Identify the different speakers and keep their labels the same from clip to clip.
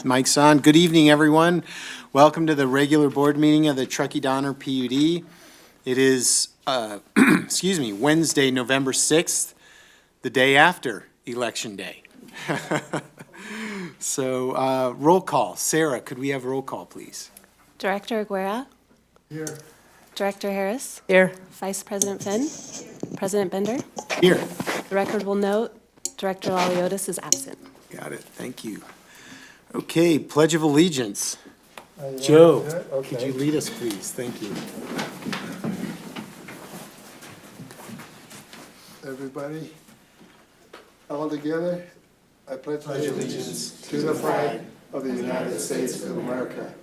Speaker 1: Mic's on. Good evening, everyone. Welcome to the regular board meeting of the Truckee Donner PUD. It is, Wednesday, November 6th, the day after Election Day. So, roll call. Sarah, could we have roll call, please?
Speaker 2: Director Aguera?
Speaker 1: Here.
Speaker 2: Director Harris?
Speaker 3: Here.
Speaker 2: Vice President Finn? President Bender?
Speaker 1: Here.
Speaker 2: The record will note Director Laliotis is absent.
Speaker 1: Got it. Thank you. Okay, Pledge of Allegiance. Joe, could you lead us, please? Thank you.
Speaker 4: Everybody, all together, I pledge allegiance to the flag of the United States of America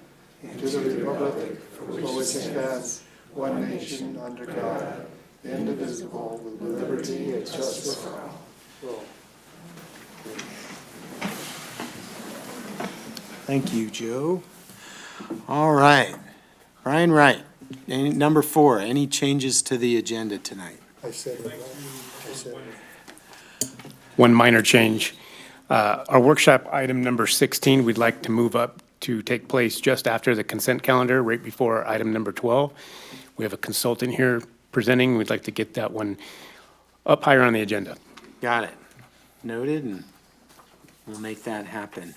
Speaker 4: and to the republic for which it stands, one nation under God, indivisible, with liberty and justice for all.
Speaker 1: Thank you, Joe. All right. Brian Wright, number 4, any changes to the agenda tonight?
Speaker 4: I said it.
Speaker 5: One minor change. Our workshop item number 16, we'd like to move up to take place just after the consent calendar, right before item number 12. We have a consultant here presenting. We'd like to get that one up higher on the agenda.
Speaker 1: Got it. Noted, and we'll make that happen.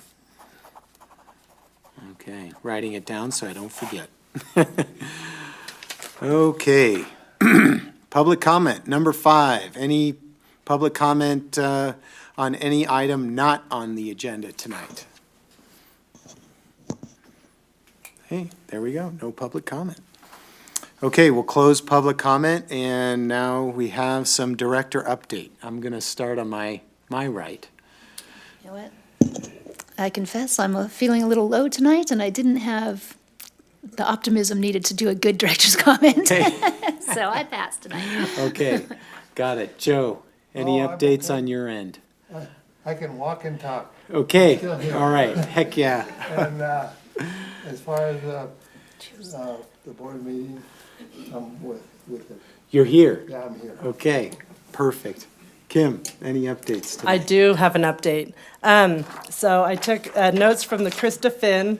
Speaker 1: Okay, writing it down so I don't forget. Okay. Public comment, number 5. Any public comment on any item not on the agenda tonight? Hey, there we go. No public comment. Okay, we'll close public comment, and now we have some director update. I'm going to start on my right.
Speaker 6: You know what? I confess I'm feeling a little low tonight, and I didn't have the optimism needed to do a good director's comment.
Speaker 1: Okay.
Speaker 6: So I passed tonight.
Speaker 1: Okay, got it. Joe, any
Speaker 4: Oh, I'm
Speaker 1: updates
Speaker 4: okay.
Speaker 1: on your end?
Speaker 4: I can walk and talk.
Speaker 1: Okay,
Speaker 4: Still here.
Speaker 1: all right, heck yeah.
Speaker 4: And as far as the board meeting, I'm with it.
Speaker 1: You're here.
Speaker 4: Yeah, I'm here.
Speaker 1: Okay, perfect. Kim, any updates
Speaker 3: I
Speaker 1: tonight?
Speaker 3: do have an update. So I took notes from the Krista Finn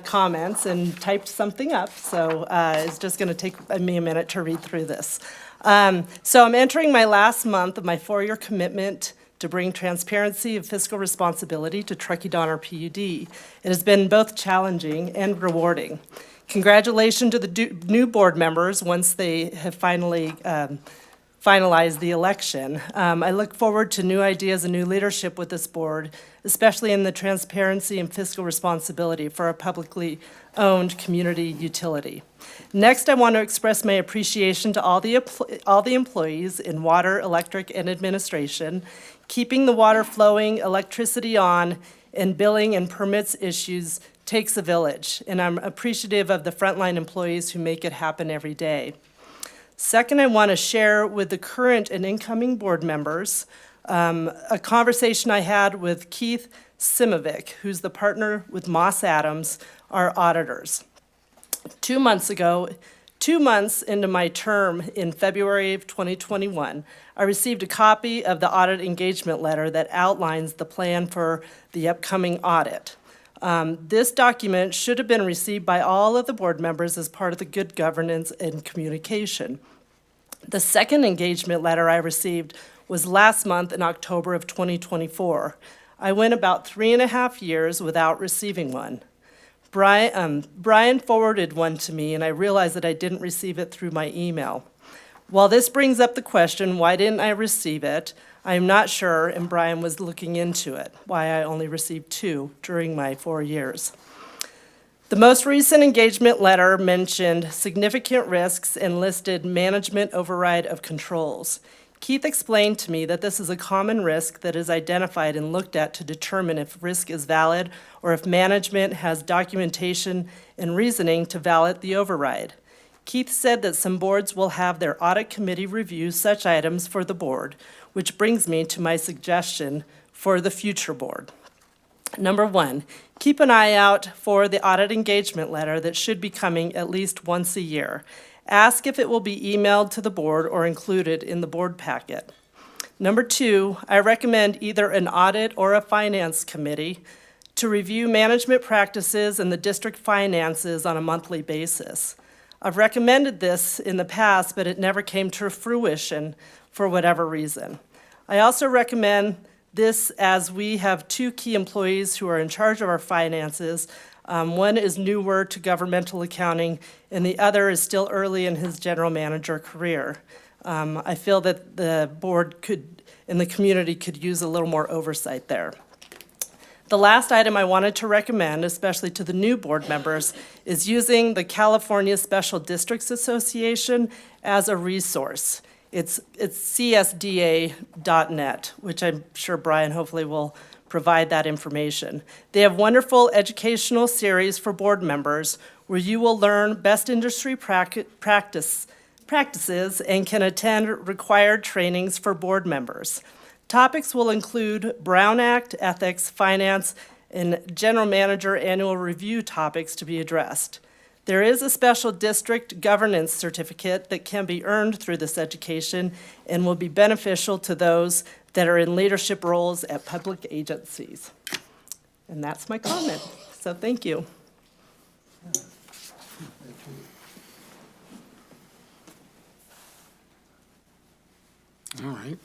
Speaker 3: comments and typed something up. So it's just going to take me a minute to read through this. So I'm entering my last month of my 4-year commitment to bring transparency and fiscal responsibility to Truckee Donner PUD. It has been both challenging and rewarding. Congratulations to the new board members once they have finally finalize the election. I look forward to new ideas and new leadership with this board, especially in the transparency and fiscal responsibility for a publicly owned community utility. Next, I want to express my appreciation to all the employees in water, electric, and administration, keeping the water flowing, electricity on, and billing and permits issues takes a village, and I'm appreciative of the frontline employees who make it happen every day. Second, I want to share with the current and incoming board members a conversation I had with Keith Simovic, who's the partner with Moss Adams, our auditors. 2 months ago, 2 months into my term in February of 2021, I received a copy of the audit engagement letter that outlines the plan for the upcoming audit. This document should have been received by all of the board members as part of the good governance and communication. The second engagement letter I received was last month in October of 2024. I went about 3.5 years without receiving one. Brian forwarded one to me, and I realized that I didn't receive it through my email. While this brings up the question, why didn't I receive it? I am not sure, and Brian was looking into it, why I only received 2 during my 4 years. The most recent engagement letter mentioned significant risks and listed management override of controls. Keith explained to me that this is a common risk that is identified and looked at to determine if risk is valid or if management has documentation and reasoning to validate the override. Keith said that some boards will have their audit committee review such items for the board, which brings me to my suggestion for the future board. Number 1, keep an eye out for the audit engagement letter that should be coming at least once a year. Ask if it will be emailed to the board or included in the board packet. Number 2, I recommend either an audit or a finance committee to to review management practices and the district finances on a monthly basis. I've recommended this in the past, but it never came to fruition for whatever reason. I also recommend this as we have two key employees who are in charge of our finances. One is newer to governmental accounting, and the other is still early in his general manager career. I feel that the board could, and the community could use a little more oversight there. The last item I wanted to recommend, especially to the new board members, is using the California Special Districts Association as a resource. It's csda.net, which I'm sure Brian hopefully will provide that information. They have wonderful educational series for board members where you will learn best industry practices and can attend required trainings for board members. Topics will include Brown Act, ethics, finance, and general manager annual review topics to be addressed. There is a special district governance certificate that can be earned through this education and will be beneficial to those that are in leadership roles at public agencies. And that's my comment, so thank you.
Speaker 1: All right.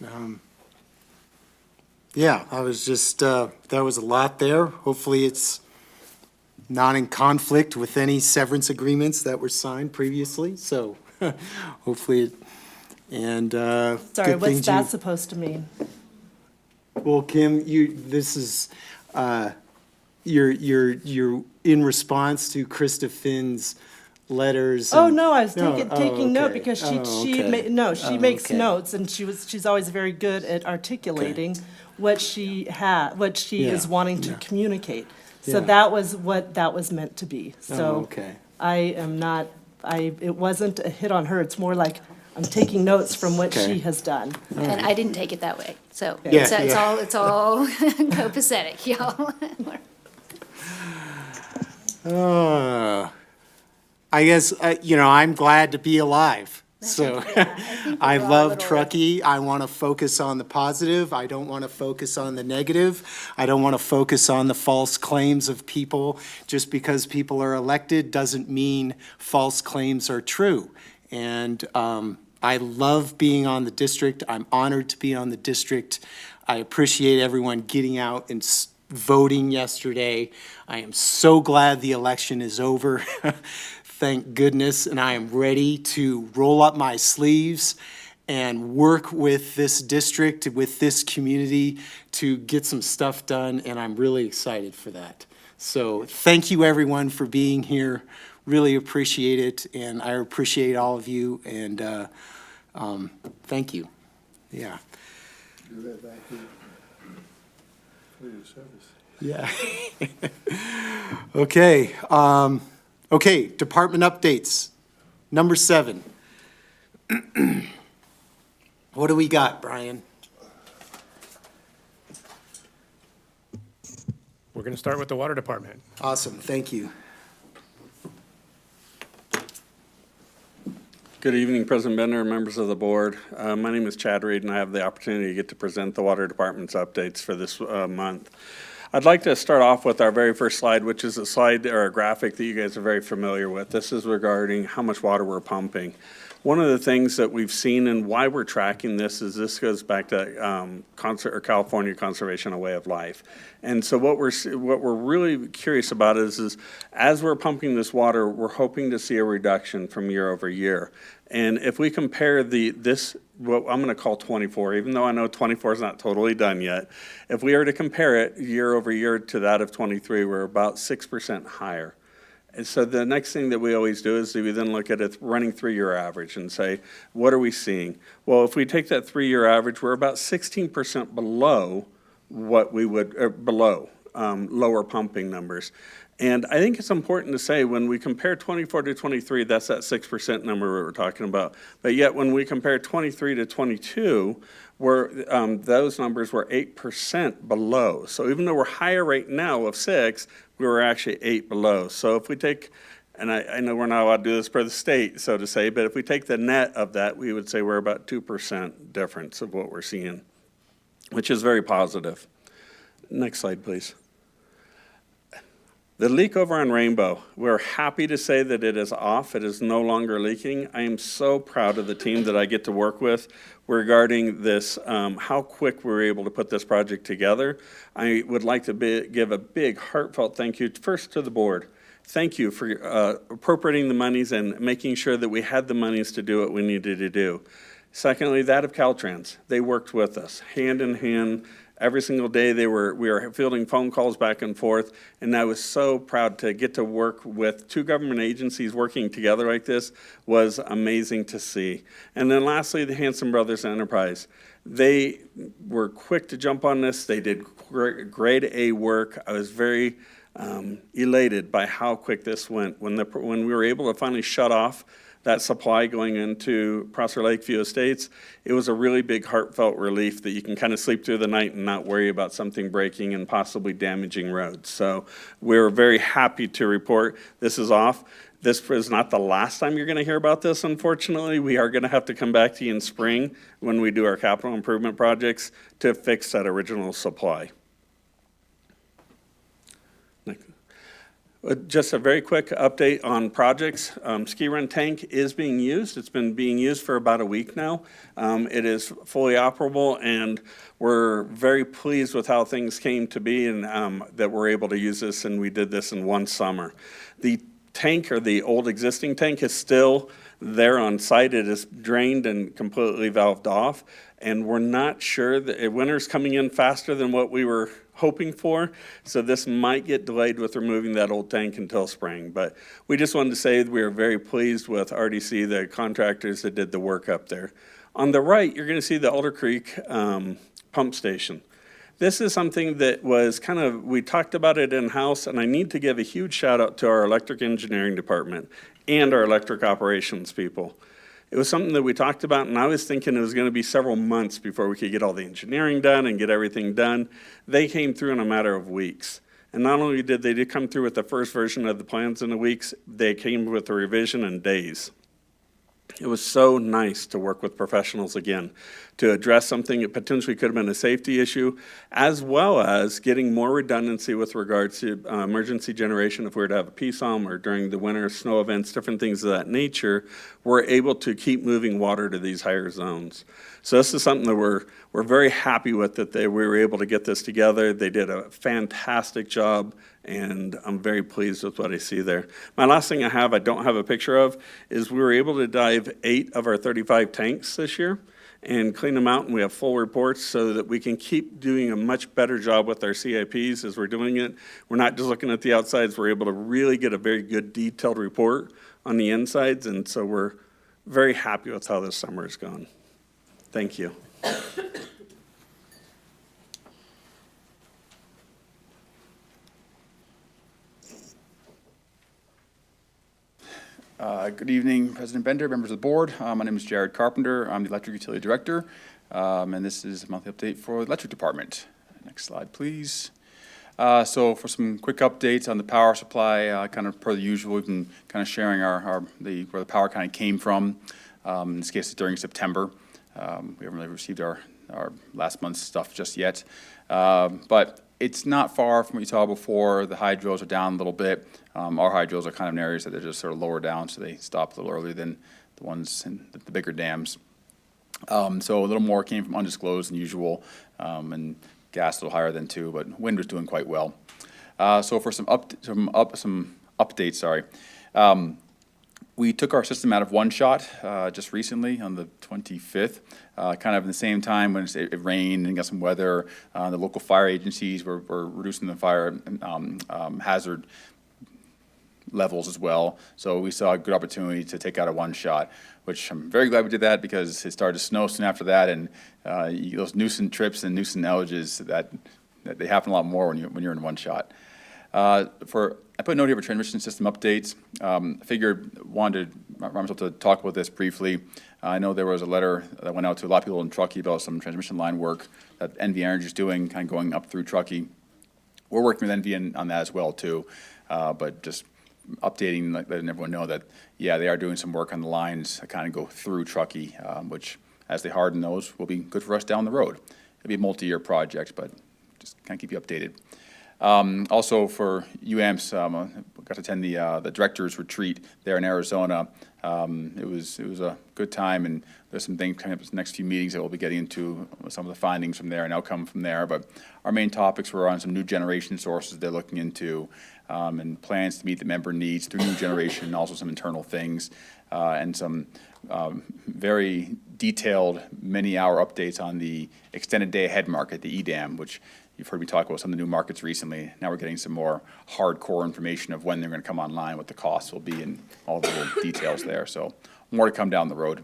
Speaker 1: Yeah, I was just, that was a lot there. Hopefully it's not in conflict with any severance agreements that were signed previously, so hopefully it, and,
Speaker 3: Sorry,
Speaker 1: good
Speaker 3: what's
Speaker 1: things
Speaker 3: that
Speaker 1: you-
Speaker 3: supposed to mean?
Speaker 1: Well, Kim, this is, you're in response to Krista Finn's letters.
Speaker 3: Oh,
Speaker 1: and-
Speaker 3: no, I was
Speaker 1: No,
Speaker 3: taking note
Speaker 1: okay.
Speaker 3: because
Speaker 1: Oh, okay.
Speaker 3: she makes
Speaker 1: okay.
Speaker 3: notes and she's always very good at articulating what she is
Speaker 1: Yeah,
Speaker 3: wanting to
Speaker 1: yeah.
Speaker 3: communicate. So
Speaker 1: Yeah.
Speaker 3: that was what that was meant to be.
Speaker 1: Oh,
Speaker 3: So
Speaker 1: okay.
Speaker 3: it wasn't a hit on her. It's more like I'm taking notes from what
Speaker 1: Okay.
Speaker 3: she has done.
Speaker 6: And I didn't take it that way, so
Speaker 1: Yeah,
Speaker 6: it's
Speaker 1: yeah.
Speaker 6: it's all copacetic, y'all.
Speaker 1: I guess, I'm glad to be alive. So I
Speaker 6: we're all a
Speaker 1: love
Speaker 6: little-
Speaker 1: Truckee. I want to focus on the positive. I don't want to focus on the negative. I don't want to focus on the false claims of people. Just because people are elected doesn't mean false claims are true. And I love being on the district. I'm honored to be on the district. I appreciate everyone getting out and voting yesterday. I am so glad the election is over. Thank goodness. And I am ready to roll up my sleeves and work with this district, with this community to get some stuff done. And I'm really excited for that. So thank you, everyone, for being here. Really appreciate it. And I appreciate all of you. And thank you. Yeah.
Speaker 4: Do that back here. For your service.
Speaker 1: Yeah. Okay, okay, department updates. Number 7. What do we got, Brian?
Speaker 5: We're going to start with the water department.
Speaker 1: Awesome, thank you.
Speaker 7: Good evening, President Bender, members of the board. My name is Chad Reed, and I have the opportunity to get to present the Water Department's updates for this month. I'd like to start off with our very first slide, which is a slide or a graphic that you guys are very familiar with. This is regarding how much water we're pumping. One of the things that we've seen and why we're tracking this is this goes back to California Conservation, a Way of Life. And so what we're really curious about is as we're pumping this water, we're hoping to see a reduction from year over year. And if we compare what I'm going to call 24, even though I know 24 is not totally done yet, if we are to compare it year over year to that of 23, we're about 6% higher. And so the next thing that we always do is we then look at a running 3-year average and say, what are we seeing? Well, if we take that 3-year average, we're about 16% below what we would, lower pumping numbers. And I think it's important to say when we compare 24 to 23, that's that 6% number we were talking about. But yet when we compare 23 to 22, those numbers were 8% below. So even though we're higher right now of 6, we were actually 8 below. So if we take, and I know we're not allowed to do this per the state, so to say, but if we take the net of that, we would say we're about 2% difference of what we're seeing, which is very positive. Next slide, please. The leak over on Rainbow, we're happy to say that it is off. It is no longer leaking. I am so proud of the team that I get to work with regarding this, how quick we were able to put this project together. I would like to give a big heartfelt thank you first to the board. Thank you for appropriating the monies and making sure that we had the monies to do what we needed to do. Secondly, that of Caltrans. They worked with us hand in hand. Every single day we were fielding phone calls back and forth, and I was so proud to get to work with two government agencies working together like this. Was amazing to see. And then lastly, the Hanson Brothers Enterprise. They were quick to jump on this. They did grade A work. I was very elated by how quick this went. When we were able to finally shut off that supply going into Prosser Lakeview Estates, it was a really big heartfelt relief that you can kind of sleep through the night and not worry about something breaking and possibly damaging roads. So we're very happy to report this is off. This is not the last time you're going to hear about this, unfortunately. We are going to have to come back to you in spring when we do our capital improvement projects to fix that original supply. Just a very quick update on projects. Ski Run Tank is being used. It's been being used for about a week now. It is fully operable, and we're very pleased with how things came to be and that we're able to use this, and we did this in one summer. The tank, or the old existing tank, is still there on site. It is drained and completely valved off, and we're not sure that winter's coming in faster than what we were hoping for, so this might get delayed with removing that old tank until spring. But we just wanted to say that we are very pleased with RDC, the contractors that did the work up there. On the right, you're going to see the Alder Creek pump station. This is something that was we talked about it in-house, and I need to give a huge shout out to our electric engineering department and our electric operations people. It was something that we talked about, and I was thinking it was going to be several months before we could get all the engineering done and get everything done. They came through in a matter of weeks. And not only did they come through with the first version of the plans in the weeks, they came with a revision in days. It was so nice to work with professionals again to address something that potentially could have been a safety issue, as well as getting more redundancy with regards to emergency generation. If we were to have a PSOM or during the winter snow events, different things of that nature, we're able to keep moving water to these higher zones. So this is something that we're very happy with, that we were able to get this together. They did a fantastic job, and I'm very pleased with what I see there. My last thing I don't have a picture of, is we were able to dive 8 of our 35 tanks this year and clean them out, and we have full reports so that we can keep doing a much better job with our CIPs as we're doing it. We're not just looking at the outsides, we're able to really get a very good detailed report on the insides, and so we're very happy with how this summer has gone. Thank you.
Speaker 8: Good evening, President Bender, members of the board. My name is Jared Carpenter. I'm the Electric Utility Director, and this is a monthly update for the Electric Department. Next slide, please. So for some quick updates on the power supply, kind of per the usual, we've been kind of sharing where the power kind of came from. In this case, it's during September. We haven't really received our last month's stuff just yet, but it's not far from what you saw before. The hydros are down a little bit. Our hydros are kind of in areas that they're just sort of lower down, so they stop a little earlier than the ones in the bigger dams. So a little more came from undisclosed than usual, and gas a little higher than too, but wind was doing quite well. So for some updates, sorry. We took our system out of one shot just recently on the 25th, kind of in the same time when it rained and got some weather. The local fire agencies were reducing the fire hazard levels as well. So we saw a good opportunity to take out a one shot, which I'm very glad we did that because it started to snow soon after that, and those nuisance trips and nuisance outages that they happen a lot more when you're in one shot. I put a note here for transmission system updates. Wanted myself to talk about this briefly. I know there was a letter that went out to a lot of people in Truckee about some transmission line work that NV Energy is doing, kind of going up through Truckee. We're working with NV on that as well too, but just updating, letting everyone know that, yeah, they are doing some work on the lines that kind of go through Truckee, which, as they harden those, will be good for us down the road. It'll be a multi-year project, but just kind of keep you updated. Also for UAMPS, got to attend the director's retreat there in Arizona. It was a good time, and there's some things coming up in the next few meetings that we'll be getting into some of the findings from there and outcome from there. But our main topics were on some new generation sources they're looking into, and plans to meet the member needs through new generation, and also some internal things, and some very detailed many-hour updates on the extended day-ahead market, the EDAM, which you've heard me talk about some of the new markets recently. Now we're getting some more hardcore information of when they're going to come online, what the costs will be, and all the little details there. So more to come down the road.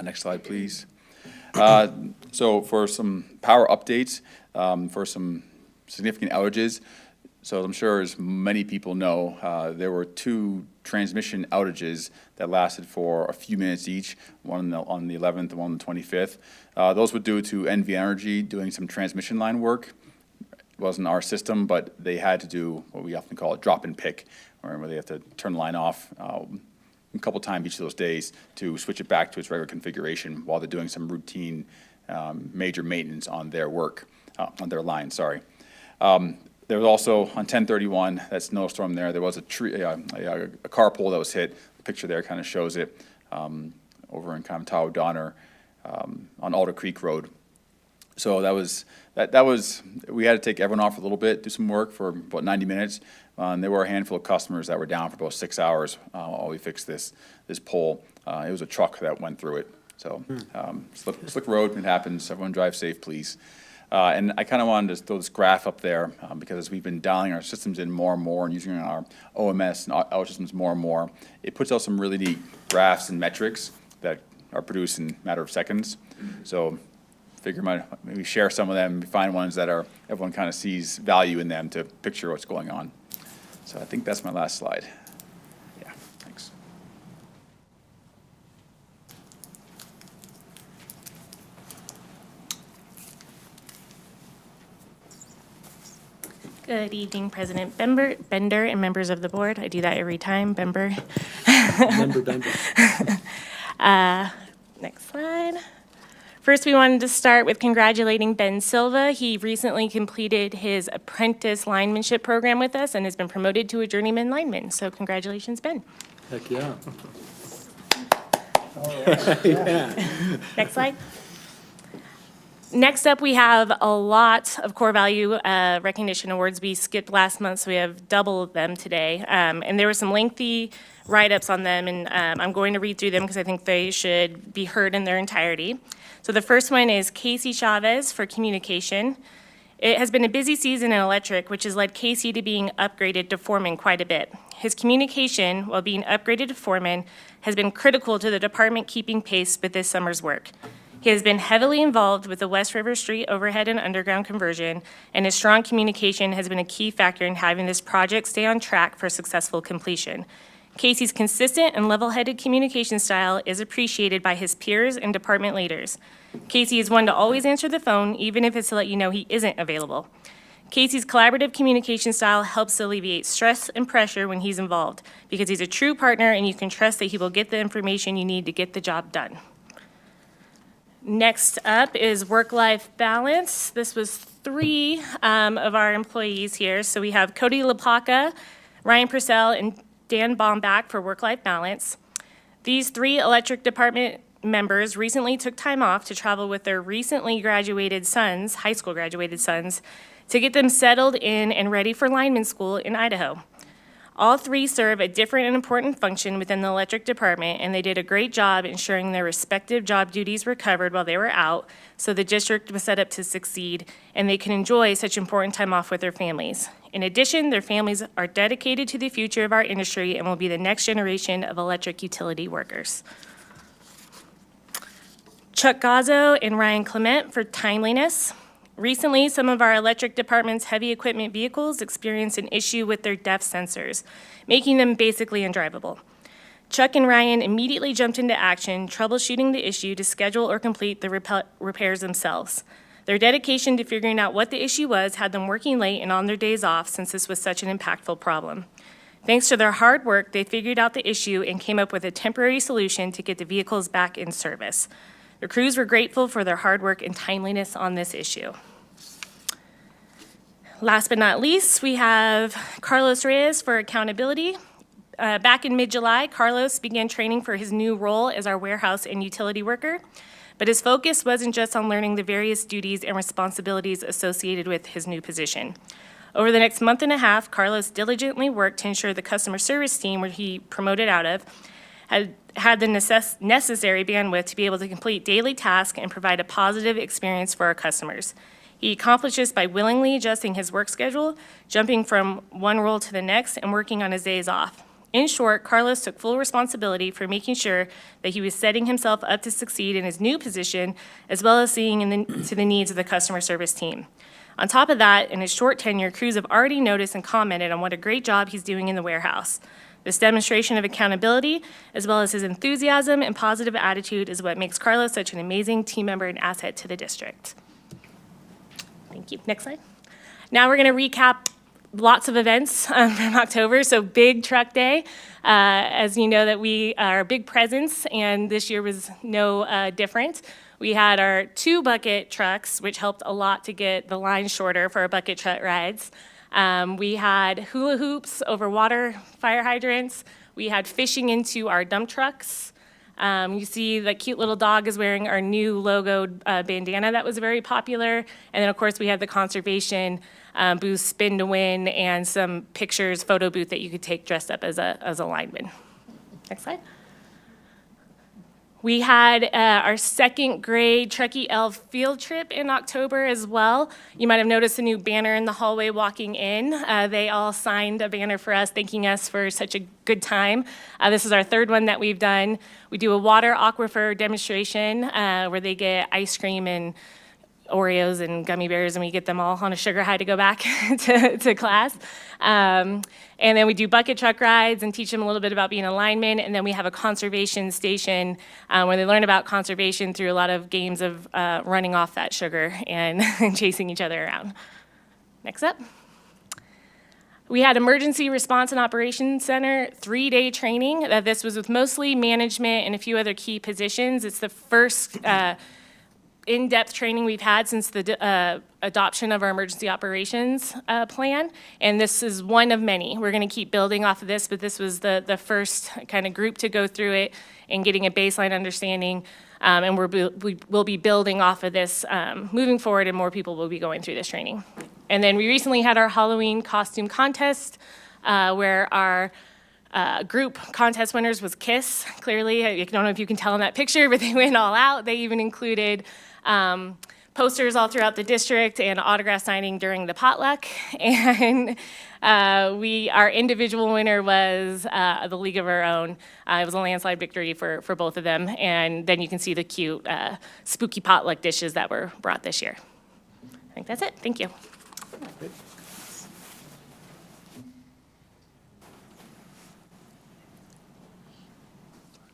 Speaker 8: Next slide, please. So for some power updates, for some significant outages, so I'm sure as many people know, there were 2 transmission outages that lasted for a few minutes each, one on the 11th and one on the 25th. Those were due to NV Energy doing some transmission line work. It wasn't our system, but they had to do what we often call a drop and pick, where they have to turn the line off a couple times each of those days to switch it back to its regular configuration while they're doing some routine major maintenance on their work, on their line, sorry. There was also, on 10/31, that snowstorm there was a tree, a car pole that was hit. The picture there kind of shows it over in kind of Tahoe Donner on Alder Creek Road. So that was, we had to take everyone off a little bit, do some work for about 90 minutes. And there were a handful of customers that were down for about 6 hours while we fixed this pole. It was a truck that went through it. So slick road, it happens. Everyone drive safe, please. And I kind of wanted to throw this graph up there because as we've been dialing our systems in more and more and using our OMS and our systems more and more, it puts out some really neat graphs and metrics that are produced in a matter of seconds. So figure maybe share some of them, find ones that are everyone kind of sees value in them to picture what's going on. So I think that's my last slide. Yeah, thanks.
Speaker 9: Good evening, President Bender and members of the board. I do that every time, Bender. Next slide. First, we wanted to start with congratulating Ben Silva. He recently completed his apprentice linemanship program with us and has been promoted to a journeyman lineman. So congratulations, Ben.
Speaker 1: Heck yeah.
Speaker 9: Next slide. Next up, we have a lot of core value recognition awards. We skipped last month, so we have double of them today. And there were some lengthy write-ups on them, and I'm going to read through them because I think they should be heard in their entirety. So the first one is Casey Chavez for communication. It has been a busy season in electric, which has led Casey to being upgraded to foreman quite a bit. His communication, while being upgraded to foreman, has been critical to the department keeping pace with this summer's work. He has been heavily involved with the West River Street overhead and underground conversion, and his strong communication has been a key factor in having this project stay on track for successful completion. Casey's consistent and level-headed communication style is appreciated by his peers and department leaders. Casey is one to always answer the phone, even if it's to let you know he isn't available. Casey's collaborative communication style helps alleviate stress and pressure when he's involved, because he's a true partner and you can trust that he will get the information you need to get the job done. Next up is work-life balance. This was 3 of our employees here. So we have Cody LaPaca, Ryan Purcell, and Dan Baumbach for work-life balance. These 3 electric department members recently took time off to travel with their recently graduated sons, high school graduated sons, to get them settled in and ready for lineman school in Idaho. All 3 serve a different and important function within the electric department, and they did a great job ensuring their respective job duties were covered while they were out, so the district was set up to succeed, and they can enjoy such important time off with their families. In addition, their families are dedicated to the future of our industry and will be the next generation of electric utility workers. Chuck Gazzo and Ryan Clement for timeliness. Recently, some of our electric department's heavy equipment vehicles experienced an issue with their depth sensors, making them basically undrivable. Chuck and Ryan immediately jumped into action, troubleshooting the issue to schedule or complete the repairs themselves. Their dedication to figuring out what the issue was had them working late and on their days off since this was such an impactful problem. Thanks to their hard work, they figured out the issue and came up with a temporary solution to get the vehicles back in service. The crews were grateful for their hard work and timeliness on this issue. Last but not least, we have Carlos Reyes for accountability. Back in mid-July, Carlos began training for his new role as our warehouse and utility worker, but his focus wasn't just on learning the various duties and responsibilities associated with his new position. Over the next month and a half, Carlos diligently worked to ensure the customer service team, where he promoted out of, had the necessary bandwidth to be able to complete daily tasks and provide a positive experience for our customers. He accomplished this by willingly adjusting his work schedule, jumping from one role to the next, and working on his days off. In short, Carlos took full responsibility for making sure that he was setting himself up to succeed in his new position, as well as seeing to the needs of the customer service team. On top of that, in his short tenure, crews have already noticed and commented on what a great job he's doing in the warehouse. This demonstration of accountability, as well as his enthusiasm and positive attitude, is what makes Carlos such an amazing team member and asset to the district. Thank you. Next slide. Now we're going to recap lots of events from October. So Big Truck Day, as you know, that we are a big presence, and this year was no different. We had our 2 bucket trucks, which helped a lot to get the line shorter for our bucket truck rides. We had hula hoops over water fire hydrants. We had fishing into our dump trucks. You see the cute little dog is wearing our new logoed bandana that was very popular. And then, of course, we had the conservation booth, Spin to Win, and some pictures, photo booth that you could take dressed up as a lineman. Next slide. We had our 2nd grade Truckee Elf field trip in October as well. You might have noticed a new banner in the hallway walking in. They all signed a banner for us, thanking us for such a good time. This is our 3rd one that we've done. We do a water aquifer demonstration where they get ice cream and Oreos and gummy bears, and we get them all on a sugar high to go back to class. And then we do bucket truck rides and teach them a little bit about being a lineman. And then we have a conservation station where they learn about conservation through a lot of games of running off that sugar and chasing each other around. Next up. We had Emergency Response and Operations Center 3-day training. This was with mostly management and a few other key positions. It's the first in-depth training we've had since the adoption of our emergency operations plan, and this is one of many. We're going to keep building off of this, but this was the first kind of group to go through it and getting a baseline understanding, and we will be building off of this moving forward, and more people will be going through this training. And then we recently had our Halloween costume contest, where our group contest winners was KISS. Clearly, I don't know if you can tell in that picture, but they went all out. They even included posters all throughout the district and autograph signing during the potluck. And our individual winner was the League of Our Own. It was a landslide victory for both of them. And then you can see the cute spooky potluck dishes that were brought this year. I think that's it. Thank you.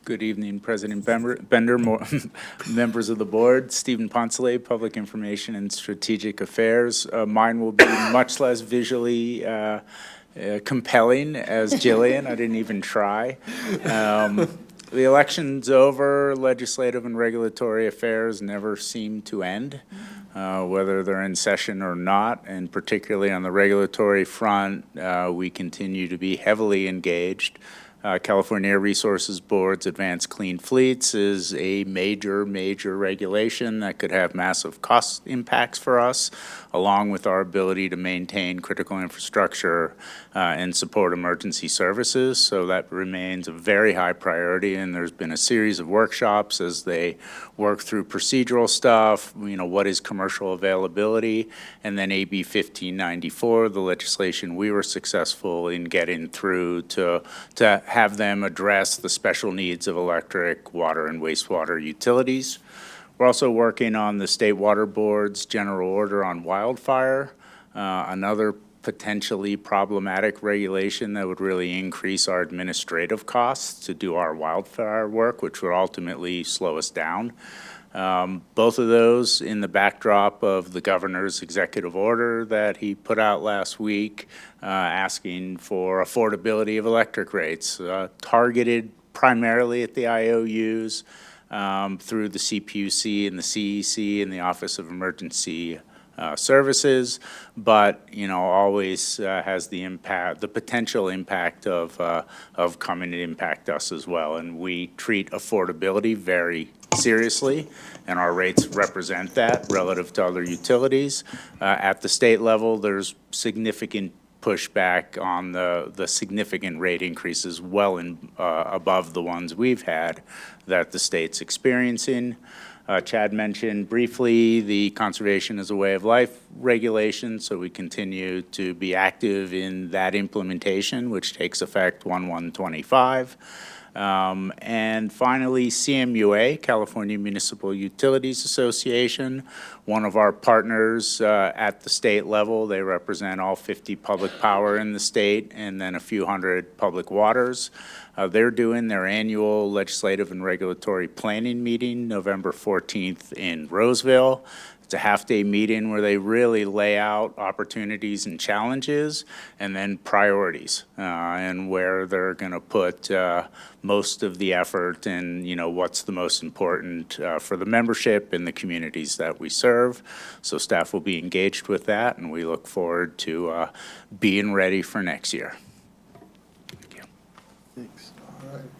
Speaker 10: Good evening, President Bender, members of the board. Stephen Poncelet, Public Information and Strategic Affairs. Mine will be much less visually compelling as Jillian. I didn't even try. The election's over. Legislative and regulatory affairs never seem to end, whether they're in session or not. And particularly on the regulatory front, we continue to be heavily engaged. California Air Resources Board's Advanced Clean Fleets is a major regulation that could have massive cost impacts for us, along with our ability to maintain critical infrastructure and support emergency services. So that remains a very high priority, and there's been a series of workshops as they work through procedural stuff, what is commercial availability, and then AB 1594, the legislation we were successful in getting through to have them address the special needs of electric, water, and wastewater utilities. We're also working on the State Water Board's general order on wildfire, another potentially problematic regulation that would really increase our administrative costs to do our wildfire work, which would ultimately slow us down. Both of those in the backdrop of the governor's executive order that he put out last week, asking for affordability of electric rates, targeted primarily at the IOUs through the CPUC and the CEC and the Office of Emergency services, but, always has the potential impact of coming to impact us as well. And we treat affordability very seriously, and our rates represent that relative to other utilities. At the state level, there's significant pushback on the significant rate increases above the ones we've had that the state's experiencing. Chad mentioned briefly the conservation as a way of life regulation, so we continue to be active in that implementation, which takes effect 1/1/25. And finally, CMUA, California Municipal Utilities Association, one of our partners at the state level. They represent all 50 public power in the state and then a few hundred public waters. They're doing their annual legislative and regulatory planning meeting November 14th in Roseville. It's a half-day meeting where they really lay out opportunities and challenges and then priorities and where they're going to put most of the effort and, what's the most important for the membership and the communities that we serve. So staff will be engaged with that, and we look forward to being ready for next year. Thank you.
Speaker 1: Thanks. All right.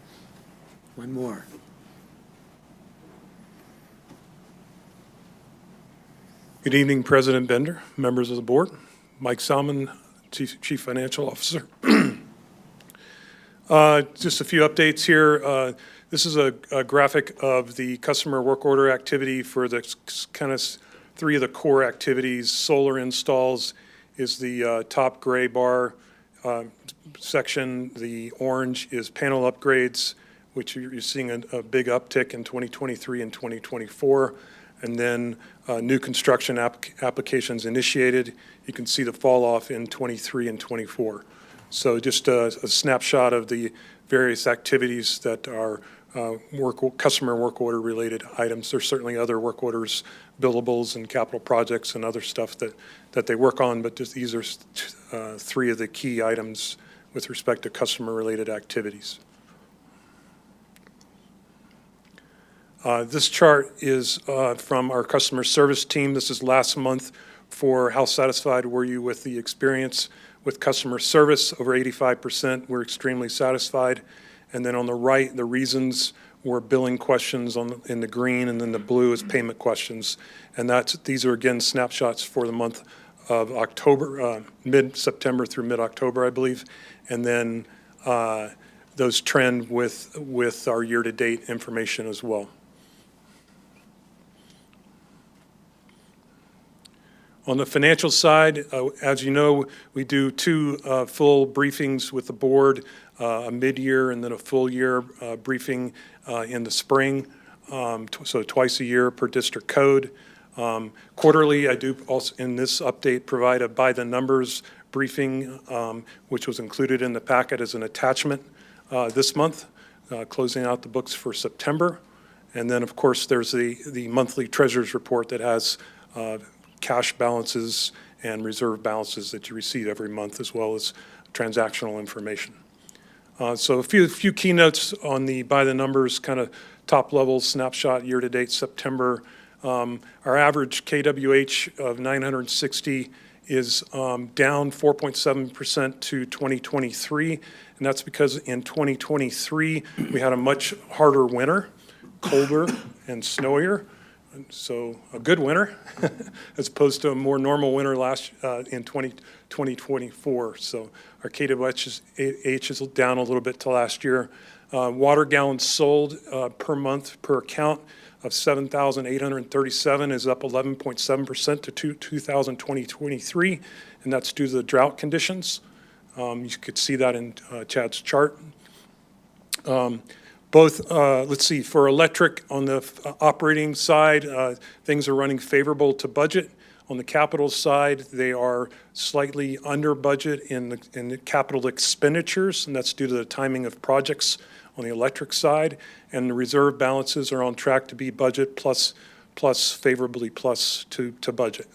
Speaker 1: One more.
Speaker 11: Good evening, President Bender, members of the board. Mike Salmon, Chief Financial Officer. Just a few updates here. This is a graphic of the customer work order activity for the kind of three of the core activities. Solar installs is the top gray bar section. The orange is panel upgrades, which you're seeing a big uptick in 2023 and 2024. And then new construction applications initiated. You can see the fall off in 23 and 24. So just a snapshot of the various activities that are customer work order related items. There's certainly other work orders, billables and capital projects and other stuff that they work on, but these are three of the key items with respect to customer related activities. This chart is from our customer service team. This is last month for how satisfied were you with the experience with customer service. Over 85% were extremely satisfied. And then on the right, the reasons were billing questions in the green, and then the blue is payment questions. And these are, again, snapshots for the month of October, mid-September through mid-October, I believe. And then those trend with our year-to-date information as well. On the financial side, as you know, we do two full briefings with the board, a mid-year and then a full-year briefing in the spring, so twice a year per district code. Quarterly, I do also in this update provide a by-the-numbers briefing, which was included in the packet as an attachment this month, closing out the books for September. And then, of course, there's the monthly treasurer's report that has cash balances and reserve balances that you receive every month, as well as transactional information. So a few keynotes on the by the numbers kind of top level snapshot year to date September. Our average KWH of 960 is down 4.7% to 2023, and that's because in 2023 we had a much harder winter, colder and snowier. So a good winter as opposed to a more normal winter in 2024. So our KWH is down a little bit to last year. Water gallons sold per month per account of 7,837 is up 11.7% to 2023, and that's due to the drought conditions. You could see that in Chad's chart. Let's see, for electric on the operating side, things are running favorable to budget. On the capital side, they are slightly under budget in the capital expenditures, and that's due to the timing of projects on the electric side. And the reserve balances are on track to be budget plus favorably plus to budget.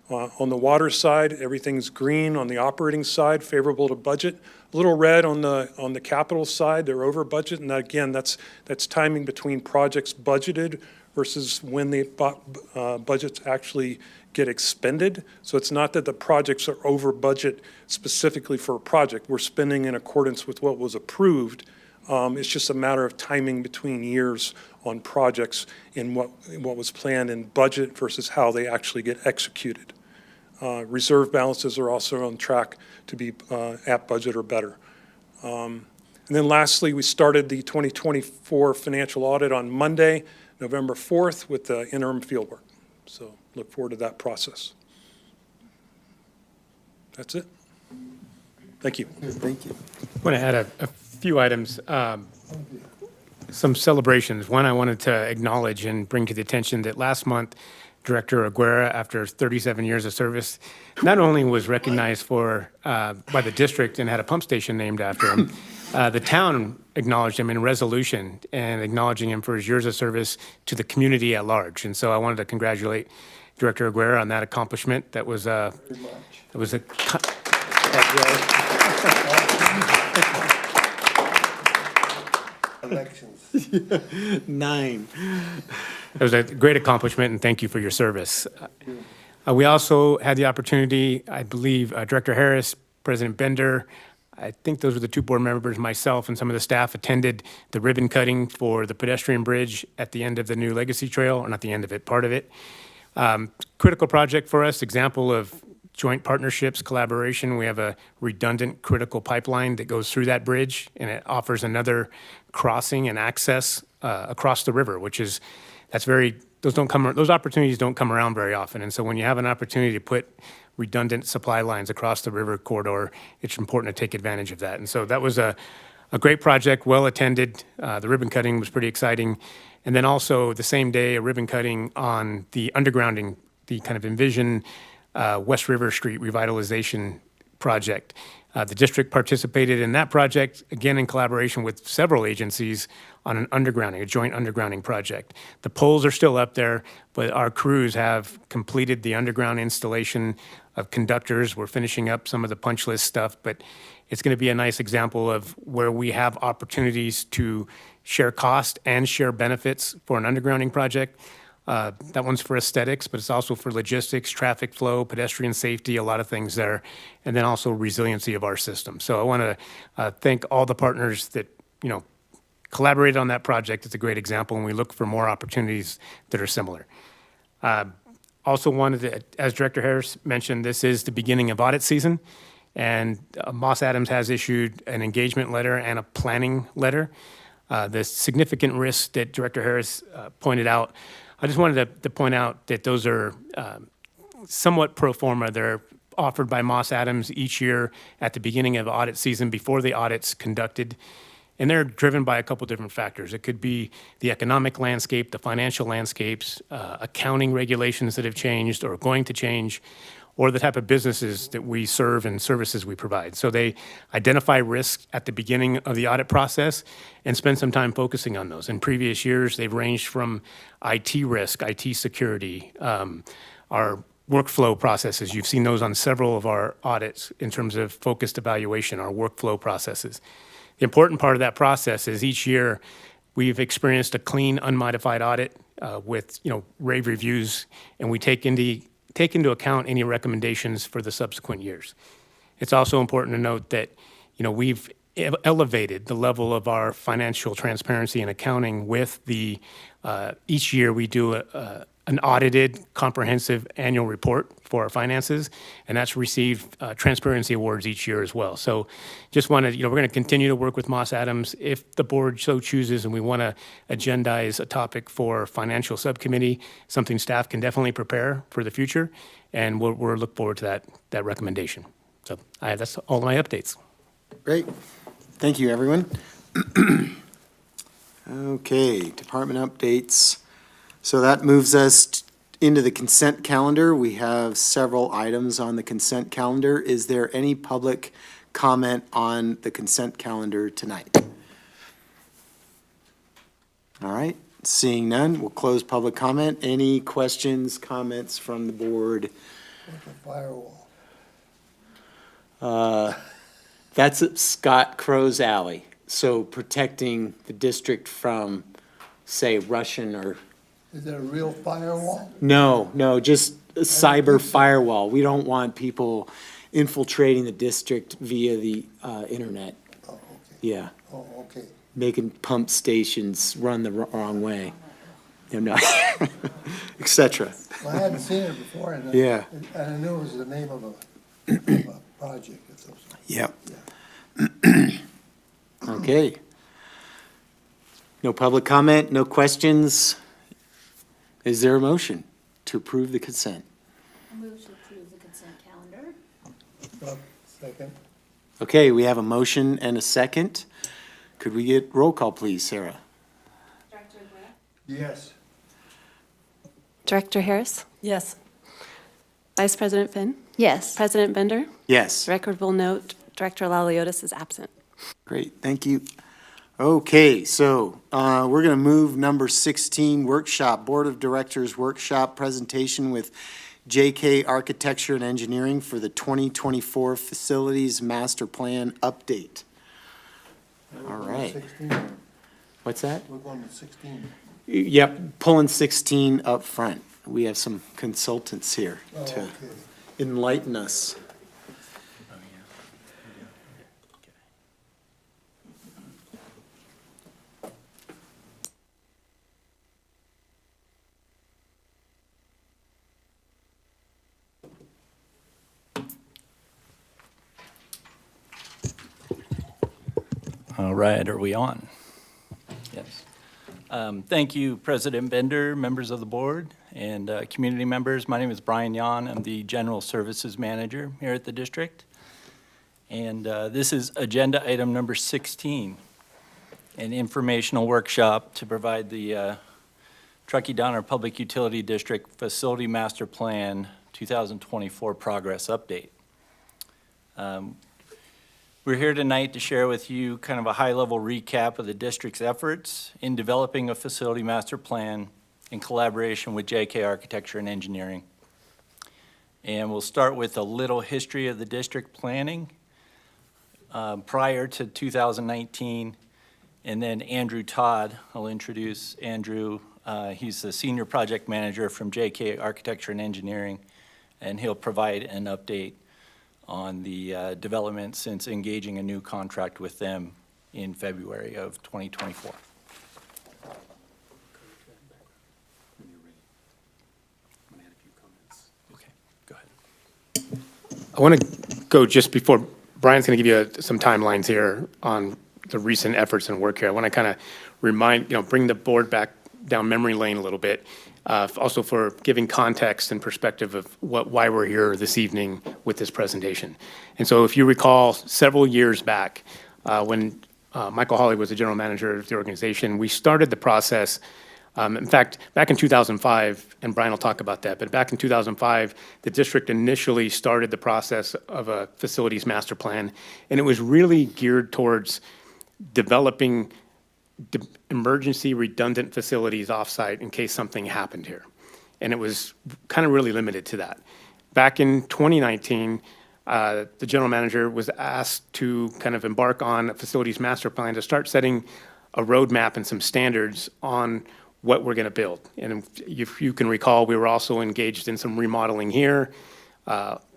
Speaker 11: On the water side, everything's green. On the operating side, favorable to budget. A little red on the capital side, they're over budget, and again, that's timing between projects budgeted versus when the budgets actually get expended. So it's not that the projects are over budget specifically for a project. We're spending in accordance with what was approved. It's just a matter of timing between years on projects and what was planned in budget versus how they actually get executed. Reserve balances are also on track to be at budget or better. And then lastly, we started the 2024 financial audit on Monday, November 4th, with the interim fieldwork. So look forward to that process. That's it. Thank you.
Speaker 1: Thank you.
Speaker 5: I want to add a few items, some celebrations. One, I wanted to acknowledge and bring to the attention that last month, Director Aguera, after 37 years of service, not only was recognized by the district and had a pump station named after him, the town acknowledged him in a resolution and acknowledging him for his years of service to the community at large. And so I wanted to congratulate Director Aguera on that accomplishment. That was a
Speaker 4: Elections.
Speaker 1: 9.
Speaker 5: It was a great accomplishment, and thank you for your service. We also had the opportunity, I believe, Director Harris, President Bender, I think those were the 2 board members, myself, and some of the staff attended the ribbon cutting for the pedestrian bridge at the end of the new Legacy Trail, or not the end of it, part of it. Critical project for us, example of joint partnerships, collaboration. We have a redundant critical pipeline that goes through that bridge, and it offers another crossing and access across the river, those opportunities don't come around very often. And so when you have an opportunity to put redundant supply lines across the river corridor, it's important to take advantage of that. And so that was a great project, well attended. The ribbon cutting was pretty exciting. And then also the same day, a ribbon cutting on the undergrounding, the kind of envision West River Street revitalization project. The district participated in that project, again in collaboration with several agencies on an undergrounding, a joint undergrounding project. The poles are still up there, but our crews have completed the underground installation of conductors. We're finishing up some of the punch list stuff, but it's going to be a nice example of where we have opportunities to share cost and share benefits for an undergrounding project. That one's for aesthetics, but it's also for logistics, traffic flow, pedestrian safety, a lot of things there, and then also resiliency of our system. So I want to thank all the partners that, collaborated on that project. It's a great example, and we look for more opportunities that are similar. Also wanted to, as Director Harris mentioned, this is the beginning of audit season, and Moss Adams has issued an engagement letter and a planning letter. The significant risks that Director Harris pointed out, I just wanted to point out that those are somewhat pro forma. They're offered by Moss Adams each year at the beginning of audit season before the audit's conducted. And they're driven by a couple different factors. It could be the economic landscape, the financial landscapes, accounting regulations that have changed or are going to change, or the type of businesses that we serve and services we provide. So they identify risks at the beginning of the audit process and spend some time focusing on those. In previous years, they've ranged from IT risk, IT security, our workflow processes. You've seen those on several of our audits in terms of focused evaluation, our workflow processes. The important part of that process is each year we've experienced a clean, unmodified audit with rave reviews, and we take into account any recommendations for the subsequent years. It's also important to note that we've elevated the level of our financial transparency and accounting with each year we do an audited, comprehensive annual report for our finances, and that's received transparency awards each year as well. So just wanted, we're going to continue to work with Moss Adams if the board so chooses, and we want to agendize a topic for financial subcommittee, something staff can definitely prepare for the future, and we'll look forward to that recommendation. So that's all of my updates.
Speaker 1: Great. Thank you, everyone. Okay, department updates. So that moves us into the consent calendar. We have several items on the consent calendar. Is there any public comment on the consent calendar tonight? All right, seeing none, we'll close public comment. Any questions, comments from the board?
Speaker 4: Firewall.
Speaker 1: That's at Scott Crow's alley. So protecting the district from, say, Russian or...
Speaker 4: Is it a real firewall?
Speaker 1: No, just cyber firewall. We don't want people infiltrating the district via the internet.
Speaker 4: Oh, okay.
Speaker 1: Yeah,
Speaker 4: Oh, okay.
Speaker 1: making pump stations run the wrong way. You know, et cetera.
Speaker 4: Well, I hadn't seen it before, and
Speaker 1: Yeah.
Speaker 4: and I knew it was the name of a project. It's also-
Speaker 1: Yep. Okay. No public comment, no questions. Is there a motion to approve the consent?
Speaker 6: I move to approve the consent calendar.
Speaker 4: Second?
Speaker 1: Okay, we have a motion and a second. Could we get roll call, please, Sarah?
Speaker 4: Yes.
Speaker 2: Director Harris,
Speaker 3: Yes.
Speaker 2: Vice President Finn,
Speaker 6: Yes.
Speaker 2: President Bender.
Speaker 1: Yes.
Speaker 2: Record will note Director Laliotis is absent.
Speaker 1: Great, thank you. Okay, so we're going to move number 16, workshop, Board of Directors workshop presentation with JK Architecture and Engineering for the 2024 Facilities Master Plan Update. All right.
Speaker 4: 16.
Speaker 1: What's that?
Speaker 4: We're going to 16.
Speaker 1: Yep, pulling 16 up front. We have some consultants here
Speaker 4: Oh,
Speaker 1: to
Speaker 4: okay.
Speaker 1: enlighten us.
Speaker 12: All right, are we on? Yes. Thank you, President Bender, members of the board, and community members. My name is Brian Yan. I'm the General Services Manager here at the district. And this is agenda item number 16, an informational workshop to provide the Truckee Donner Public Utility District Facility Master Plan 2024 progress update. We're here tonight to share with you kind of a high-level recap of the district's efforts in developing a facility master plan in collaboration with JK Architecture and Engineering. And we'll start with a little history of the district planning prior to 2019. And then Andrew Todd, I'll introduce Andrew. He's the Senior Project Manager from JK Architecture and Engineering, and he'll provide an update on the development since engaging a new contract with them in February of 2024. Okay, go ahead.
Speaker 5: I want to go just before, Brian's going to give you some timelines here on the recent efforts and work here. I want to kind of remind, bring the board back down memory lane a little bit. Also for giving context and perspective of why we're here this evening with this presentation. And so if you recall, several years back, when Michael Hawley was the general manager of the organization, we started the process. In fact, back in 2005, and Brian will talk about that, but back in 2005, the district initially started the process of a facilities master plan, and it was really geared towards developing emergency redundant facilities offsite in case something happened here. And it was kind of really limited to that. Back in 2019, the general manager was asked to kind of embark on a facilities master plan to start setting a roadmap and some standards on what we're going to build. And if you can recall, we were also engaged in some remodeling here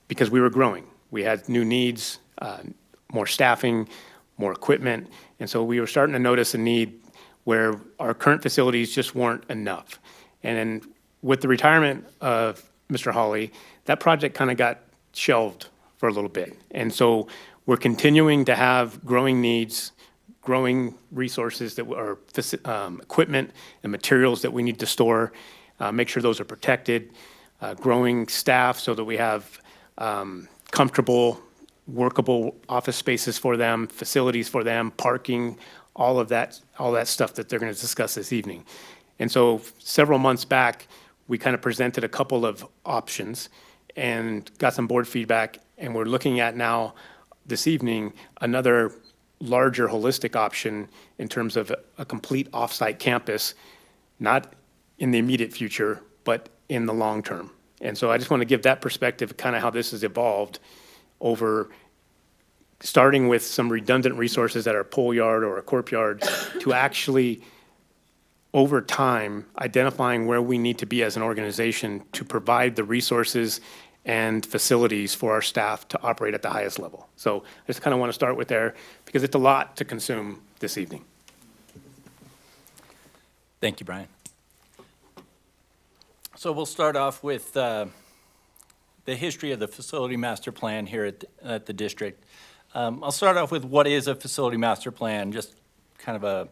Speaker 5: because we were growing. We had new needs, more staffing, more equipment. And so we were starting to notice a need where our current facilities just weren't enough. And then with the retirement of Mr. Hawley, that project kind of got shelved for a little bit. And so we're continuing to have growing needs, growing resources that are equipment and materials that we need to store, make sure those are protected, growing staff so that we have comfortable, workable office spaces for them, facilities for them, parking, all that stuff that they're going to discuss this evening. And so several months back, we kind of presented a couple of options and got some board feedback, and we're looking at now this evening another larger holistic option in terms of a complete offsite campus, not in the immediate future, but in the long term. And so I just want to give that perspective, kind of how this has evolved over starting with some redundant resources at our pole yard or a corp yard to actually over time, identifying where we need to be as an organization to provide the resources and facilities for our staff to operate at the highest level. So I just kind of want to start with there because it's a lot to consume this evening.
Speaker 12: Thank you, Brian. So we'll start off with the history of the facility master plan here at the district. I'll start off with what is a facility master plan, just kind of a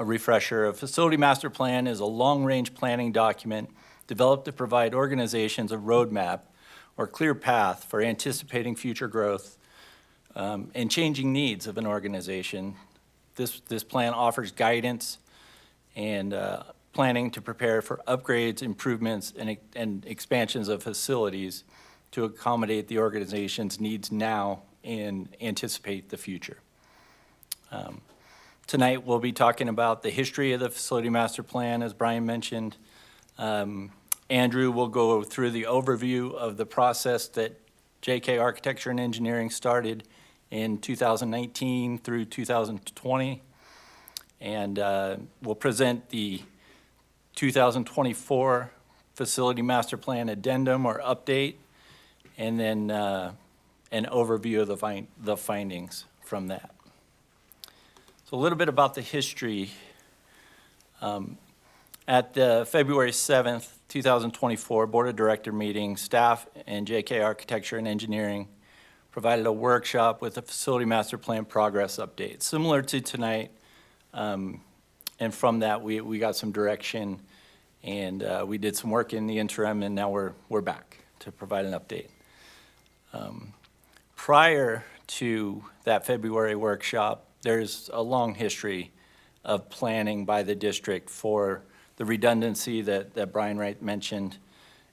Speaker 12: refresher. A facility master plan is a long-range planning document developed to provide organizations a roadmap or clear path for anticipating future growth and changing needs of an organization. This plan offers guidance and planning to prepare for upgrades, improvements, and expansions of facilities to accommodate the organization's needs now and anticipate the future. Tonight, we'll be talking about the history of the facility master plan, as Brian mentioned. Andrew will go through the overview of the process that JK Architecture and Engineering started in 2019 through 2020. And we'll present the 2024 Facility Master Plan Addendum or update, and then an overview of the findings from that. So a little bit about the history. At the February 7th, 2024 Board of Director meeting, staff and JK Architecture and Engineering provided a workshop with a Facility Master Plan progress update, similar to tonight. And from that, we got some direction, and we did some work in the interim, and now we're back to provide an update. Prior to that February workshop, there's a long history of planning by the district for the redundancy that Brian Wright mentioned.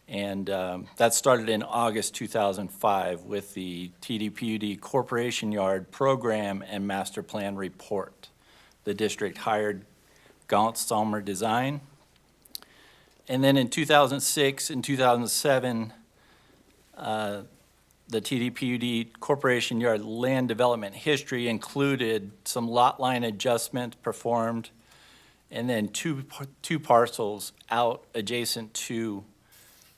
Speaker 12: And that started in August 2005 with the TDPUD Corporation Yard Program and Master Plan Report. The district hired Gaunt Salmer Design. And then in 2006 and 2007, the TDPUD Corporation Yard land development history included some lot line adjustment performed, and then two parcels out adjacent to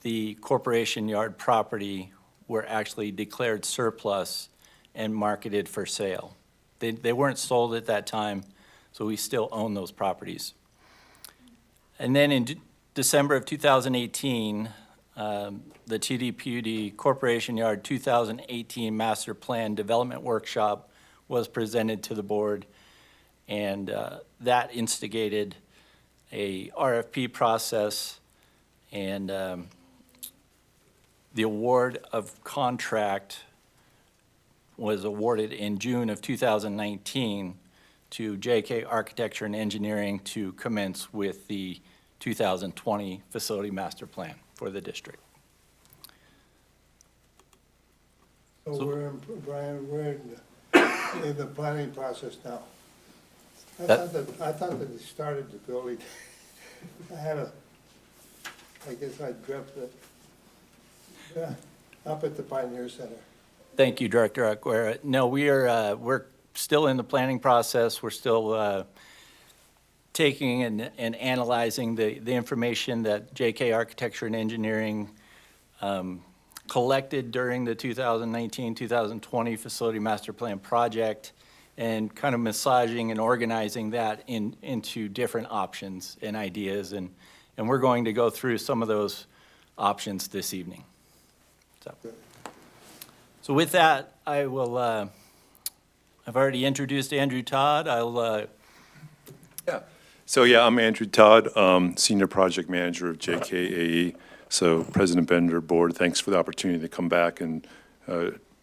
Speaker 12: the Corporation Yard property were actually declared surplus and marketed for sale. They weren't sold at that time, so we still own those properties. And then in December of 2018, the TDPUD Corporation Yard 2018 Master Plan Development Workshop was presented to the board, and that instigated a RFP process, and the award of contract was awarded in June of 2019 to JK Architecture and Engineering to commence with the 2020 Facility Master Plan for the district.
Speaker 4: So Brian, we're in the planning process now. I thought that it started the building. I guess I dreamt that, yeah, up at the Pioneer Center.
Speaker 12: Thank you, Director Aguirre. No, we're still in the planning process. We're still taking and analyzing the information that JK Architecture and Engineering collected during the 2019-2020 Facility Master Plan project, and kind of massaging and organizing that into different options and ideas. And we're going to go through some of those options this evening. So with that, I will, I've already introduced Andrew Todd.
Speaker 13: I'm Andrew Todd, Senior Project Manager of JKAE. So President Bender, Board, thanks for the opportunity to come back and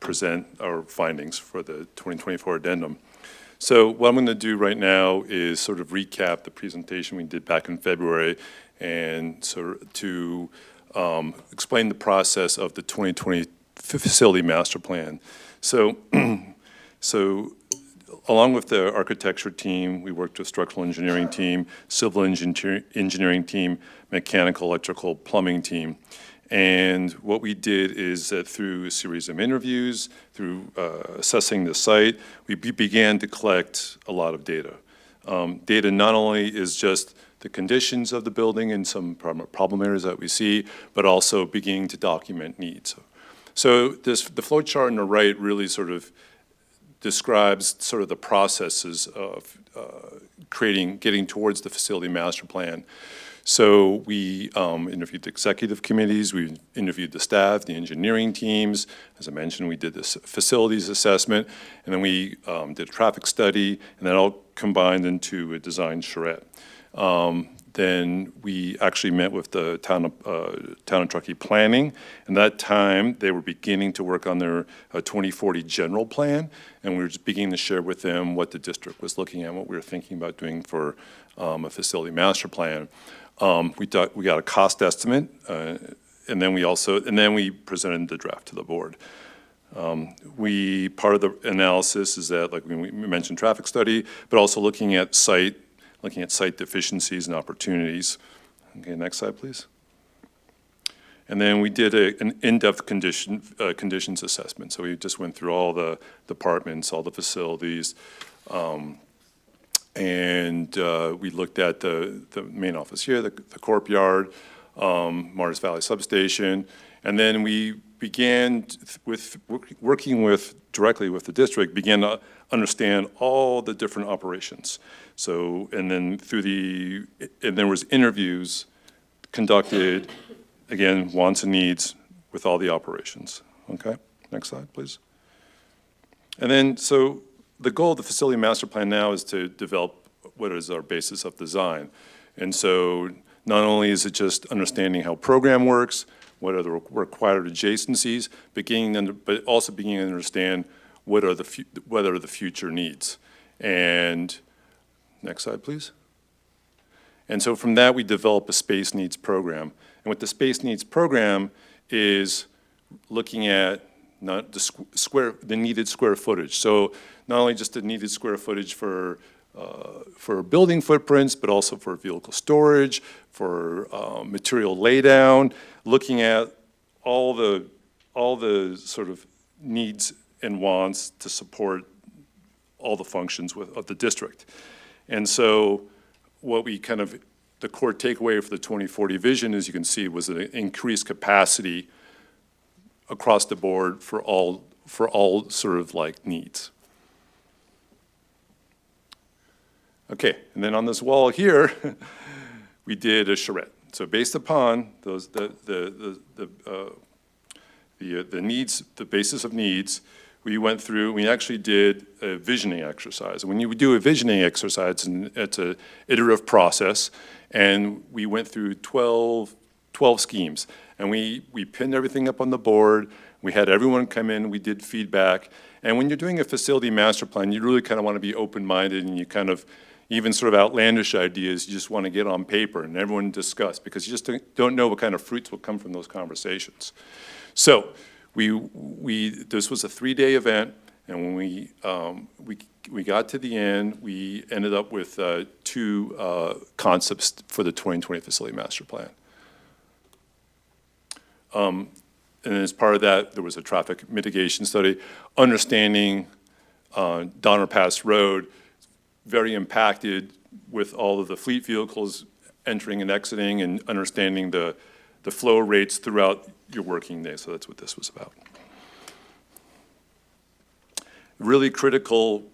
Speaker 13: present our findings for the 2024 addendum. So what I'm going to do right now is sort of recap the presentation we did back in February, and sort of to explain the process of the 2020 Facility Master Plan. So, along with the architecture team, we worked with structural engineering team, civil engineering team, mechanical, electrical, plumbing team. And what we did is that through a series of interviews, through assessing the site, we began to collect a lot of data. Data not only is just the conditions of the building and some problem areas that we see, but also beginning to document needs. So the flow chart on the right really sort of describes sort of the processes of getting towards the facility master plan. So we interviewed the executive committees, we interviewed the staff, the engineering teams. As I mentioned, we did this facilities assessment, and then we did a traffic study, and that all combined into a design charrette. Then we actually met with the town of Truckee Planning, and that time they were beginning to work on their 2040 general plan, and we were just beginning to share with them what the district was looking at, what we were thinking about doing for a facility master plan. We got a cost estimate, and then we presented the draft to the board. Part of the analysis is that, like we mentioned, traffic study, but also looking at site deficiencies and opportunities. Okay, next slide, please. And then we did an in-depth conditions assessment. So we just went through all the departments, all the facilities, and we looked at the main office here, the courtyard, Mars Valley Substation, and then we began working directly with the district, began to understand all the different operations. So, and there was interviews conducted, again, wants and needs with all the operations. Okay, next slide, please. And then, so the goal of the facility master plan now is to develop what is our basis of design. And so not only is it just understanding how program works, what are the required adjacencies, but also beginning to understand what are the future needs. And next slide, please. And so from that, we develop a space needs program. And what the space needs program is looking at not the needed square footage. So not only just the needed square footage for building footprints, but also for vehicle storage, for material laydown, looking at all the sort of needs and wants to support all the functions of the district. And so what the core takeaway for the 2040 vision, as you can see, was an increased capacity across the board for all sort of like needs. Okay, and then on this wall here, we did a charrette. So based upon the needs, the basis of needs, we actually did a visioning exercise. When you do a visioning exercise, it's an iterative process, and we went through 12 schemes. And we pinned everything up on the board. We had everyone come in, we did feedback. And when you're doing a facility master plan, you really kind of want to be open-minded, and you kind of, even sort of outlandish ideas, you just want to get on paper and everyone discuss, because you just don't know what kind of fruits will come from those conversations. So this was a 3-day event, and when we got to the end, we ended up with 2 concepts for the 2020 facility master plan. And as part of that, there was a traffic mitigation study, understanding Donner Pass Road, very impacted with all of the fleet vehicles entering and exiting, and understanding the flow rates throughout your working day. So that's what this was about. Really critical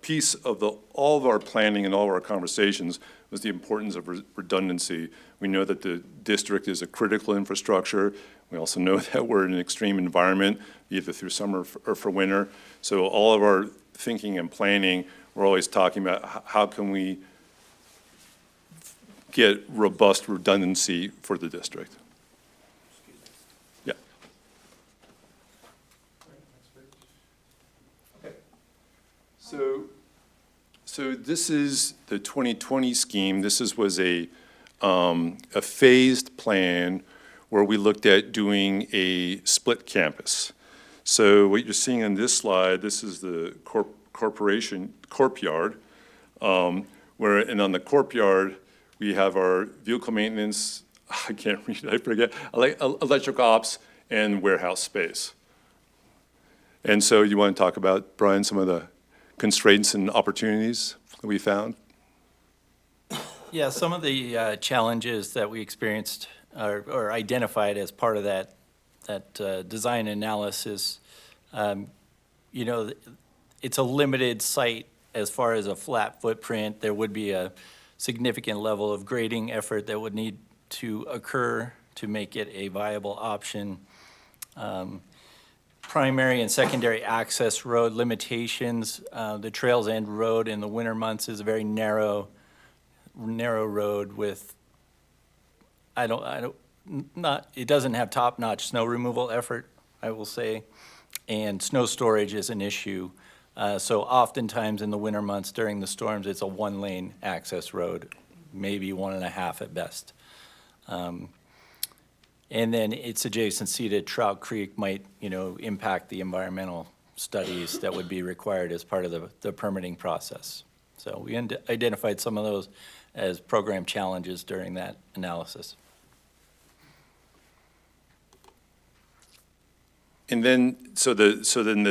Speaker 13: piece of all of our planning and all of our conversations was the importance of redundancy. We know that the district is a critical infrastructure. We also know that we're in an extreme environment, either through summer or for winter. So all of our thinking and planning, we're always talking about how can we get robust redundancy for the district. Yeah. Okay. So this is the 2020 scheme. This was a phased plan where we looked at doing a split campus. So what you're seeing on this slide, this is the courtyard, and on the courtyard, we have our vehicle maintenance, I can't read it, I forget, electric ops, and warehouse space. And so you want to talk about, Brian, some of the constraints and opportunities that we found?
Speaker 12: Yeah, some of the challenges that we experienced or identified as part of that design analysis, you know, it's a limited site as far as a flat footprint. There would be a significant level of grading effort that would need to occur to make it a viable option. Primary and secondary access road limitations. The Trails End Road in the winter months is a very narrow road with, it doesn't have top-notch snow removal effort, I will say, and snow storage is an issue. So oftentimes in the winter months during the storms, it's a one-lane access road, maybe 1.5 at best. And then its adjacency to Trout Creek might, you know, impact the environmental studies that would be required as part of the permitting process. So we identified some of those as program challenges during that analysis.
Speaker 13: And then, so then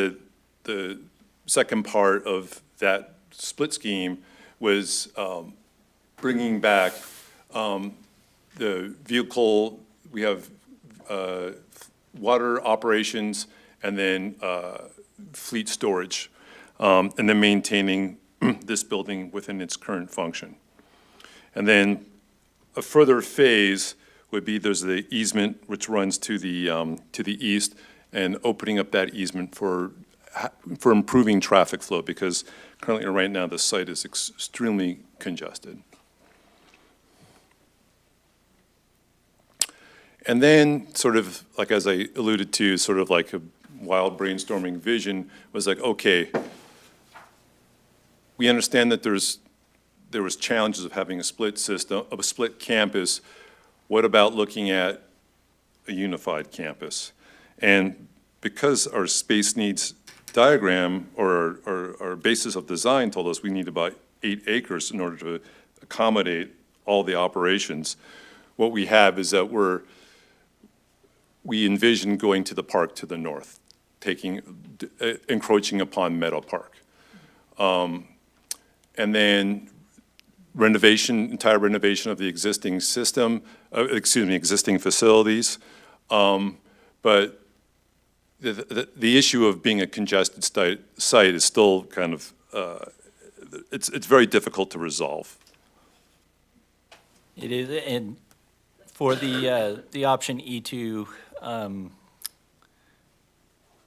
Speaker 13: the second part of that split scheme was bringing back the vehicle, we have water operations, and then fleet storage, and then maintaining this building within its current function. And then a further phase would be there's the easement which runs to the east, and opening up that easement for improving traffic flow, because currently right now the site is extremely congested. And then, sort of like as I alluded to, sort of like a wild brainstorming vision was like, okay, we understand that there was challenges of having a split system, of a split campus. What about looking at a unified campus? And because our space needs diagram or our basis of design told us we need about 8 acres in order to accommodate all the operations, what we have is that we envision going to the park to the north, encroaching upon Meadow Park. And then entire renovation of the existing system, existing facilities. But the issue of being a congested site is still kind of, it's very difficult to resolve.
Speaker 12: It is, and for the option E2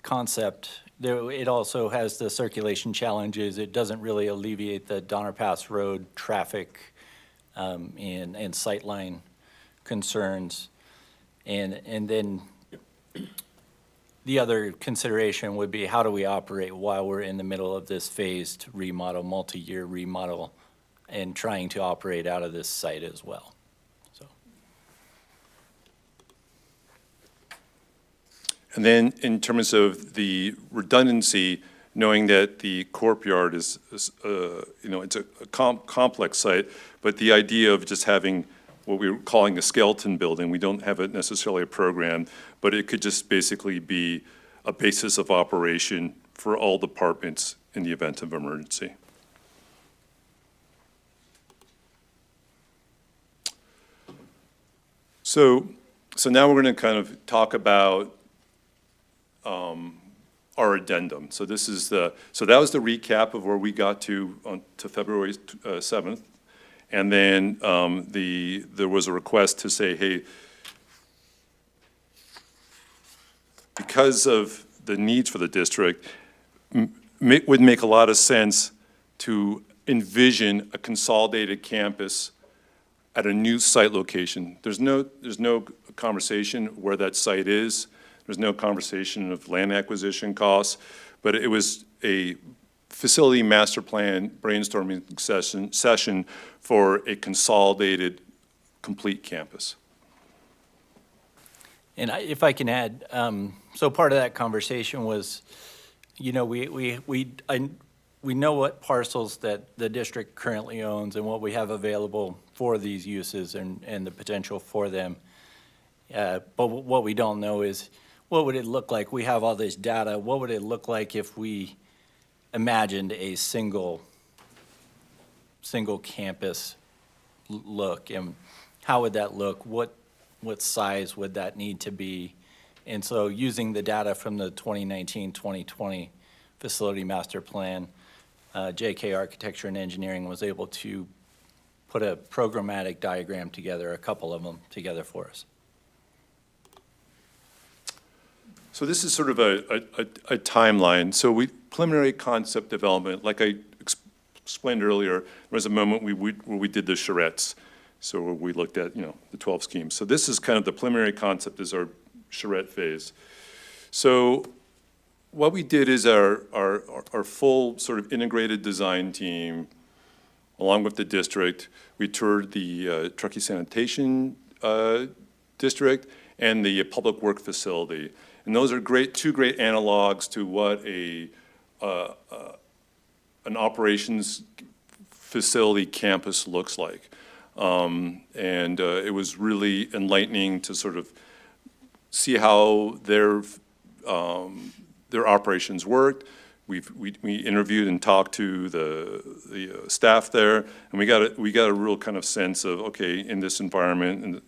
Speaker 12: concept, it also has the circulation challenges. It doesn't really alleviate the Donner Pass Road traffic and sightline concerns. And then the other consideration would be, how do we operate while we're in the middle of this phased remodel, multi-year remodel, and trying to operate out of this site as well.
Speaker 13: And then in terms of the redundancy, knowing that the courtyard is it's a complex site, but the idea of just having what we were calling a skeleton building, we don't have it necessarily a program, but it could just basically be a basis of operation for all departments in the event of emergency. So now we're going to kind of talk about our addendum. So that was the recap of where we got to February 7th. And then there was a request to say, hey, because of the needs for the district, would make a lot of sense to envision a consolidated campus at a new site location. There's no conversation where that site is. There's no conversation of land acquisition costs, but it was a facility master plan brainstorming session for a consolidated, complete campus.
Speaker 12: And if I can add, so part of that conversation was, you know, we know what parcels that the district currently owns and what we have available for these uses and the potential for them. But what we don't know is, what would it look like? We have all this data. What would it look like if we imagined a single campus look? And how would that look? What size would that need to be? And so using the data from the 2019-2020 Facility Master Plan, JK Architecture and Engineering was able to put a programmatic diagram together, a couple of them together for us.
Speaker 13: So this is sort of a timeline. So preliminary concept development, like I explained earlier, there was a moment where we did the charrettes. So where we looked at, the 12 schemes. So this is kind of the preliminary concept is our charrette phase. So what we did is our full sort of integrated design team, along with the district, we toured the Truckee Sanitation District and the Public Work Facility. And those are two great analogs to what an operations facility campus looks like. It was really enlightening to sort of see how their operations worked. We interviewed and talked to the staff there, and we got a real kind of sense of, okay, in this environment, and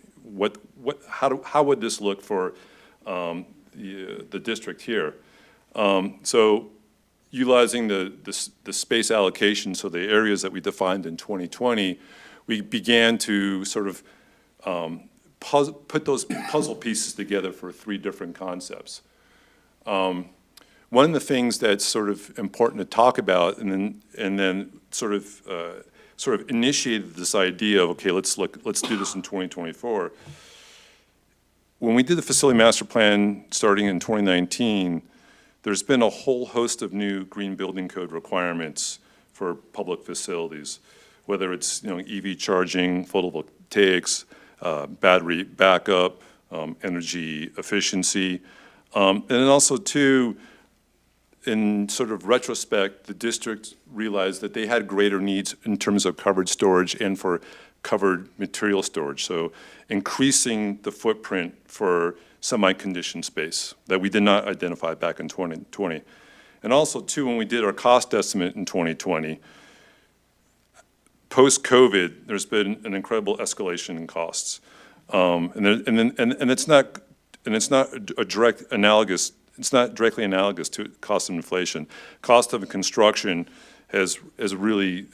Speaker 13: how would this look for the district here? So utilizing the space allocation, so the areas that we defined in 2020, we began to sort of put those puzzle pieces together for 3 different concepts. One of the things that's sort of important to talk about, and then sort of initiated this idea of, okay, let's do this in 2024. When we did the facility master plan starting in 2019, there's been a whole host of new green building code requirements for public facilities, whether it's EV charging, photovoltaics, battery backup, energy efficiency, and then also too, in sort of retrospect, the district realized that they had greater needs in terms of covered storage and for covered material storage. So increasing the footprint for semi-conditioned space that we did not identify back in 2020. And also too, when we did our cost estimate in 2020, post-COVID, there's been an incredible escalation in costs. And it's not a direct analogous. It's not directly analogous to cost of inflation. Cost of construction has really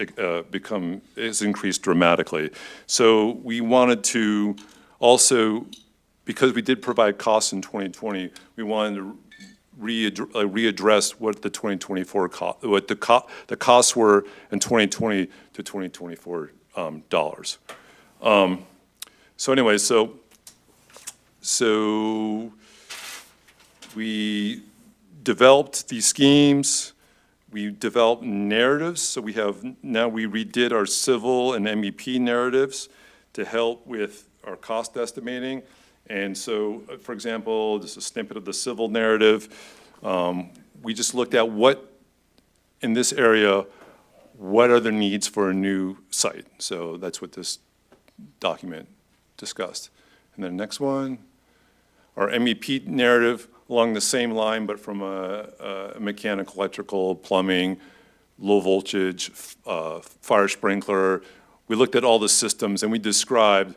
Speaker 13: has increased dramatically. So we wanted to also, because we did provide costs in 2020, we wanted to readdress what the 2024 the costs were in 2020 to 2024 dollars. So anyway, so we developed these schemes, we developed narratives, so we redid our civil and MEP narratives to help with our cost estimating. And so, for example, this is a snippet of the civil narrative. We just looked at in this area, what are the needs for a new site? So that's what this document discussed. And then next one, our MEP narrative along the same line, but from a mechanical, electrical, plumbing, low voltage, fire sprinkler. We looked at all the systems and we described,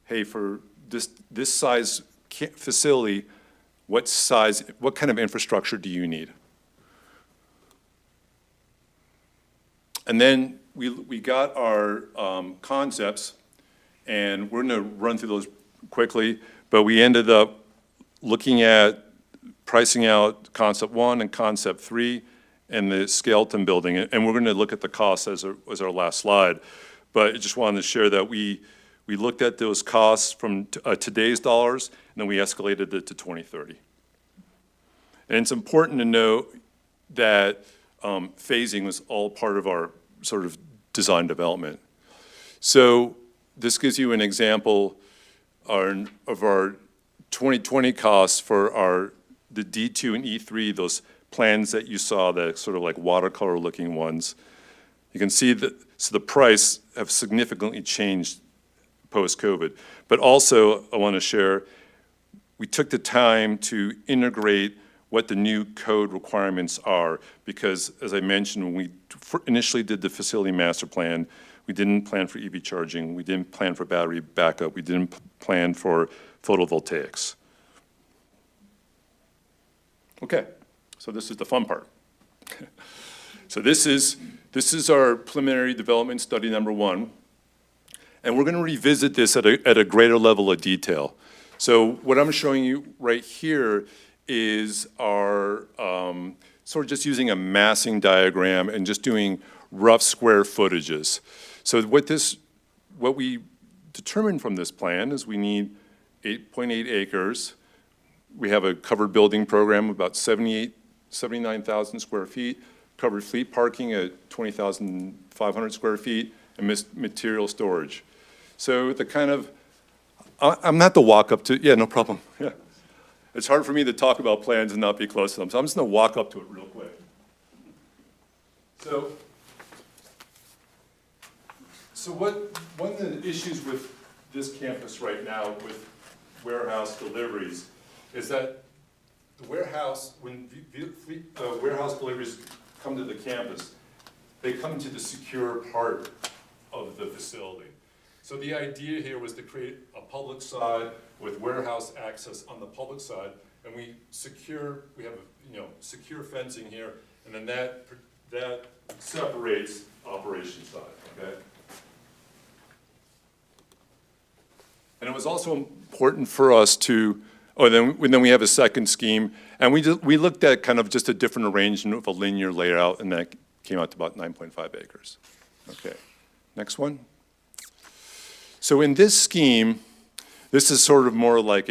Speaker 13: hey, for this size facility, what kind of infrastructure do you need? And then we got our concepts, and we're gonna run through those quickly, but we ended up looking at pricing out concept 1 and concept 3 and the skeleton building, and we're gonna look at the costs as our last slide. But I just wanted to share that we looked at those costs from today's dollars, and then we escalated it to 2030. And it's important to note that phasing was all part of our sort of design development. So this gives you an example of our 2020 costs for the D2 and E3, those plans that you saw, the sort of like watercolor looking ones. You can see that so the price have significantly changed post-COVID. But also, I want to share, we took the time to integrate what the new code requirements are, because as I mentioned, when we initially did the facility master plan, We didn't plan for EV charging. We didn't plan for battery backup. We didn't plan for photovoltaics. Okay, so this is the fun part. So this is our preliminary development study number 1. And we're going to revisit this at a greater level of detail. So what I'm showing you right here is our, sort of just using a massing diagram and just doing rough square footages. So what we determined from this plan is we need 8.8 acres. We have a covered building program of about 79,000 square feet, covered fleet parking at 20,500 square feet, and material storage. So the kind of, I'm not to walk up to, yeah, no problem, yeah. It's hard for me to talk about plans and not be close to them, so I'm just gonna walk up to it real quick. So one of the issues with this campus right now with warehouse deliveries is that the warehouse, when warehouse deliveries come to the campus, they come to the secure part of the facility. So the idea here was to create a public side with warehouse access on the public side, and we have secure fencing here, and then that separates operation side, okay? And it was also important for us to, then we have a second scheme, and we looked at kind of just a different arrangement of a linear layout, and that came out to about 9.5 acres. Okay, next one. So in this scheme, this is sort of more like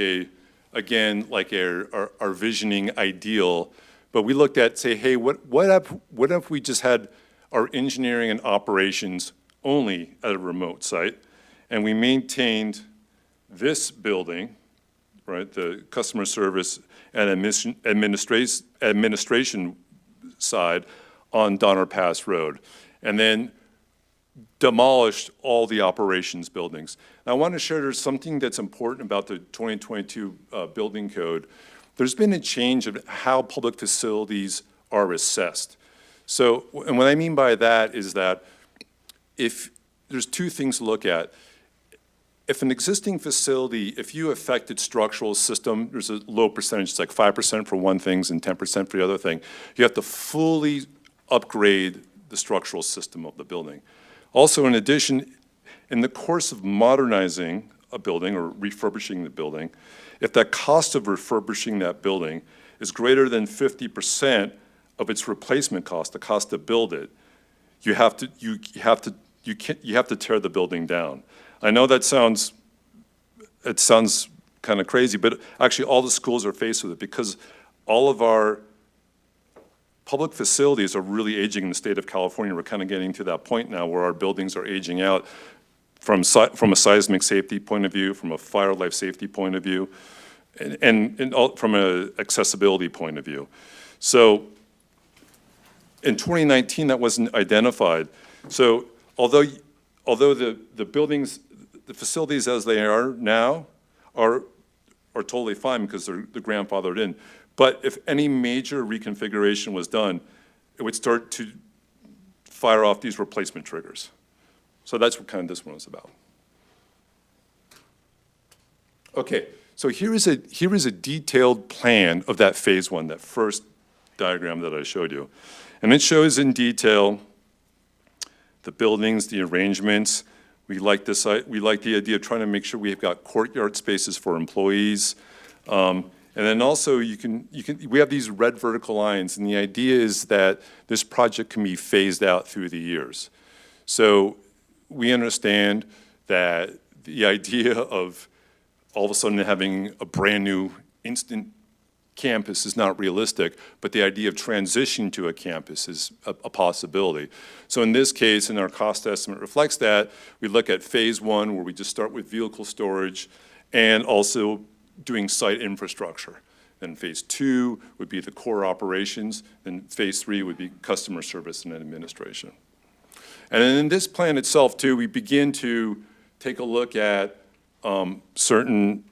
Speaker 13: our visioning ideal, but we looked at, say, hey, what if we just had our engineering and operations only at a remote site, and we maintained this building, right, the customer service and administration side on Donner Pass Road, and then demolished all the operations buildings. Now, I want to share there's something that's important about the 2022 building code. There's been a change of how public facilities are assessed. So, and what I mean by that is that if there's two things to look at. If an existing facility, if you affected structural system, there's a low percentage, it's like 5% for one thing and 10% for the other thing. You have to fully upgrade the structural system of the building. Also, in addition, in the course of modernizing a building or refurbishing the building, if that cost of refurbishing that building is greater than 50% of its replacement cost, the cost to build it, you have to tear the building down. I know it sounds kind of crazy, but actually all the schools are faced with it because all of our public facilities are really aging in the state of California. We're kind of getting to that point now where our buildings are aging out from a seismic safety point of view, from a fire life safety point of view, and from an accessibility point of view. So in 2019, that wasn't identified. So although the buildings, the facilities as they are now are totally fine because they're grandfathered in. But if any major reconfiguration was done, it would start to fire off these replacement triggers. So that's what kind of this one is about. Okay, so here is a detailed plan of that phase one, that first diagram that I showed you. And it shows in detail the buildings, the arrangements. We like the idea of trying to make sure we've got courtyard spaces for employees. And then also we have these red vertical lines, and the idea is that this project can be phased out through the years. So we understand that the idea of all of a sudden having a brand new instant campus is not realistic, but the idea of transitioning to a campus is a possibility. So in this case, and our cost estimate reflects that, we look at phase one where we just start with vehicle storage and also doing site infrastructure. Then phase two would be the core operations, then phase three would be customer service and administration. And then in this plan itself too, we begin to take a look at certain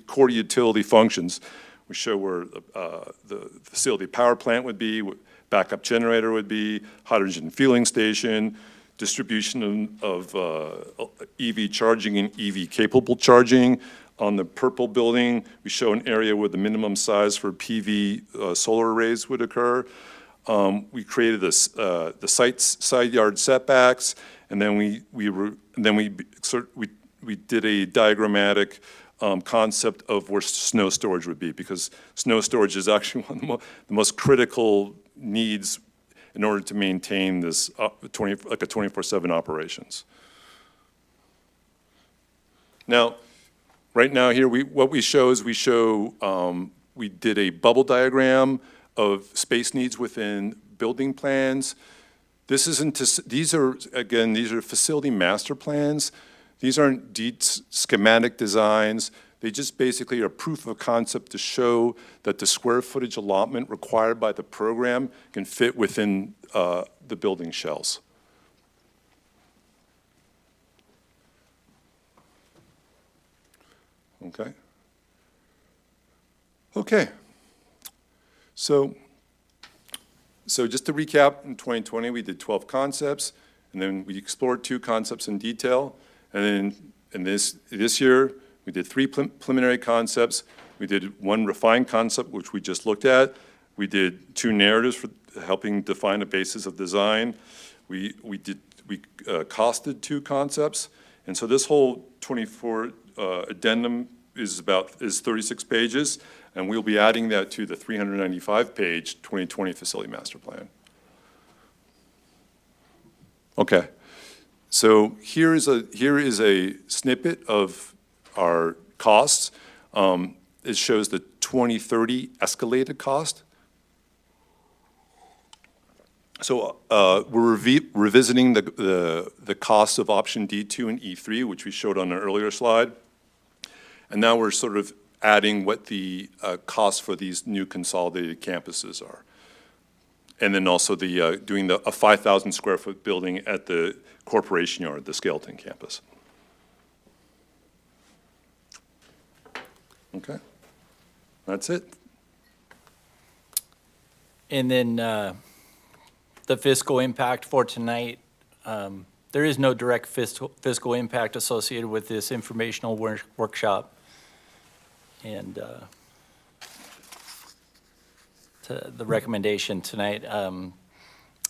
Speaker 13: core utility functions. We show where the facility power plant would be, what backup generator would be, hydrogen fueling station, distribution of EV charging and EV capable charging. On the purple building, we show an area where the minimum size for PV solar arrays would occur. We created this, the side yard setbacks, and then we did a diagrammatic concept of where snow storage would be, because snow storage is actually one of the most critical needs in order to maintain this like a 24/7 operations. Now, right now here, what we show is we did a bubble diagram of space needs within building plans. These are facility master plans. These aren't schematic designs. They just basically are proof of concept to show that the square footage allotment required by the program can fit within the building shells. Okay. Okay. So just to recap, in 2020, we did 12 concepts, and then we explored 2 concepts in detail. And then in this year, we did 3 preliminary concepts. We did 1 refined concept, which we just looked at. We did 2 narratives for helping define a basis of design. We costed 2 concepts. And so this whole 24 addendum is 36 pages, and we'll be adding that to the 395-page 2020 Facility Master Plan. Okay. So here is a snippet of our costs. It shows the 2030 escalated cost. So we're revisiting the costs of option D2 and E3, which we showed on an earlier slide. And now we're sort of adding what the costs for these new consolidated campuses are. And then also doing a 5,000 square foot building at the Corporation Yard, the Skeleton campus. Okay, that's it.
Speaker 12: And then the fiscal impact for tonight, there is no direct fiscal impact associated with this informational workshop. And the recommendation tonight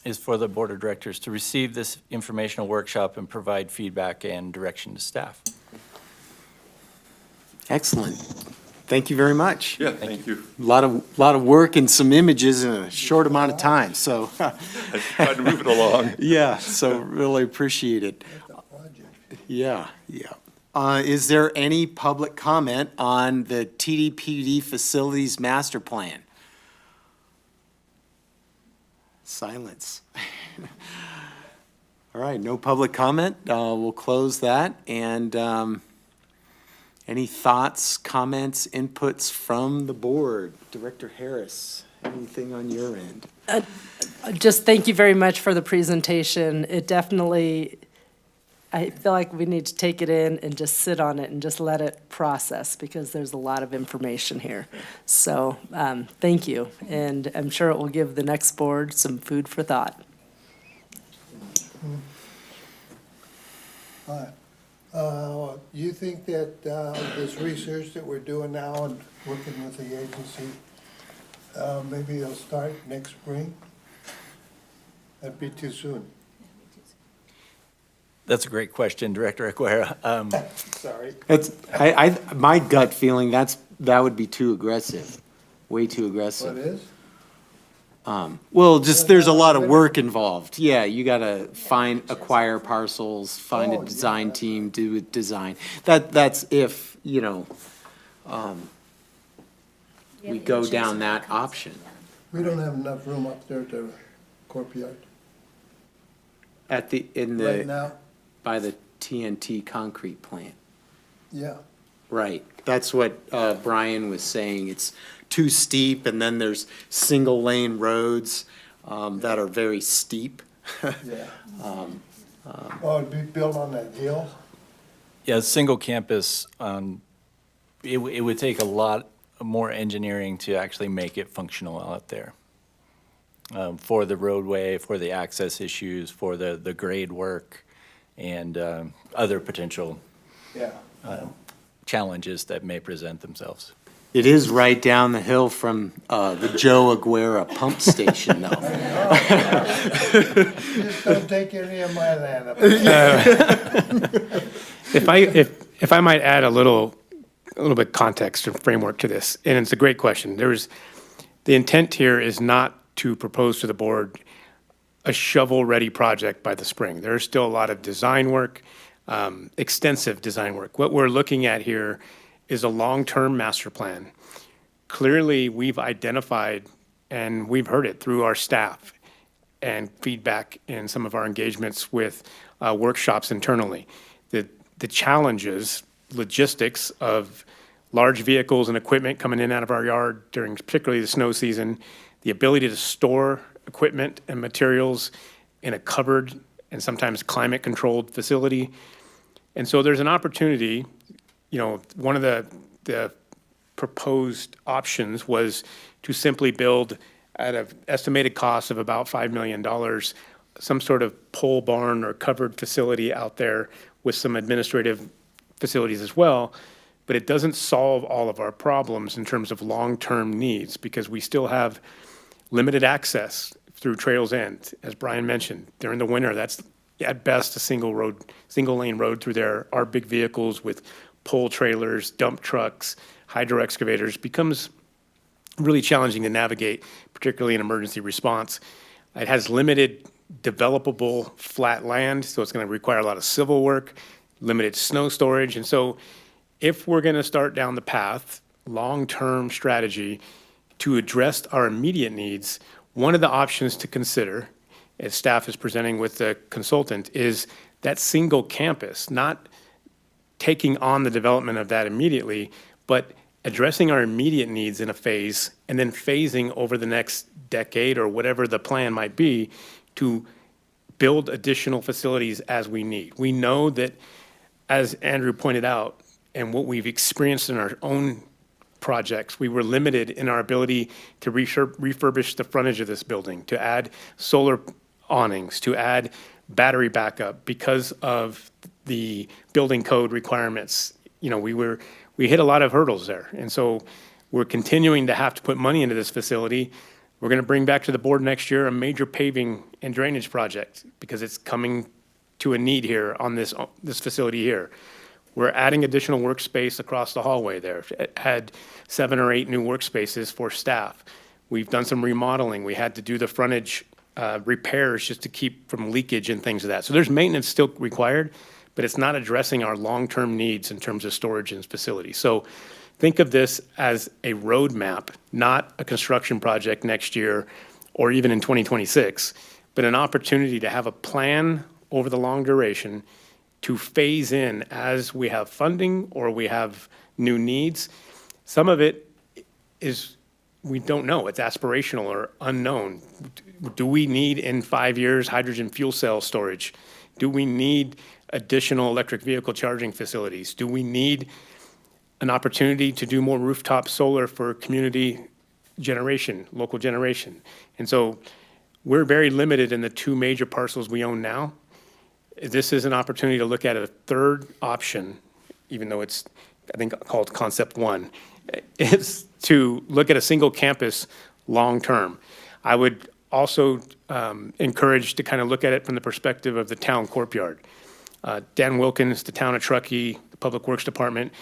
Speaker 12: is for the Board of Directors to receive this informational workshop and provide feedback and direction to staff.
Speaker 1: Excellent. Thank you very much.
Speaker 13: Yeah, thank you.
Speaker 1: A lot of work and some images in a short amount of time, so.
Speaker 13: I tried to move it along.
Speaker 1: Yeah, so really appreciate it. Yeah. Is there any public comment on the TDPUD Facilities Master Plan? Silence. All right, no public comment. We'll close that. And any thoughts, comments, inputs from the board? Director Harris, anything on your end?
Speaker 3: Just thank you very much for the presentation. It definitely, I feel like we need to take it in and just sit on it and just let it process, because there's a lot of information here. So thank you, and I'm sure it will give the next board some food for thought.
Speaker 4: You think that this research that we're doing now and working with the agency, maybe it'll start next spring? That'd be too soon.
Speaker 12: That's a great question, Director Aguirre.
Speaker 4: Sorry.
Speaker 1: My gut feeling, that would be too aggressive, way too aggressive.
Speaker 4: What is?
Speaker 1: Well, just, there's a lot of work involved. Yeah, you gotta acquire parcels, find a design team, do a design. That's if, we go down that option.
Speaker 4: We don't have enough room up there to courtyard right now.
Speaker 1: By the TNT concrete plant.
Speaker 4: Yeah.
Speaker 1: Right, that's what Brian was saying. It's too steep, and then there's single lane roads that are very steep.
Speaker 4: Yeah. It'd be built on that hill?
Speaker 12: Yeah, single campus, it would take a lot more engineering to actually make it functional out there. For the roadway, for the access issues, for the grade work, and other potential challenges that may present themselves.
Speaker 1: It is right down the hill from the Joe Aguirre pump station, though.
Speaker 4: Just don't take any of my land up there.
Speaker 5: If I might add a little bit context or framework to this, and it's a great question. The intent here is not to propose to the board a shovel-ready project by the spring. There's still a lot of design work, extensive design work. What we're looking at here is a long-term master plan. Clearly, we've identified, and we've heard it through our staff and feedback in some of our engagements with workshops internally, the challenges, logistics of large vehicles and equipment coming in and out of our yard during particularly the snow season, the ability to store equipment and materials in a covered and sometimes climate-controlled facility. And so there's an opportunity, one of the proposed options was to simply build at an estimated cost of about $5 million, some sort of pole barn or covered facility out there with some administrative facilities as well. But it doesn't solve all of our problems in terms of long-term needs because we still have limited access through Trails End. As Brian mentioned, during the winter, that's at best a single lane road through there. Our big vehicles with pull trailers, dump trucks, hydro excavators becomes really challenging to navigate, particularly in emergency response. It has limited developable flat land, so it's going to require a lot of civil work, limited snow storage. And so if we're going to start down the path, long-term strategy to address our immediate needs, one of the options to consider, as staff is presenting with the consultant, is that single campus, not taking on the development of that immediately, but addressing our immediate needs in a phase and then phasing over the next decade or whatever the plan might be to build additional facilities as we need. We know that, as Andrew pointed out, and what we've experienced in our own projects, we were limited in our ability to refurbish the frontage of this building, to add solar awnings, to add battery backup because of the building code requirements. We hit a lot of hurdles there. And so we're continuing to have to put money into this facility. We're going to bring back to the board next year a major paving and drainage project because it's coming to a need here on this facility here. We're adding additional workspace across the hallway there. It had 7 or 8 new workspaces for staff. We've done some remodeling. We had to do the frontage repairs just to keep from leakage and things of that. So there's maintenance still required, but it's not addressing our long-term needs in terms of storage and facilities. So think of this as a roadmap, not a construction project next year or even in 2026, but an opportunity to have a plan over the long duration to phase in as we have funding or we have new needs. Some of it is, we don't know, it's aspirational or unknown. Do we need in 5 years hydrogen fuel cell storage? Do we need additional electric vehicle charging facilities? Do we need an opportunity to do more rooftop solar for community generation, local generation? And so we're very limited in the 2 major parcels we own now. This is an opportunity to look at a third option, even though it's, I think, called Concept 1. It's to look at a single campus long-term. I would also encourage to kind of look at it from the perspective of the town courtyard. Dan Wilkins, the town of Truckee, the Public Works Department,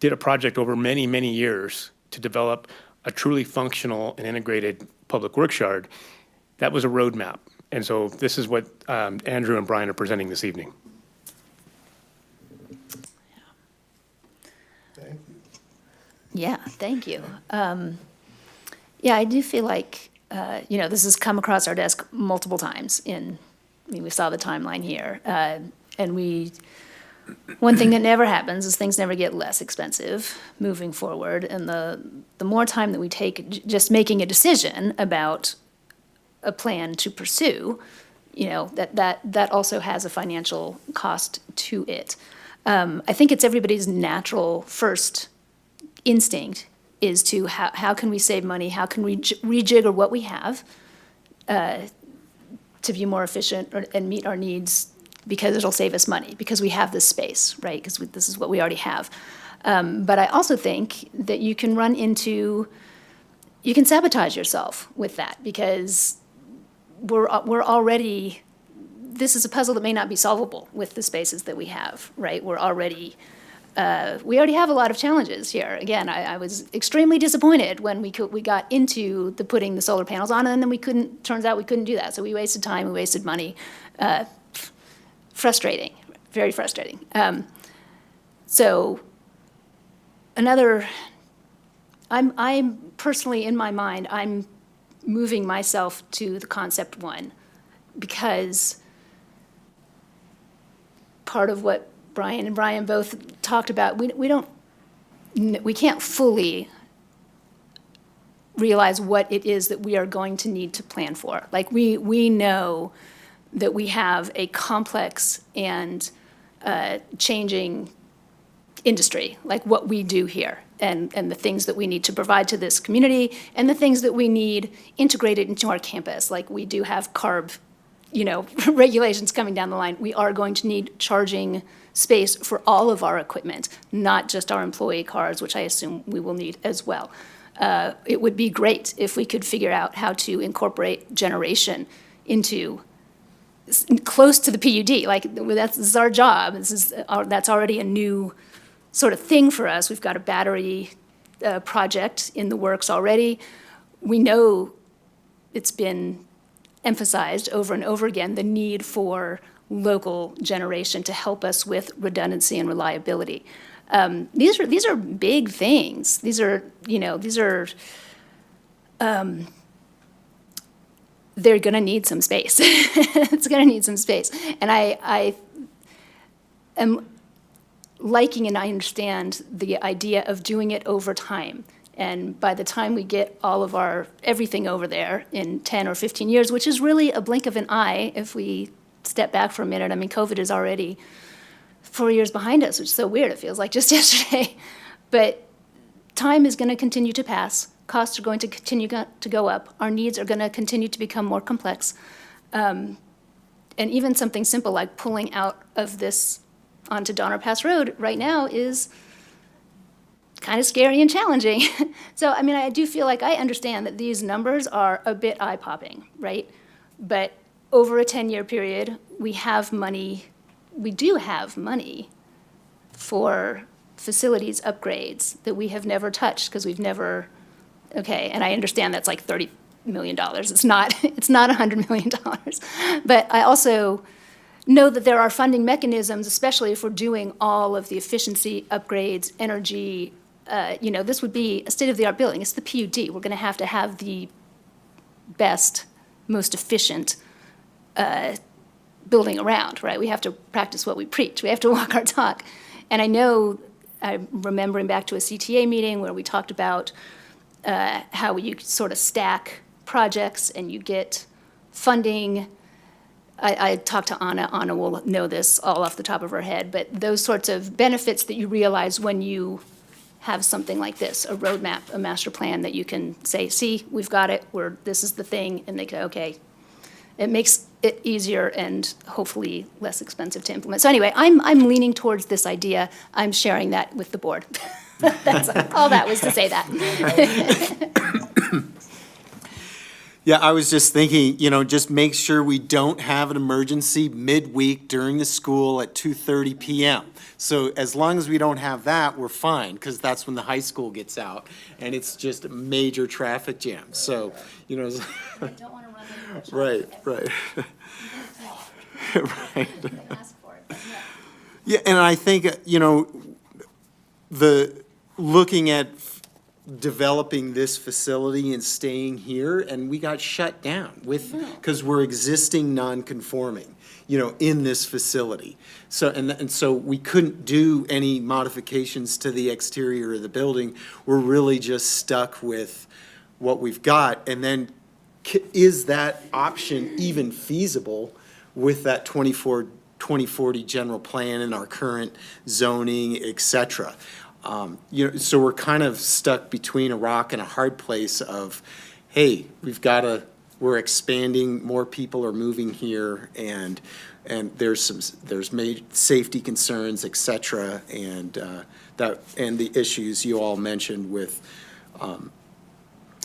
Speaker 5: did a project over many, many years to develop a truly functional and integrated public works yard. That was a roadmap. And so this is what Andrew and Brian are presenting this evening.
Speaker 4: Thank you.
Speaker 6: Yeah, thank you. Yeah, I do feel like, this has come across our desk multiple times we saw the timeline here. One thing that never happens is things never get less expensive moving forward. And the more time that we take just making a decision about a plan to pursue, that also has a financial cost to it. I think it's everybody's natural first instinct is to how can we save money? How can we rejigger what we have to be more efficient and meet our needs, because it'll save us money, because we have this space, right? Because this is what we already have. But I also think that you can you can sabotage yourself with that, because we're already, this is a puzzle that may not be solvable with the spaces that we have, right? We already have a lot of challenges here. Again, I was extremely disappointed when we got into putting the solar panels on, and then turns out we couldn't do that. So we wasted time, we wasted money. Frustrating, very frustrating. So I'm personally, in my mind, I'm moving myself to the concept one, because part of what Brian and Brian both talked about, we can't fully realize what it is that we are going to need to plan for. Like, we know that we have a complex and changing industry, like what we do here, and the things that we need to provide to this community, and the things that we need integrated into our campus. Like, we do have CARB, regulations coming down the line. We are going to need charging space for all of our equipment, not just our employee cars, which I assume we will need as well. It would be great if we could figure out how to incorporate generation into close to the PUD. Like, this is our job. That's already a new sort of thing for us. We've got a battery project in the works already. We know it's been emphasized over and over again, the need for local generation to help us with redundancy and reliability. These are big things. They're going to need some space. It's going to need some space. And I am liking, and I understand the idea of doing it over time. And by the time we get all of everything over there in 10 or 15 years, which is really a blink of an eye if we step back for a minute. I mean, COVID is already 4 years behind us, which is so weird. It feels like just yesterday. But time is going to continue to pass. Costs are going to continue to go up. Our needs are going to continue to become more complex. And even something simple like pulling out of this onto Donner Pass Road right now is kind of scary and challenging. So, I mean, I do feel like I understand that these numbers are a bit eye-popping, right? But over a 10-year period, we do have money for facilities upgrades that we have never touched, because we've never, okay, and I understand that's like $30 million. It's not $100 million. But I also know that there are funding mechanisms, especially if we're doing all of the efficiency upgrades, energy. This would be a state-of-the-art building. It's the PUD. We're going to have the best, most efficient building around, right? We have to practice what we preach. We have to walk our talk. And I'm remembering back to a CTA meeting where we talked about how you sort of stack projects and you get funding. I talked to Anna. Anna will know this all off the top of her head, but those sorts of benefits that you realize when you have something like this, a roadmap, a master plan that you can say, see, we've got it, this is the thing, and they go, okay. It makes it easier and hopefully less expensive to implement. So anyway, I'm leaning towards this idea. I'm sharing that with the board. That's all that was to say that.
Speaker 1: Yeah, I was just thinking, just make sure we don't have an emergency midweek during the school at 2:30 p.m. So as long as we don't have that, we're fine, because that's when the high school gets out, and it's just a major traffic jam. So,
Speaker 6: I don't want to run into
Speaker 1: right. Right. Yeah, and I think, looking at developing this facility and staying here, and we got shut down because we're existing non-conforming, in this facility. So, and so we couldn't do any modifications to the exterior of the building. We're really just stuck with what we've got. And then is that option even feasible with that 2040 general plan and our current zoning, et cetera? So we're kind of stuck between a rock and a hard place of, hey, we're expanding, more people are moving here, and there's safety concerns, et cetera, and and the issues you all mentioned with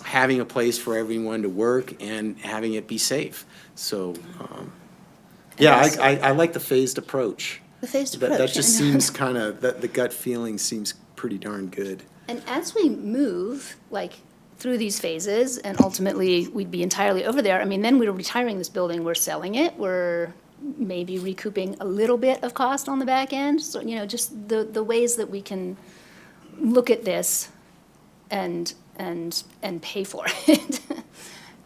Speaker 1: having a place for everyone to work and having it be safe. So, I like the phased approach.
Speaker 6: The phased
Speaker 1: That
Speaker 6: approach.
Speaker 1: just seems kind of, the gut feeling seems pretty darn good.
Speaker 6: And as we move, like, through these phases, and ultimately we'd be entirely over there, I mean, then we're retiring this building, we're selling it, we're maybe recouping a little bit of cost on the back end. So, just the ways that we can look at this and pay for it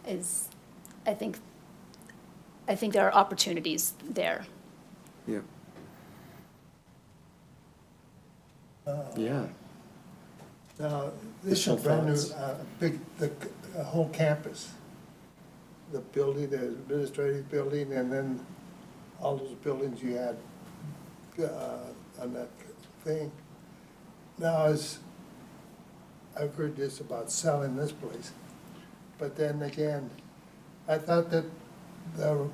Speaker 6: is, I think there are opportunities there.
Speaker 1: Yeah. Yeah.
Speaker 4: Now, this is
Speaker 1: Additional
Speaker 4: a brand new,
Speaker 1: thoughts?
Speaker 4: the whole campus. The building, the administrative building, and then all those buildings you had on that thing. Now, I've heard this about selling this place, but then again, I thought that the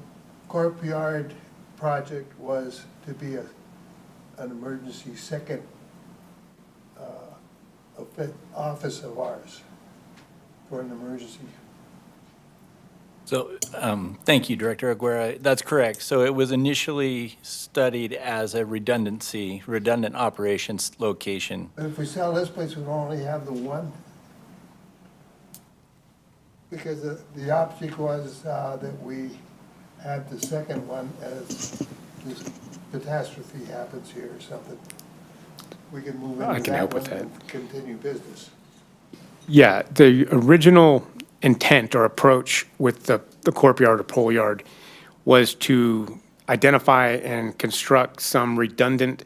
Speaker 4: courtyard project was to be an emergency second office of ours for an emergency.
Speaker 12: So, thank you, Director Aguirre. That's correct. So it was initially studied as a redundant operations location.
Speaker 4: But if we sell this place, we'll only have the one? Because the object was that we had the second one as this catastrophe happens here or something. We can move
Speaker 5: I
Speaker 4: into
Speaker 5: can
Speaker 4: that
Speaker 5: help with
Speaker 4: one
Speaker 5: that.
Speaker 4: and continue business.
Speaker 5: Yeah, the original intent or approach with the courtyard or pole yard was to identify and construct some redundant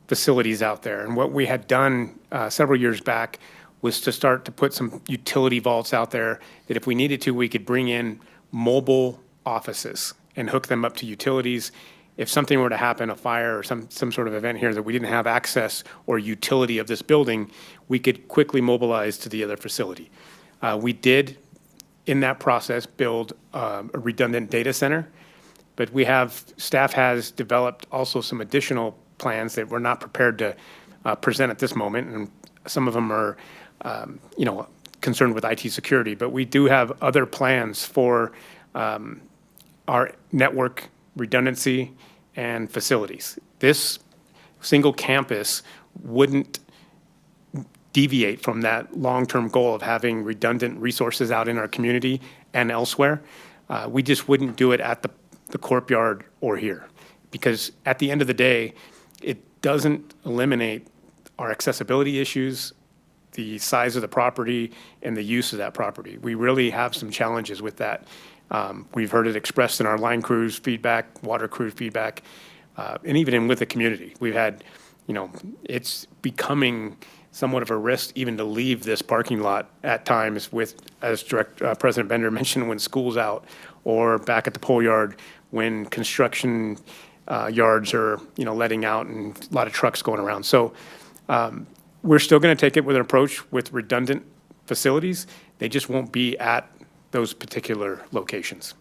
Speaker 5: facilities out there. And what we had done several years back was to start to put some utility vaults out there that if we needed to, we could bring in mobile offices and hook them up to utilities. If something were to happen, a fire or some sort of event here that we didn't have access or utility of this building, we could quickly mobilize to the other facility. We did, in that process, build a redundant data center, but staff has developed also some additional plans that we're not prepared to present at this moment, and some of them are, concerned with IT security, but we do have other plans for our network redundancy and facilities. This single campus wouldn't deviate from that long-term goal of having redundant resources out in our community and elsewhere. We just wouldn't do it at the courtyard or here, because at the end of the day, it doesn't eliminate our accessibility issues, the size of the property, and the use of that property. We really have some challenges with that. We've heard it expressed in our line crews feedback, water crew feedback, and even with the community. We've had, it's becoming somewhat of a risk even to leave this parking lot at times with, as President Bender mentioned, when school's out, or back at the pole yard when construction yards are, letting out and a lot of trucks going around. So we're still going to take it with an approach with redundant facilities. They just won't be at those particular locations.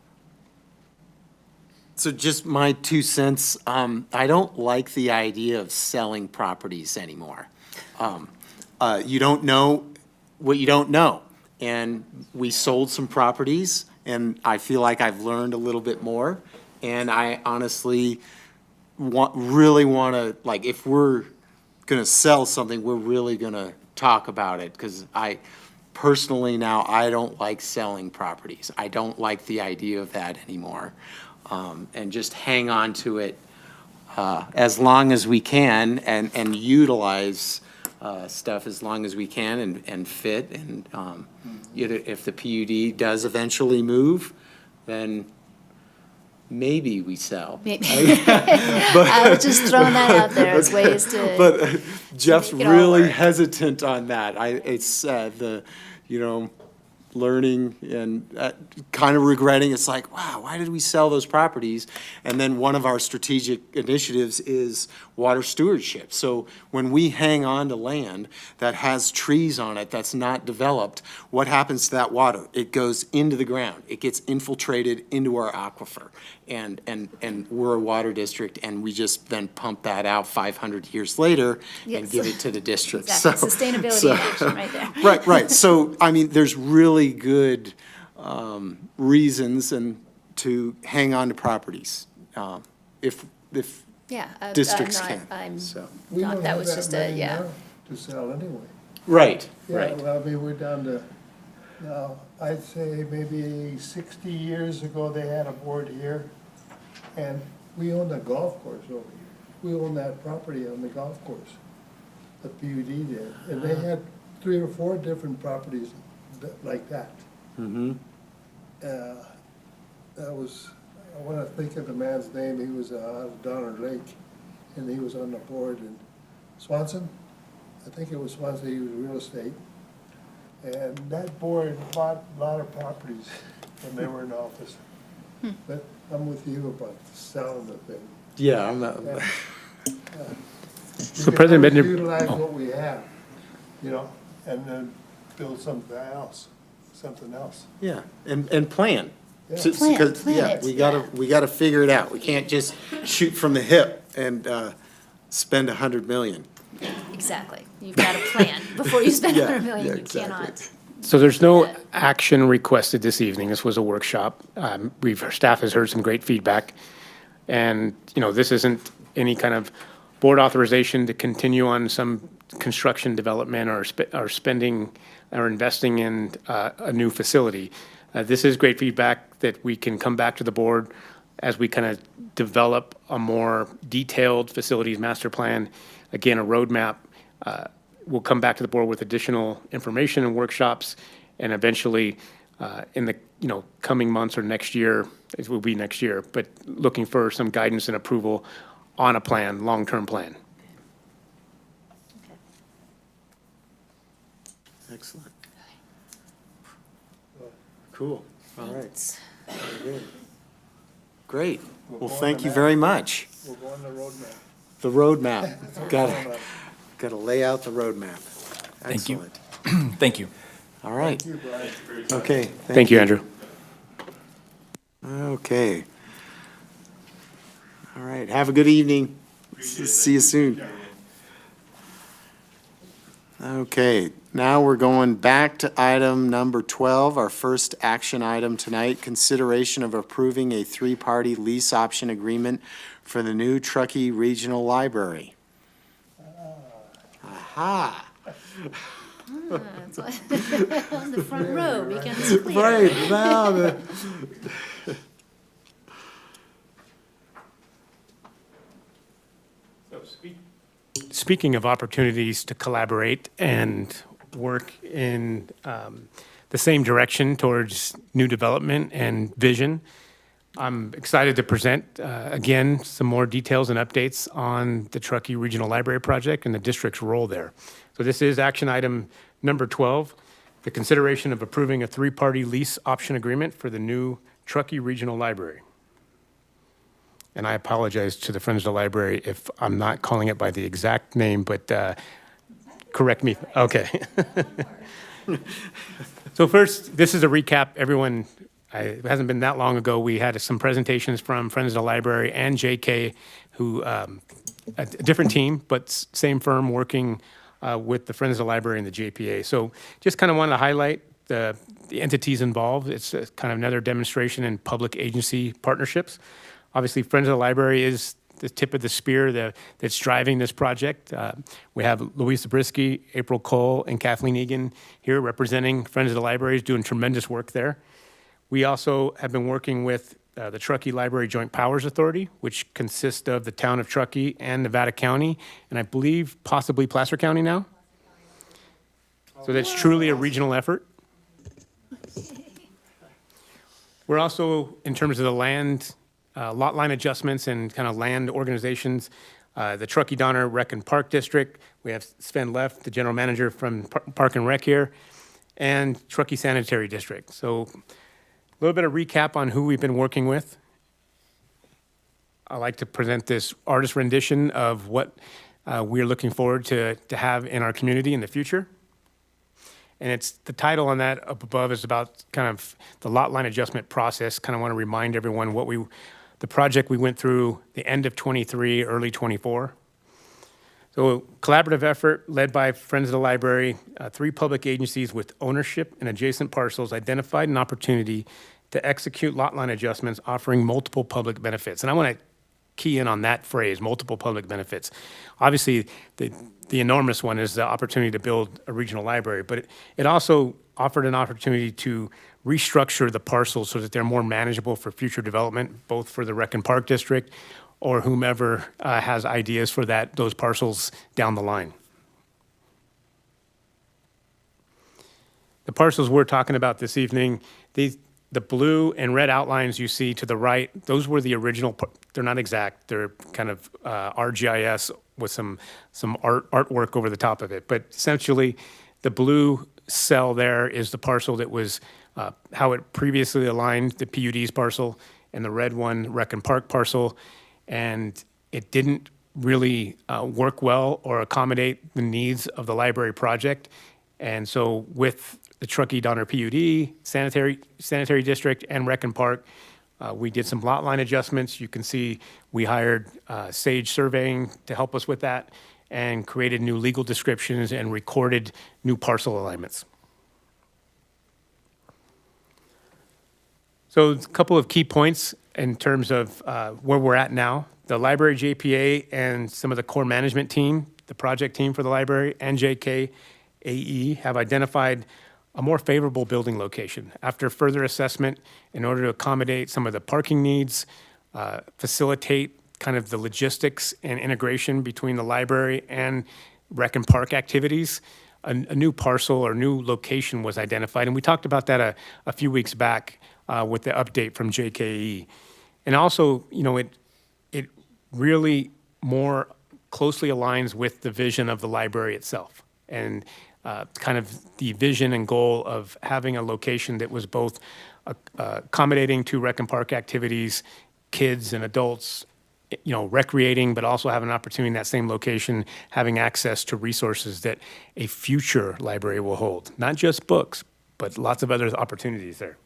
Speaker 1: So just my 2 cents, I don't like the idea of selling properties anymore. You don't know what you don't know. And we sold some properties, and I feel like I've learned a little bit more. And I honestly really want to, like, if we're going to sell something, we're really going to talk about it, because personally now, I don't like selling properties. I don't like the idea of that anymore. And just hang on to it as long as we can, and utilize stuff as long as we can and fit. And if the PUD does eventually move, then maybe we sell.
Speaker 6: Maybe. I was just throwing that out there as ways to.
Speaker 1: But Jeff's
Speaker 6: make it all
Speaker 1: really
Speaker 6: work.
Speaker 1: hesitant on that. It's learning and kind of regretting, it's like, wow, why did we sell those properties? And then one of our strategic initiatives is water stewardship. So when we hang on to land that has trees on it that's not developed, what happens to that water? It goes into the ground. It gets infiltrated into our aquifer. And we're a water district, and we just then pump that out 500 years later and
Speaker 6: Yes.
Speaker 1: give it to the district.
Speaker 6: Exactly,
Speaker 1: So-
Speaker 6: sustainability in action right there.
Speaker 1: Right. So, I mean, there's really good reasons to hang on to properties, if
Speaker 6: Yeah.
Speaker 1: districts
Speaker 6: I'm
Speaker 1: can,
Speaker 6: not- I'm
Speaker 1: so.
Speaker 4: We
Speaker 6: not,
Speaker 4: don't
Speaker 6: that
Speaker 4: have
Speaker 6: was just a,
Speaker 4: many
Speaker 6: yeah.
Speaker 4: now to sell anyway.
Speaker 1: Right,
Speaker 4: Yeah,
Speaker 1: right.
Speaker 4: well, I mean, we're down to, now, I'd say maybe 60 years ago, they had a board here, and we own the golf course over here. We own that property on the golf course, the PUD did, and they had 3 or 4 different properties like that.
Speaker 1: Mm-hmm.
Speaker 4: That was, I wanna think of the man's name, he was out of Donner Lake, and he was on the board in Swanson. I think it was Swanson, he was real estate. And that board bought a lot of properties when they were in office. But I'm with you about selling the thing.
Speaker 1: Yeah, I'm not,
Speaker 5: So President Bender.
Speaker 4: Utilize what we have, you know, and then build something else.
Speaker 1: yeah, and plan.
Speaker 4: Yeah.
Speaker 6: Plan
Speaker 1: Because, yeah,
Speaker 6: it,
Speaker 1: we gotta figure it out. We can't just shoot from the hip and spend 100 million.
Speaker 6: Exactly. You've got to plan before you spend
Speaker 1: Yeah,
Speaker 6: 100 million.
Speaker 1: yeah,
Speaker 6: You
Speaker 1: exactly.
Speaker 6: cannot.
Speaker 5: So there's no action requested this evening. This was a workshop. Our staff has heard some great feedback. And, this isn't any kind of board authorization to continue on some construction development or spending or investing in a new facility. This is great feedback that we can come back to the board as we kind of develop a more detailed facilities master plan, again, a roadmap. We'll come back to the board with additional information and workshops, and eventually, in the, coming months or next year, it will be next year, but looking for some guidance and approval on a plan, long-term plan.
Speaker 1: Excellent. Cool, all right. Very good. Great. Well, thank you very much.
Speaker 4: We'll go on the roadmap.
Speaker 1: The roadmap. Gotta lay out the roadmap.
Speaker 12: Thank you.
Speaker 1: Excellent.
Speaker 12: Thank you.
Speaker 1: All right.
Speaker 4: Thank you, Brian.
Speaker 1: Okay.
Speaker 5: Thank you, Andrew.
Speaker 1: Okay. All right, have a good evening. See you soon. Okay, now we're going back to item number 12, our first action item tonight, consideration of approving a 3-party lease option agreement for the new Truckee Regional Library. Aha.
Speaker 6: On the front row, becomes clear.
Speaker 1: Right, now
Speaker 5: Speaking of opportunities to collaborate and work in the same direction towards new development and vision, I'm excited to present, again, some more details and updates on the Truckee Regional Library Project and the district's role there. So this is action item number 12, the consideration of approving a 3-party lease option agreement for the new Truckee Regional Library. And I apologize to the Friends of the Library if I'm not calling it by the exact name, but correct me. Okay. So first, this is a recap. Everyone, it hasn't been that long ago, we had some presentations from Friends of the Library and JK, who, a different team, but same firm working with the Friends of the Library and the JPA. So just kind of wanted to highlight the entities involved. It's kind of another demonstration in public agency partnerships. Obviously, Friends of the Library is the tip of the spear that's driving this project. We have Louise Zabriskie, April Cole, and Kathleen Egan here representing Friends of the Library, doing tremendous work there. We also have been working with the Truckee Library Joint Powers Authority, which consists of the town of Truckee and Nevada County, and I believe possibly Placer County now. So that's truly a regional effort. We're also, in terms of the land, lot line adjustments and kind of land organizations, the Truckee Donner Rec and Park District. We have Sven Leff, the general manager from Park and Rec here. and Truckee Sanitary District. So a little bit of recap on who we've been working with. I like to present this artist rendition of what we're looking forward to have in our community in the future. And it's the title on that up above is about kind of the lot line adjustment process. Kind of want to remind everyone the project we went through the end of '23, early '24. So collaborative effort led by Friends of the Library, 3 public agencies with ownership and adjacent parcels identified an opportunity to execute lot line adjustments offering multiple public benefits. And I want to key in on that phrase, multiple public benefits. Obviously, the enormous one is the opportunity to build a regional library, but it also offered an opportunity to restructure the parcels so that they're more manageable for future development, both for the Rec and Park District or whomever has ideas for those parcels down the line. The parcels we're talking about this evening, the blue and red outlines you see to the right, those were the original, they're not exact, they're kind of RGIS with some artwork over the top of it. But essentially, the blue cell there is the parcel that was how it previously aligned the PUD's parcel, and the red one, Rec and Park parcel. And it didn't really work well or accommodate the needs of the library project. And so with the Truckee Donner PUD, Sanitary District, and Rec and Park, we did some lot line adjustments. You can see we hired Sage Surveying to help us with that and created new legal descriptions and recorded new parcel alignments. So a couple of key points in terms of where we're at now. The library JPA and some of the core management team, the project team for the library, and JKAE have identified a more favorable building location. After further assessment, in order to accommodate some of the parking needs, facilitate kind of the logistics and integration between the library and Rec and Park activities, a new parcel or new location was identified. And we talked about that a few weeks back with the update from JKAE. And also, it really more closely aligns with the vision of the library itself. And kind of the vision and goal of having a location that was both accommodating to Rec and Park activities, kids and adults, recreating, but also have an opportunity in that same location, having access to resources that a future library will hold. Not just books, but lots of other opportunities there.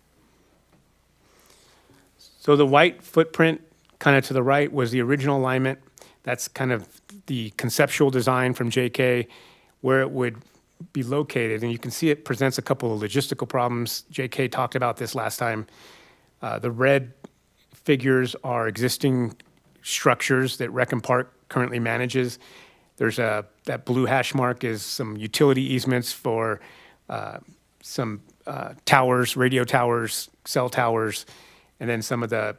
Speaker 5: So the white footprint kind of to the right was the original alignment. That's kind of the conceptual design from JK, where it would be located. And you can see it presents a couple of logistical problems. JK talked about this last time. The red figures are existing structures that Rec and Park currently manages. There's that blue hash mark is some utility easements for some towers, radio towers, cell towers, and then some of the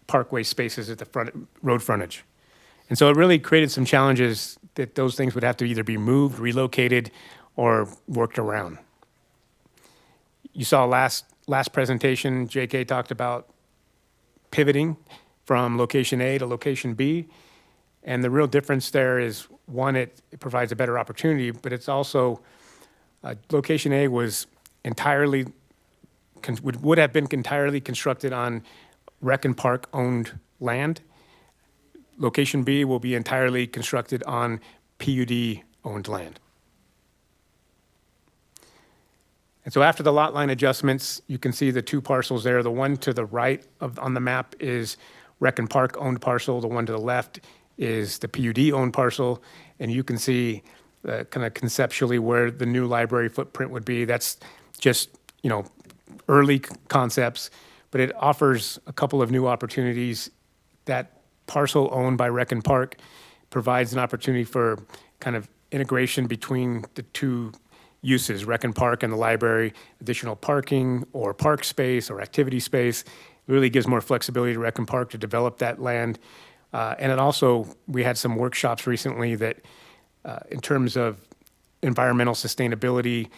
Speaker 5: parkway spaces at the front road frontage. And so it really created some challenges that those things would have to either be moved, relocated, or worked around. You saw last presentation, JK talked about pivoting from location A to location B. And the real difference there is, one, it provides a better opportunity, but it's also, location A was entirely, would have been entirely constructed on Rec and Park owned land. Location B will be entirely constructed on PUD owned land. And so after the lot line adjustments, you can see the 2 parcels there. The one to the right on the map is Rec and Park owned parcel. The one to the left is the PUD owned parcel. And you can see kind of conceptually where the new library footprint would be. That's just, early concepts, but it offers a couple of new opportunities. That parcel owned by Rec and Park provides an opportunity for kind of integration between the 2 uses, Rec and Park and the library, additional parking or park space or activity space. It really gives more flexibility to Rec and Park to develop that land. And it also, we had some workshops recently that in terms of environmental sustainability,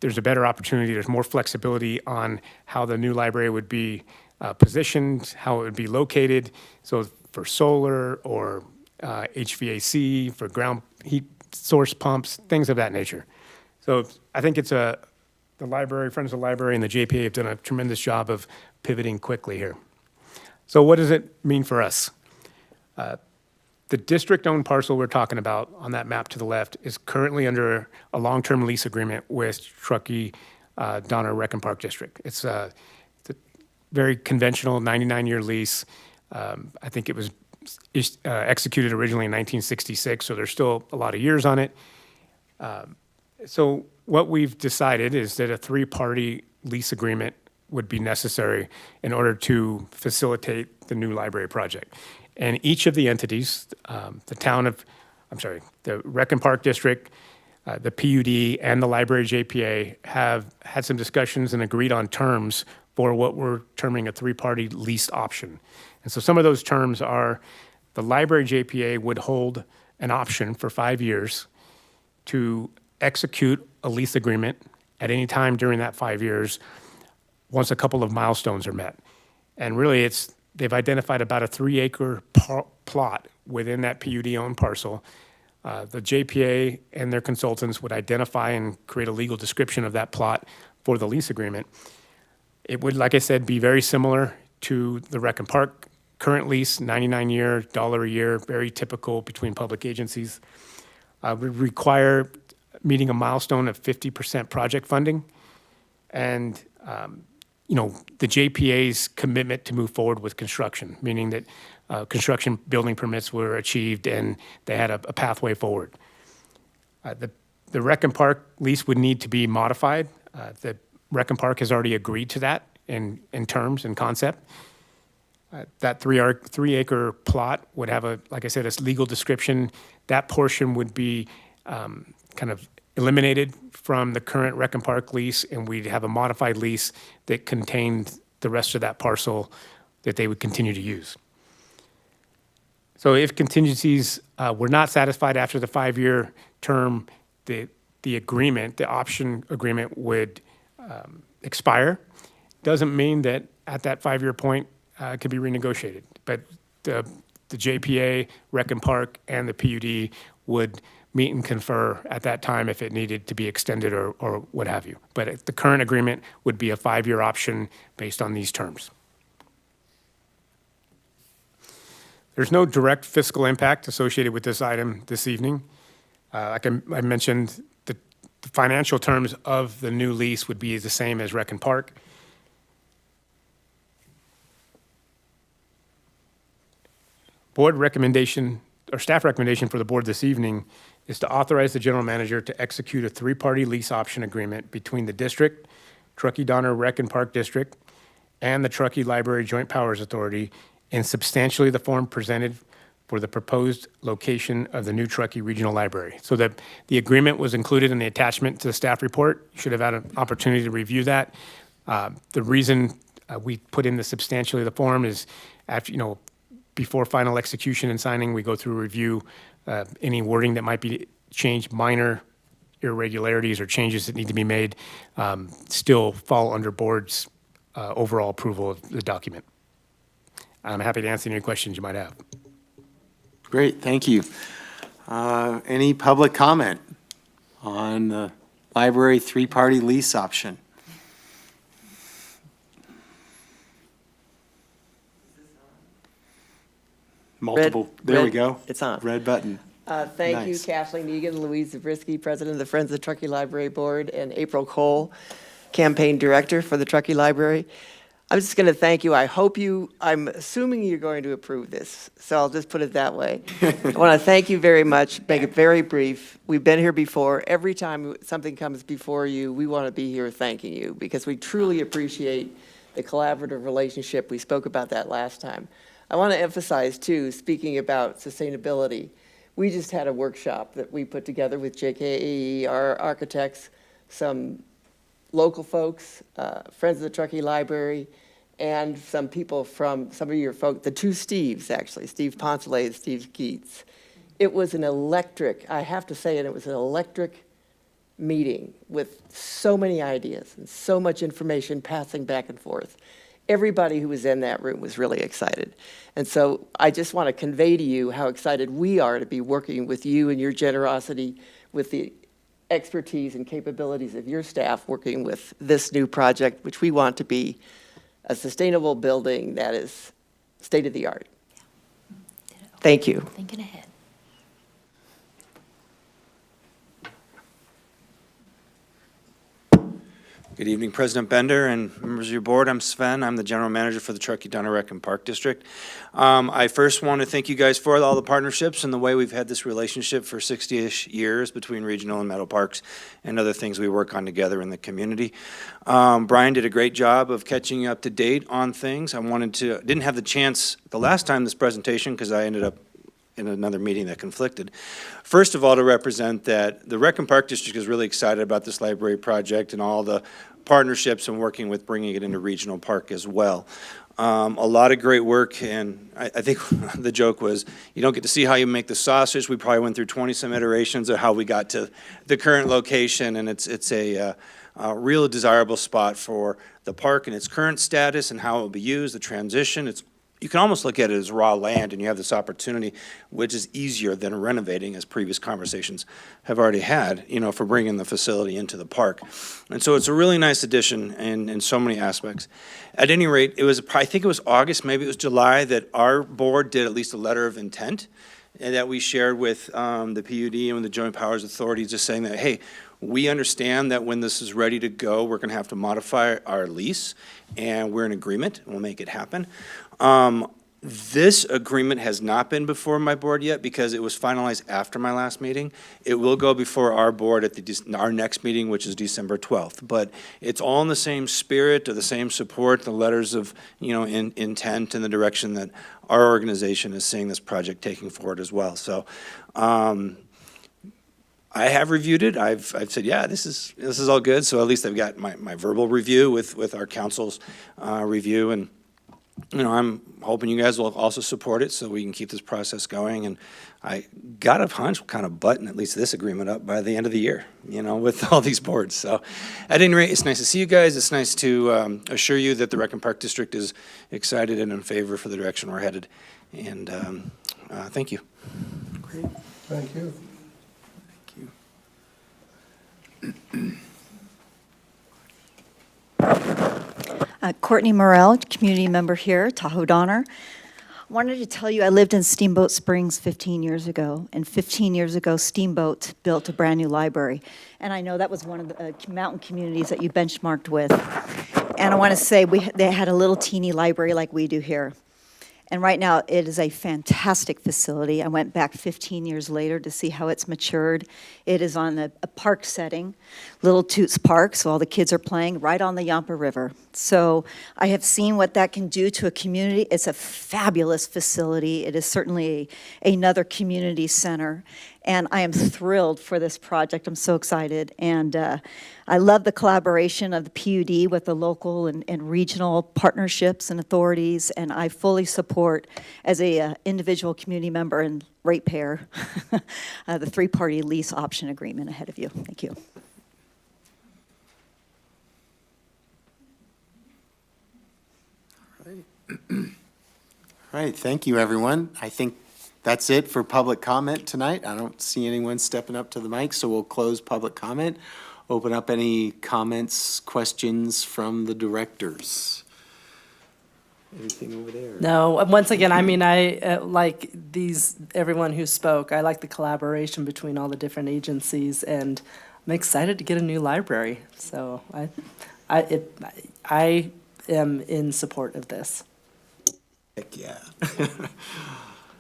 Speaker 5: there's a better opportunity, there's more flexibility on how the new library would be positioned, how it would be located. So for solar or HVAC, for ground heat source pumps, things of that nature. So I think it's the library, Friends of the Library and the JPA have done a tremendous job of pivoting quickly here. So what does it mean for us? The district-owned parcel we're talking about on that map to the left is currently under a long-term lease agreement with Truckee Donner Rec and Park District. It's a very conventional 99-year lease. I think it was executed originally in 1966, so there's still a lot of years on it. So what we've decided is that a three-party lease agreement would be necessary in order to facilitate the new library project. And each of the entities, the Rec and Park District, the PUD, and the Library JPA have had some discussions and agreed on terms for what we're terming a three-party lease option. And so some of those terms are the Library JPA would hold an option for 5 years to execute a lease agreement at any time during that 5 years once a couple of milestones are met. And really, they've identified about a 3-acre plot within that PUD-owned parcel. The JPA and their consultants would identify and create a legal description of that plot for the lease agreement. It would, like I said, be very similar to the Rec and Park current lease, 99-year, $1 a year, very typical between public agencies. Would require meeting a milestone of 50% project funding, and the JPA's commitment to move forward with construction, meaning that construction building permits were achieved and they had a pathway forward. The Rec and Park lease would need to be modified. The Rec and Park has already agreed to that in terms and concept. That 3-acre plot would have like I said, a legal description. That portion would be kind of eliminated from the current Rec and Park lease, and we'd have a modified lease that contained the rest of that parcel that they would continue to use. So if contingencies were not satisfied after the 5-year term, the agreement, the option agreement would expire. Doesn't mean that at that 5-year point it could be renegotiated, but the JPA, Rec and Park, and the PUD would meet and confer at that time if it needed to be extended or what have you. But the current agreement would be a 5-year option based on these terms. There's no direct fiscal impact associated with this item this evening. Like I mentioned, the financial terms of the new lease would be the same as Rec and Park. Board recommendation, or staff recommendation for the board this evening is to authorize the general manager to execute a 3-party lease option agreement between the district, Truckee Donner Rec and Park District, and the Truckee Library Joint Powers Authority in substantially the form presented for the proposed location of the new Truckee Regional Library. So that the agreement was included in the attachment to the staff report. You should have had an opportunity to review that. The reason we put in the substantially the form is after, before final execution and signing, we go through a review. Any wording that might be changed, minor irregularities or changes that need to be made, still fall under board's overall approval of the document. I'm happy to answer any questions you might have.
Speaker 1: Great, thank you. Any public comment on the library 3-party lease option? Multiple, there we go.
Speaker 14: It's on.
Speaker 1: Red button.
Speaker 14: Thank you,
Speaker 1: Nice.
Speaker 14: Kathleen Egan, Louise Zabriskie, President of the Friends of the Truckee Library Board, and April Cole, Campaign Director for the Truckee Library. I'm just going to thank you. I'm assuming you're going to approve this, so I'll just put it that way. I want to thank you very much, make it very brief. We've been here before. Every time something comes before you, we want to be here thanking you because we truly appreciate the collaborative relationship. We spoke about that last time. I want to emphasize, too, speaking about sustainability, we just had a workshop that we put together with JKAE, our architects, some local folks, Friends of the Truckee Library, and some people from some of your folks, the two Steves, actually, Steve Poncelet and Steve Geets. It was an electric, I have to say it was an electric meeting with so many ideas and so much information passing back and forth. Everybody who was in that room was really excited. And so I just want to convey to you how excited we are to be working with you and your generosity with the expertise and capabilities of your staff working with this new project, which we want to be a sustainable building that is state-of-the-art. Thank you.
Speaker 6: Thinking ahead.
Speaker 15: Good evening, President Bender and members of your board. I'm Sven. I'm the general manager for the Truckee-Donnerec and Park District. I first want to thank you guys for all the partnerships and the way we've had this relationship for 60-ish years between regional and meadow parks and other things we work on together in the community. Brian did a great job of catching you up to date on things. Didn't have the chance the last time this presentation because I ended up in another meeting that conflicted. First of all, to represent that the Rec and Park District is really excited about this library project and all the partnerships and working with bringing it into regional park as well. A lot of great work, and I think the joke was, you don't get to see how you make the sausage. We probably went through 20-some iterations of how we got to the current location, and it's a real desirable spot for the park and its current status and how it will be used, the transition. You can almost look at it as raw land, and you have this opportunity, which is easier than renovating, as previous conversations have already had, for bringing the facility into the park. And so it's a really nice addition in so many aspects. At any rate, I think it was August, maybe it was July, that our board did at least a letter of intent that we shared with the PUD and with the Joint Powers Authority, just saying that, hey, we understand that when this is ready to go, we're going to have to modify our lease, and we're in agreement, and we'll make it happen. This agreement has not been before my board yet because it was finalized after my last meeting. It will go before our board at our next meeting, which is December 12th. But it's all in the same spirit, or the same support, the letters of intent in the direction that our organization is seeing this project taking forward as well. So I have reviewed it. I've said, yeah, this is all good. So at least I've got my verbal review with our council's review, and I'm hoping you guys will also support it so we can keep this process going. And I got a hunch we'll kind of button at least this agreement up by the end of the year, with all these boards. So at any rate, it's nice to see you guys. It's nice to assure you that the Rec and Park District is excited and in favor for the direction we're headed. And thank you.
Speaker 4: Great. Thank you.
Speaker 16: Courtney Morrell, community member here, Tahoe Donner. Wanted to tell you I lived in Steamboat Springs 15 years ago, and 15 years ago Steamboat built a brand new library. And I know that was one of the mountain communities that you benchmarked with. And I want to say they had a little teeny library like we do here. And right now, it is a fantastic facility. I went back 15 years later to see how it's matured. It is on a park setting, Little Toots Park, so all the kids are playing right on the Yampa River. So I have seen what that can do to a community. It's a fabulous facility. It is certainly another community center. And I am thrilled for this project. I'm so excited. And I love the collaboration of the PUD with the local and regional partnerships and authorities. And I fully support, as a individual community member and ratepayer, the three-party lease option agreement ahead of you. Thank you.
Speaker 1: All right, thank you, everyone. I think that's it for public comment tonight. I don't see anyone stepping up to the mic, so we'll close public comment. Open up any comments, questions from the directors. Anything over there?
Speaker 3: No, once again, I like everyone who spoke. I like the collaboration between all the different agencies, and I'm excited to get a new library. So I am in support of this.
Speaker 1: Heck yeah.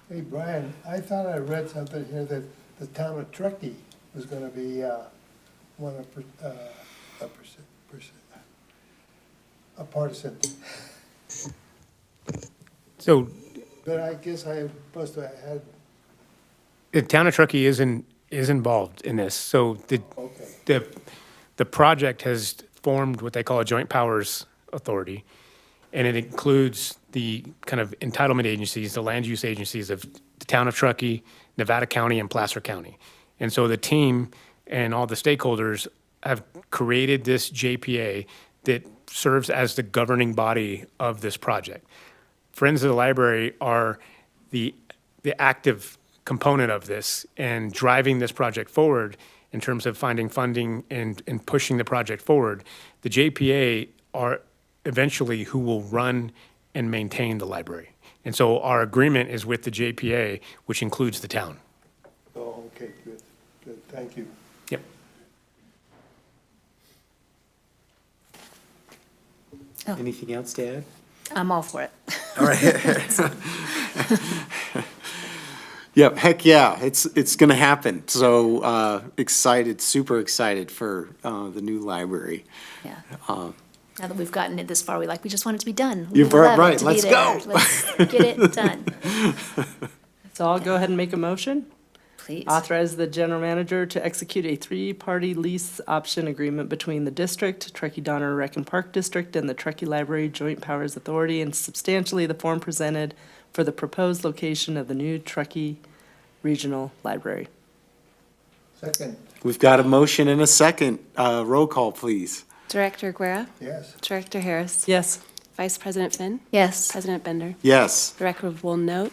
Speaker 4: Hey, Brian, I thought I read something here that the town of Truckee was gonna be, a partisan.
Speaker 5: So
Speaker 4: But I guess I must have had,
Speaker 5: the town of Truckee is involved in this. So
Speaker 4: okay.
Speaker 5: the project has formed what they call a joint powers authority, and it includes the kind of entitlement agencies, the land use agencies of the town of Truckee, Nevada County, and Placer County. And so the team and all the stakeholders have created this JPA that serves as the governing body of this project. Friends of the Library are the active component of this and driving this project forward in terms of finding funding and pushing the project forward. The JPA are eventually who will run and maintain the library. And so our agreement is with the JPA, which includes the town.
Speaker 4: Oh, okay, good, good, thank you.
Speaker 5: Yep.
Speaker 1: Anything else to add?
Speaker 6: I'm all for it.
Speaker 1: All right. Yep, heck yeah, it's gonna happen. So, excited, super excited for, the new library.
Speaker 6: Yeah.
Speaker 1: Uh,
Speaker 6: Now that we've gotten it this far, we just want it to be done.
Speaker 1: You're
Speaker 6: We love it
Speaker 1: right,
Speaker 6: to be
Speaker 1: let's
Speaker 6: there.
Speaker 1: go.
Speaker 6: Let's get it done,
Speaker 3: So I'll go ahead and make a motion.
Speaker 6: please.
Speaker 3: Authorize the general manager to execute a three-party lease option agreement between the district, Truckee Donner Rec and Park District, and the Truckee Library Joint Powers Authority, and substantially the form presented for the proposed location of the new Truckee Regional Library.
Speaker 4: Second,
Speaker 1: We've got a motion and a second. Roll call, please.
Speaker 2: Director Guerra,
Speaker 4: yes.
Speaker 2: Director Harris,
Speaker 3: Yes.
Speaker 2: Vice President Finn,
Speaker 6: Yes.
Speaker 2: President Bender.
Speaker 1: Yes,
Speaker 2: The record will note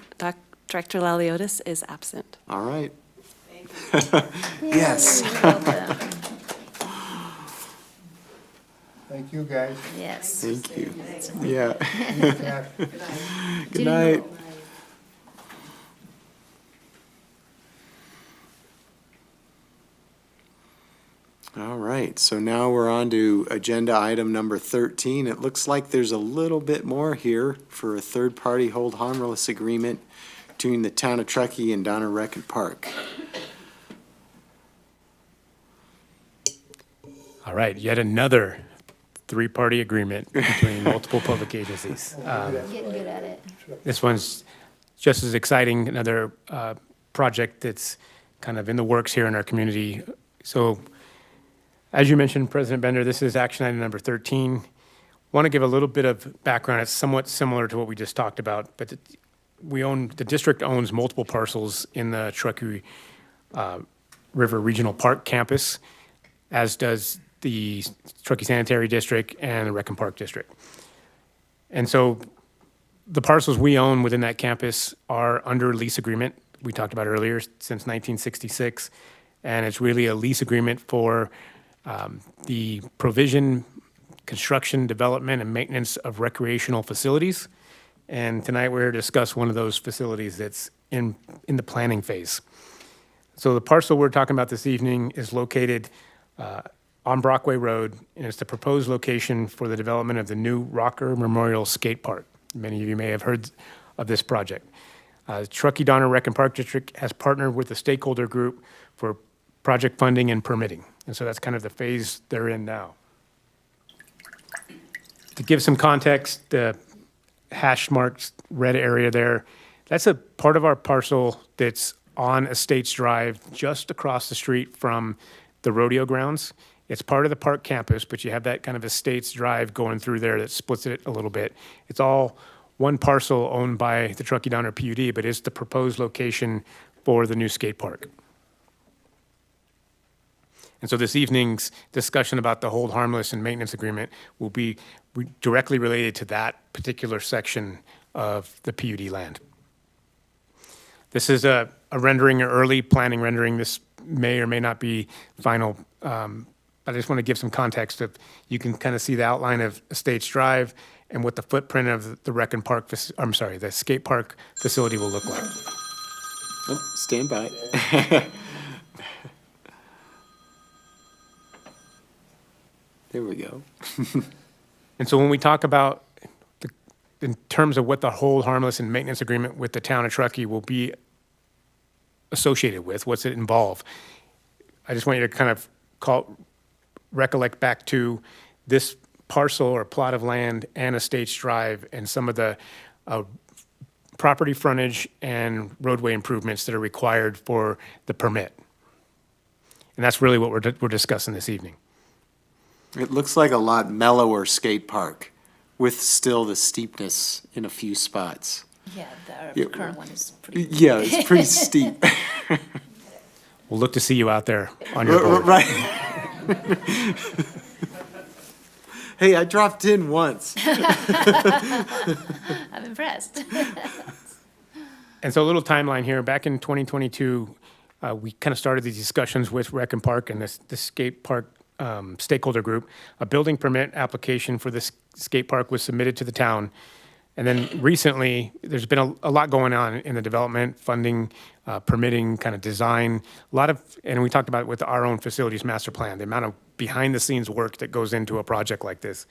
Speaker 2: Director Laliotis is absent.
Speaker 1: all right. Yes.
Speaker 6: Welcome.
Speaker 4: Thank you, guys.
Speaker 6: Yes.
Speaker 1: Thank you. Yeah.
Speaker 4: Yeah.
Speaker 1: Good night. All right, so now we're on to agenda item number 13. It looks like there's a little bit more here for a third-party hold harmless agreement between the town of Truckee and Donner Rec and Park.
Speaker 5: All right, yet another three-party agreement between multiple public agencies.
Speaker 6: Getting good at it.
Speaker 5: This one's just as exciting, another project that's kind of in the works here in our community. So, as you mentioned, President Bender, this is action item number 13. Want to give a little bit of background. It's somewhat similar to what we just talked about, but the district owns multiple parcels in the Truckee River Regional Park campus, as does the Truckee Sanitary District and the Rec and Park District. And so the parcels we own within that campus are under lease agreement. We talked about earlier, since 1966. And it's really a lease agreement for the provision, construction, development, and maintenance of recreational facilities. And tonight we're here to discuss one of those facilities that's in the planning phase. So the parcel we're talking about this evening is located on Brockway Road, and it's the proposed location for the development of the new Rocker Memorial Skate Park. Many of you may have heard of this project. Truckee Donner Rec and Park District has partnered with the stakeholder group for project funding and permitting. And so that's kind of the phase they're in now. To give some context, the hash marked red area there, that's a part of our parcel that's on Estates Drive, just across the street from the rodeo grounds. It's part of the park campus, but you have that kind of Estates Drive going through there that splits it a little bit. It's all one parcel owned by the Truckee Donner PUD, but it's the proposed location for the new skate park. And so this evening's discussion about the hold harmless and maintenance agreement will be directly related to that particular section of the PUD land. This is a rendering, an early planning rendering. This may or may not be final, but I just want to give some context of, you can kind of see the outline of Estates Drive and what the footprint of the Rec and Park, the skate park facility will look like.
Speaker 1: Oh, stand by. There we go.
Speaker 5: And so when we talk about, in terms of what the hold harmless and maintenance agreement with the town of Truckee will be associated with, what's it involve, I just want you to kind of recollect back to this parcel or plot of land and Estates Drive and some of the property frontage and roadway improvements that are required for the permit. And that's really what we're discussing this evening.
Speaker 1: It looks like a lot mellower skate park with still the steepness in a few spots.
Speaker 6: Yeah,
Speaker 1: Yeah.
Speaker 6: the current one is pretty.
Speaker 1: Yeah, it's pretty steep.
Speaker 5: We'll look to see you out there on your board.
Speaker 1: Right. Hey, I dropped in once.
Speaker 6: I'm impressed.
Speaker 5: And so a little timeline here, back in 2022, we kind of started these discussions with Rec and Park and the skate park stakeholder group. A building permit application for this skate park was submitted to the town. And then recently, there's been a lot going on in the development, funding, permitting, kind of design, a lot of, and we talked about it with our own facilities master plan, the amount of behind-the-scenes work that goes into a project like this.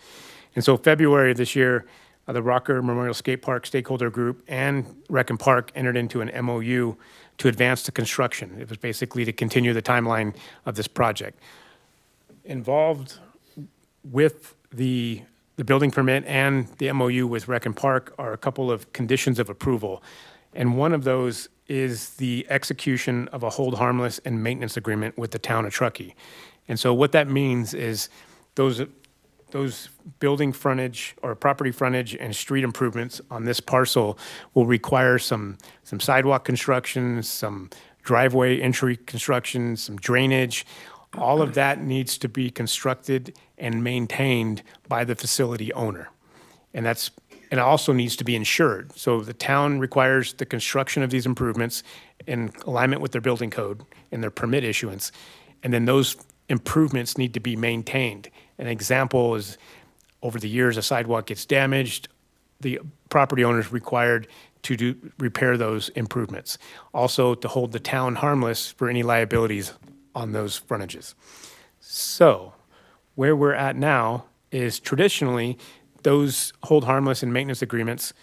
Speaker 5: And so February of this year, the Rocker Memorial Skate Park stakeholder group and Rec and Park entered into an MOU to advance the construction. It was basically to continue the timeline of this project. Involved with the building permit and the MOU with Rec and Park are a couple of conditions of approval. And one of those is the execution of a hold harmless and maintenance agreement with the town of Truckee. And so what that means is those building frontage or property frontage and street improvements on this parcel will require some sidewalk construction, some driveway entry construction, some drainage. All of that needs to be constructed and maintained by the facility owner. And it also needs to be insured. So the town requires the construction of these improvements in alignment with their building code and their permit issuance. And then those improvements need to be maintained. An example is, over the years, a sidewalk gets damaged, the property owner is required to repair those improvements. Also, to hold the town harmless for any liabilities on those frontages. So, where we're at now is traditionally, those hold harmless and maintenance agreements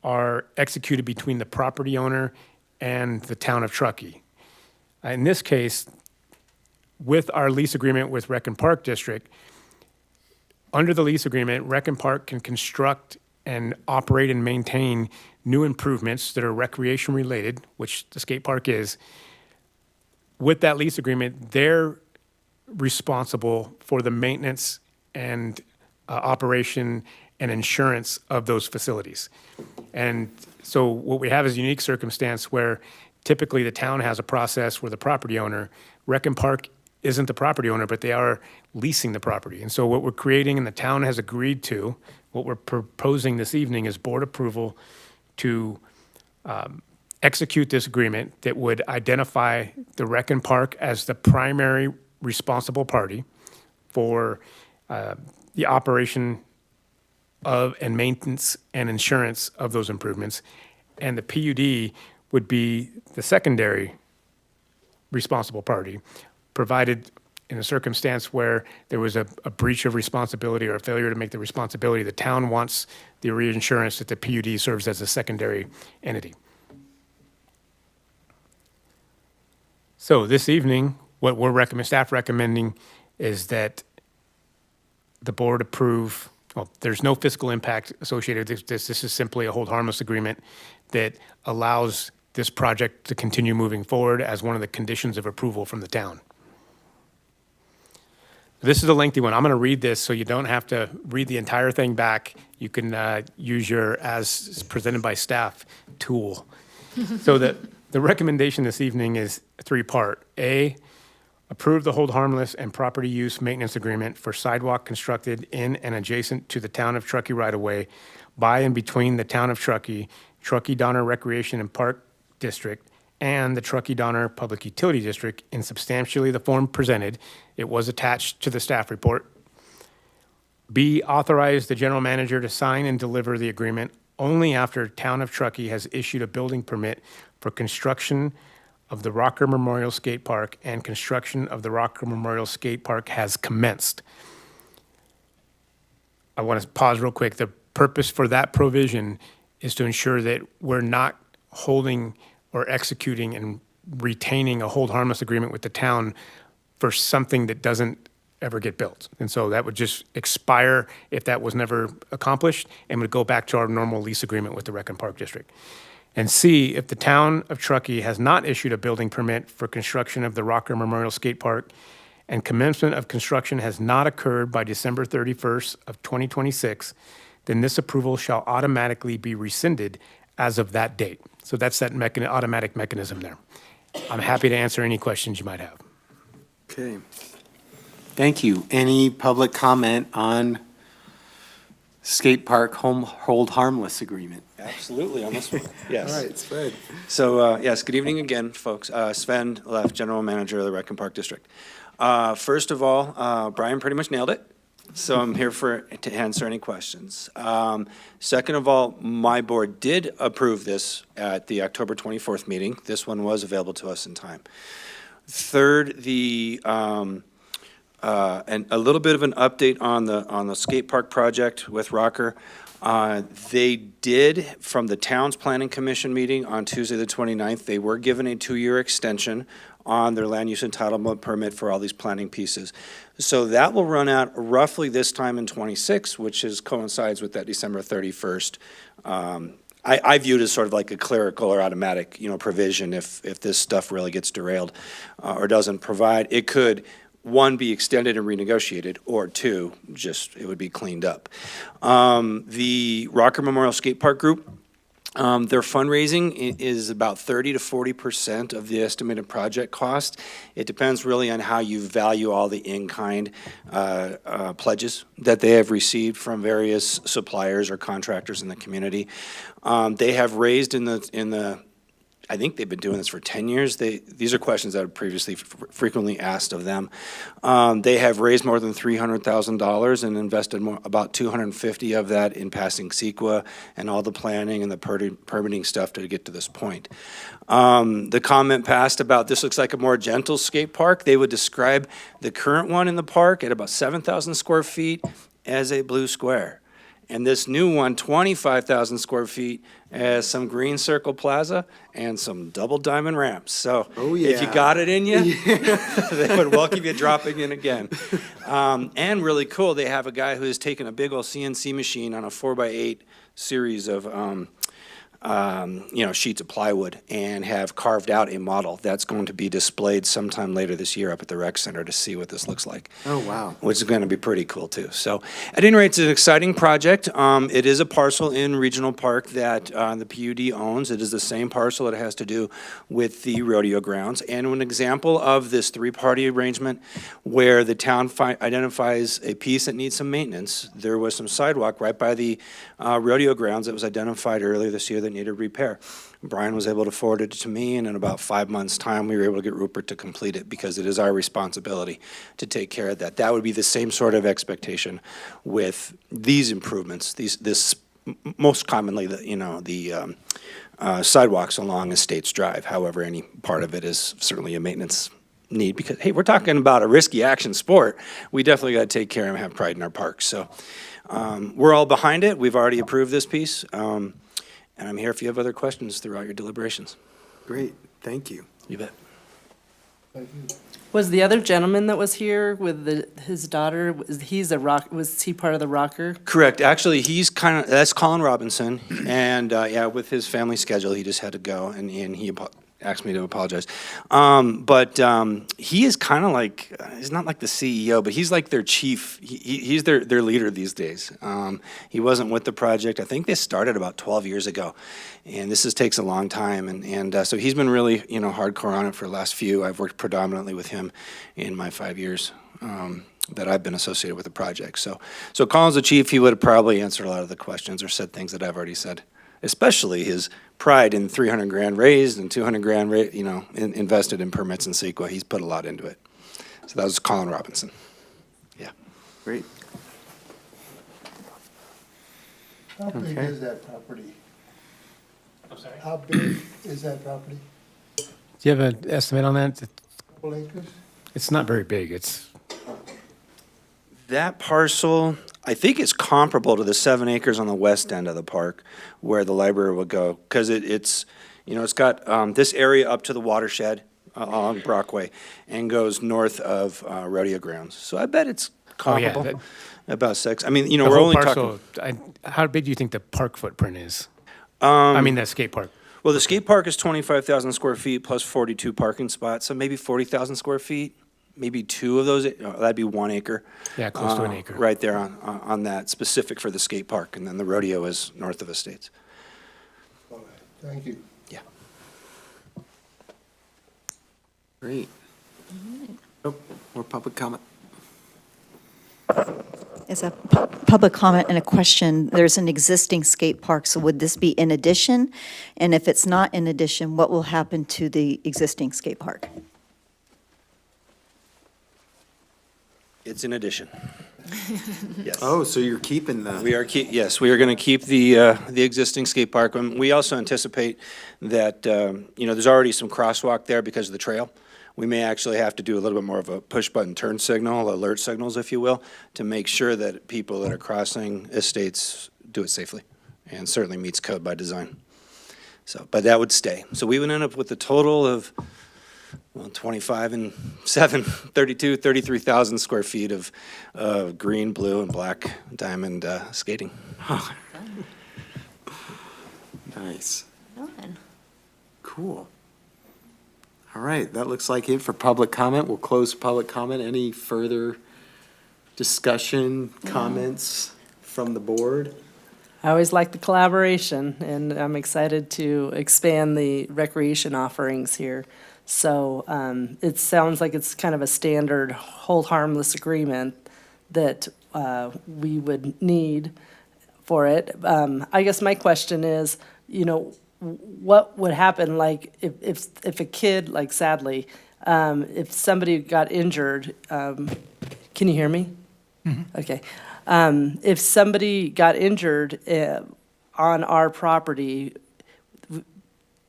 Speaker 5: are executed between the property owner and the town of Truckee. In this case, with our lease agreement with Rec and Park District, under the lease agreement, Rec and Park can construct and operate and maintain new improvements that are recreation related, which the skate park is. With that lease agreement, they're responsible for the maintenance and operation and insurance of those facilities. And so what we have is a unique circumstance where typically the town has a process where the property owner, Rec and Park isn't the property owner, but they are leasing the property. And so what we're creating and the town has agreed to, what we're proposing this evening is board approval to execute this agreement that would identify the Rec and Park as the primary responsible party for the operation of and maintenance and insurance of those improvements. And the PUD would be the secondary responsible party, provided in a circumstance where there was a breach of responsibility or a failure to make the responsibility, the town wants the reinsurance that the PUD serves as a secondary entity. So this evening, what we're staff recommending is that the board approve, well, there's no fiscal impact associated with this. This is simply a hold harmless agreement that allows this project to continue moving forward as one of the conditions of approval from the town. This is a lengthy one. I'm going to read this so you don't have to read the entire thing back. You can use your as presented by staff tool. So the recommendation this evening is three-part. A, approve the hold harmless and property use maintenance agreement for sidewalk constructed in and adjacent to the town of Truckee right-of-way by and between the town of Truckee, Truckee-Donner Recreation and Park District, and the Truckee-Donner Public Utility District in substantially the form presented. It was attached to the staff report. B, authorize the general manager to sign and deliver the agreement only after town of Truckee has issued a building permit for construction of the Rocker Memorial Skate Park and construction of the Rocker Memorial Skate Park has commenced. I want to pause real quick. The purpose for that provision is to ensure that we're not holding or executing and retaining a hold harmless agreement with the town for something that doesn't ever get built. And so that would just expire if that was never accomplished and would go back to our normal lease agreement with the Rec and Park District. And C, if the town of Truckee has not issued a building permit for construction of the Rocker Memorial Skate Park and commencement of construction has not occurred by December 31st of 2026, then this approval shall automatically be rescinded as of that date. So that's that automatic mechanism there. I'm happy to answer any questions you might have.
Speaker 1: Okay. Thank you. Any public comment on skate park hold harmless agreement.
Speaker 15: Absolutely, on this one, yes.
Speaker 1: All right, Sven.
Speaker 15: So, yes, good evening again, folks. Sven Leff, General Manager of the Rec and Park District. First of all, Brian pretty much nailed it, so I'm here to answer any questions. Second of all, my board did approve this at the October 24th meeting. This one was available to us in time. Third, and a little bit of an update on the skate park project with Rocker. They did, from the town's planning commission meeting on Tuesday, the 29th, they were given a 2-year extension on their land use entitlement permit for all these planning pieces. So that will run out roughly this time in '26, which coincides with that December 31st. I view it as sort of like a clerical or automatic, provision if this stuff really gets derailed or doesn't provide. It could, one, be extended and renegotiated, or two, just, it would be cleaned up. The Rocker Memorial Skate Park Group, their fundraising is about 30 to 40% of the estimated project cost. It depends really on how you value all the in-kind pledges that they have received from various suppliers or contractors in the community. They have raised in the I think they've been doing this for 10 years. These are questions that I've previously frequently asked of them. They have raised more than $300,000 and invested about $250 of that in passing CEQA and all the planning and the permitting stuff to get to this point. The comment passed about this looks like a more gentle skate park. They would describe the current one in the park at about 7,000 square feet as a blue square. And this new one, 25,000 square feet, as some green circle plaza and some double diamond ramps. So if you got it in you, they would welcome you dropping in again. And really cool, they have a guy who has taken a big old CNC machine on a 4x8 series of sheets of plywood and have carved out a model that's going to be displayed sometime later this year up at the rec center to see what this looks like.
Speaker 1: Oh, wow.
Speaker 15: Which is going to be pretty cool too. So at any rate, it's an exciting project. It is a parcel in Regional Park that the PUD owns. It is the same parcel that has to do with the rodeo grounds. And an example of this three-party arrangement where the town identifies a piece that needs some maintenance. There was some sidewalk right by the rodeo grounds that was identified earlier this year that needed repair. Brian was able to forward it to me, and in about 5 months' time, we were able to get Rupert to complete it because it is our responsibility to take care of that. That would be the same sort of expectation with these improvements. This most commonly, the sidewalks along Estates Drive. However, any part of it is certainly a maintenance need because, hey, we're talking about a risky action sport. We definitely got to take care and have pride in our parks. So we're all behind it. We've already approved this piece. And I'm here if you have other questions throughout your deliberations.
Speaker 1: Great, thank you.
Speaker 15: You bet.
Speaker 3: Was the other gentleman that was here with his daughter, was he part of the Rocker?
Speaker 15: Correct. Actually, that's Colin Robinson. And with his family schedule, he just had to go and he asked me to apologize. But he is kind of like, he's not like the CEO, but he's like their chief. He's their leader these days. He wasn't with the project. I think they started about 12 years ago. And this takes a long time. And so he's been really, hardcore on it for the last few. I've worked predominantly with him in my 5 years that I've been associated with the project. So Colin's the chief. He would have probably answered a lot of the questions or said things that I've already said, especially his pride in 300 grand raised and 200 grand, invested in permits and CEQA. He's put a lot into it. So that was Colin Robinson. Yeah.
Speaker 1: Great.
Speaker 4: How big
Speaker 1: Okay.
Speaker 4: is that property?
Speaker 5: I'm sorry?
Speaker 4: How big is that property?
Speaker 5: Do you have an estimate on that?
Speaker 4: Couple acres?
Speaker 5: It's not very big. It's
Speaker 15: That parcel, I think it's comparable to the 7 acres on the west end of the park where the library would go. Because it's got this area up to the watershed along Brockway and goes north of rodeo grounds. So I bet it's comparable. About 6. I mean,
Speaker 5: the
Speaker 15: we're
Speaker 5: whole
Speaker 15: only
Speaker 5: parcel.
Speaker 15: talking.
Speaker 5: How big do you think the park footprint is? The skate park.
Speaker 15: Well, the skate park is 25,000 square feet plus 42 parking spots, so maybe 40,000 square feet. Maybe 2 of those, that'd be 1 acre.
Speaker 5: Yeah, close to an acre.
Speaker 15: Right there on that, specific for the skate park, and then the rodeo is north of Estates.
Speaker 4: All right, thank you.
Speaker 15: Yeah.
Speaker 1: Great. Oh, more public comment.
Speaker 16: As a public comment and a question, there's an existing skate park, so would this be in addition? And if it's not in addition, what will happen to the existing skate park?
Speaker 15: It's in addition. Yes.
Speaker 1: Oh, so you're keeping the.
Speaker 15: Yes, we are going to keep the existing skate park. We also anticipate that, there's already some crosswalk there because of the trail. We may actually have to do a little bit more of a push-button turn signal, alert signals, if you will, to make sure that people that are crossing estates do it safely and certainly meets code by design. So, but that would stay. So we would end up with a total of, 25 and 7, 33,000 square feet of green, blue, and black diamond skating.
Speaker 1: Nice.
Speaker 6: Fun.
Speaker 1: Cool. All right, that looks like it for public comment. We'll close public comment. Any further discussion, comments from the board?
Speaker 3: I always like the collaboration, and I'm excited to expand the recreation offerings here. So it sounds like it's kind of a standard hold harmless agreement that we would need for it. I guess my question is, what would happen, like, if a kid, like, sadly, if somebody got injured, can you hear me? Mm-hmm. Okay. If somebody got injured on our property,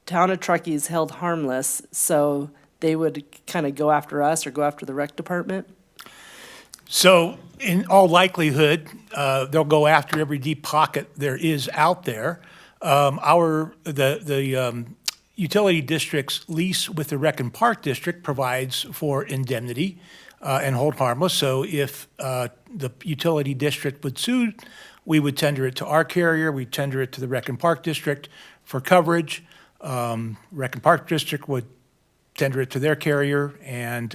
Speaker 3: town of Truckee is held harmless, so they would kind of go after us or go after the rec department?
Speaker 17: So in all likelihood, they'll go after every deep pocket there is out there. The utility district's lease with the Rec and Park District provides for indemnity and hold harmless. So if the utility district would sue, we would tender it to our carrier, we'd tender it to the Rec and Park District for coverage. Rec and Park District would tender it to their carrier, and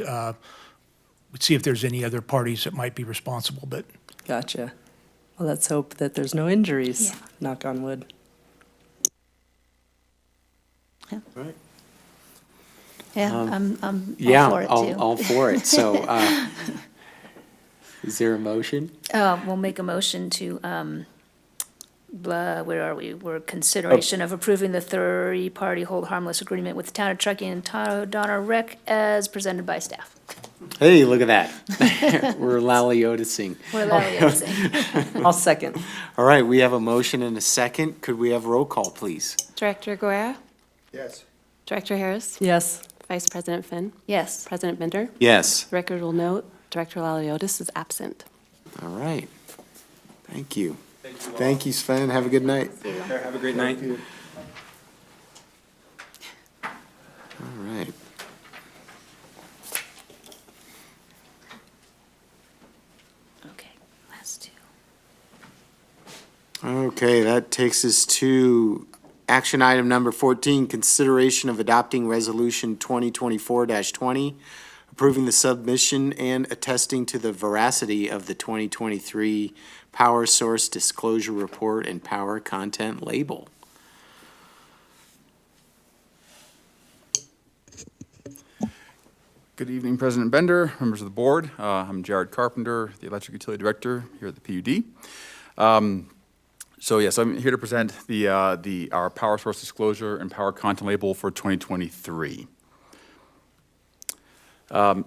Speaker 17: we'd see if there's any other parties that might be responsible, but.
Speaker 3: Gotcha. Well, let's hope that there's no injuries,
Speaker 6: Yeah.
Speaker 3: knock on wood.
Speaker 1: Right.
Speaker 6: Yeah, I'm
Speaker 1: Yeah,
Speaker 6: all for it too.
Speaker 1: all for it. So, is there a motion?
Speaker 6: We'll make a motion to, where are we? We're consideration of approving the three-party hold harmless agreement with the town of Truckee and Tahoe Donner Rec as presented by staff.
Speaker 1: Hey, look at that. We're laliotising.
Speaker 6: We're laliotising.
Speaker 3: I'll second.
Speaker 1: All right, we have a motion and a second. Could we have roll call, please?
Speaker 2: Director Guerra,
Speaker 4: Yes.
Speaker 2: Director Harris,
Speaker 3: Yes.
Speaker 2: Vice President Finn,
Speaker 6: Yes.
Speaker 2: President Bender.
Speaker 1: Yes.
Speaker 2: The record will note Director Laliotis is absent.
Speaker 1: All right. Thank you. Thank you, Sven. Have a good night.
Speaker 15: Have a great night.
Speaker 1: All right.
Speaker 6: Okay, last two.
Speaker 1: Okay, that takes us to action item number 14, consideration of adopting resolution 2024-20, approving the submission and attesting to the veracity of the 2023 Power Source Disclosure Report and Power Content Label.
Speaker 8: Good evening, President Bender, members of the board. I'm Jared Carpenter, the Electric Utility Director here at the PUD. So yes, I'm here to present our Power Source Disclosure and Power Content Label for 2023.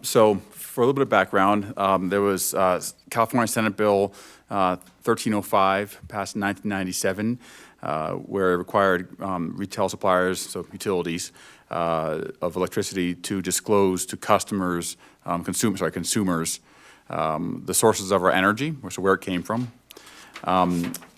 Speaker 8: So for a little bit of background, there was California Senate Bill 1305 passed in 1997, where it required retail suppliers, so utilities, of electricity to disclose to customers, consumers, the sources of our energy, so where it came from.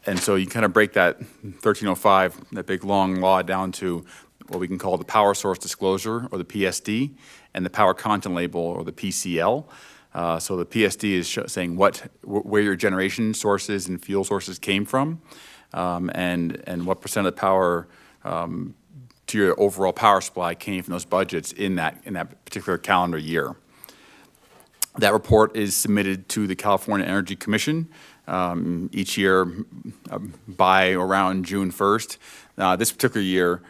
Speaker 8: And so you kind of break that 1305, that big long law, down to what we can call the Power Source Disclosure, or the PSD, and the Power Content Label, or the PCL. So the PSD is saying where your generation sources and fuel sources came from, and what percent of the power to your overall power supply came from those budgets in that particular calendar year. That report is submitted to the California Energy Commission each year by around June 1st. This particular year,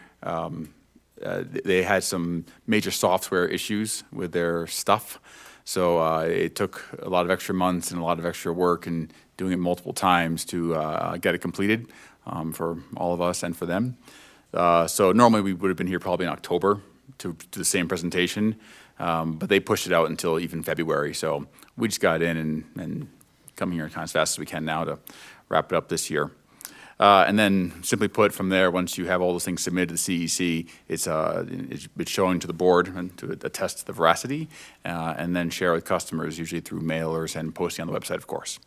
Speaker 8: they had some major software issues with their stuff, so it took a lot of extra months and a lot of extra work in doing it multiple times to get it completed for all of us and for them. So normally we would have been here probably in October to do the same presentation, but they pushed it out until even February. So we just got in and come here kind of as fast as we can now to wrap it up this year. And then simply put, from there, once you have all those things submitted to the CEC, it's showing to the board and to attest the veracity, and then share with customers, usually through mailers and posting on the website, of course.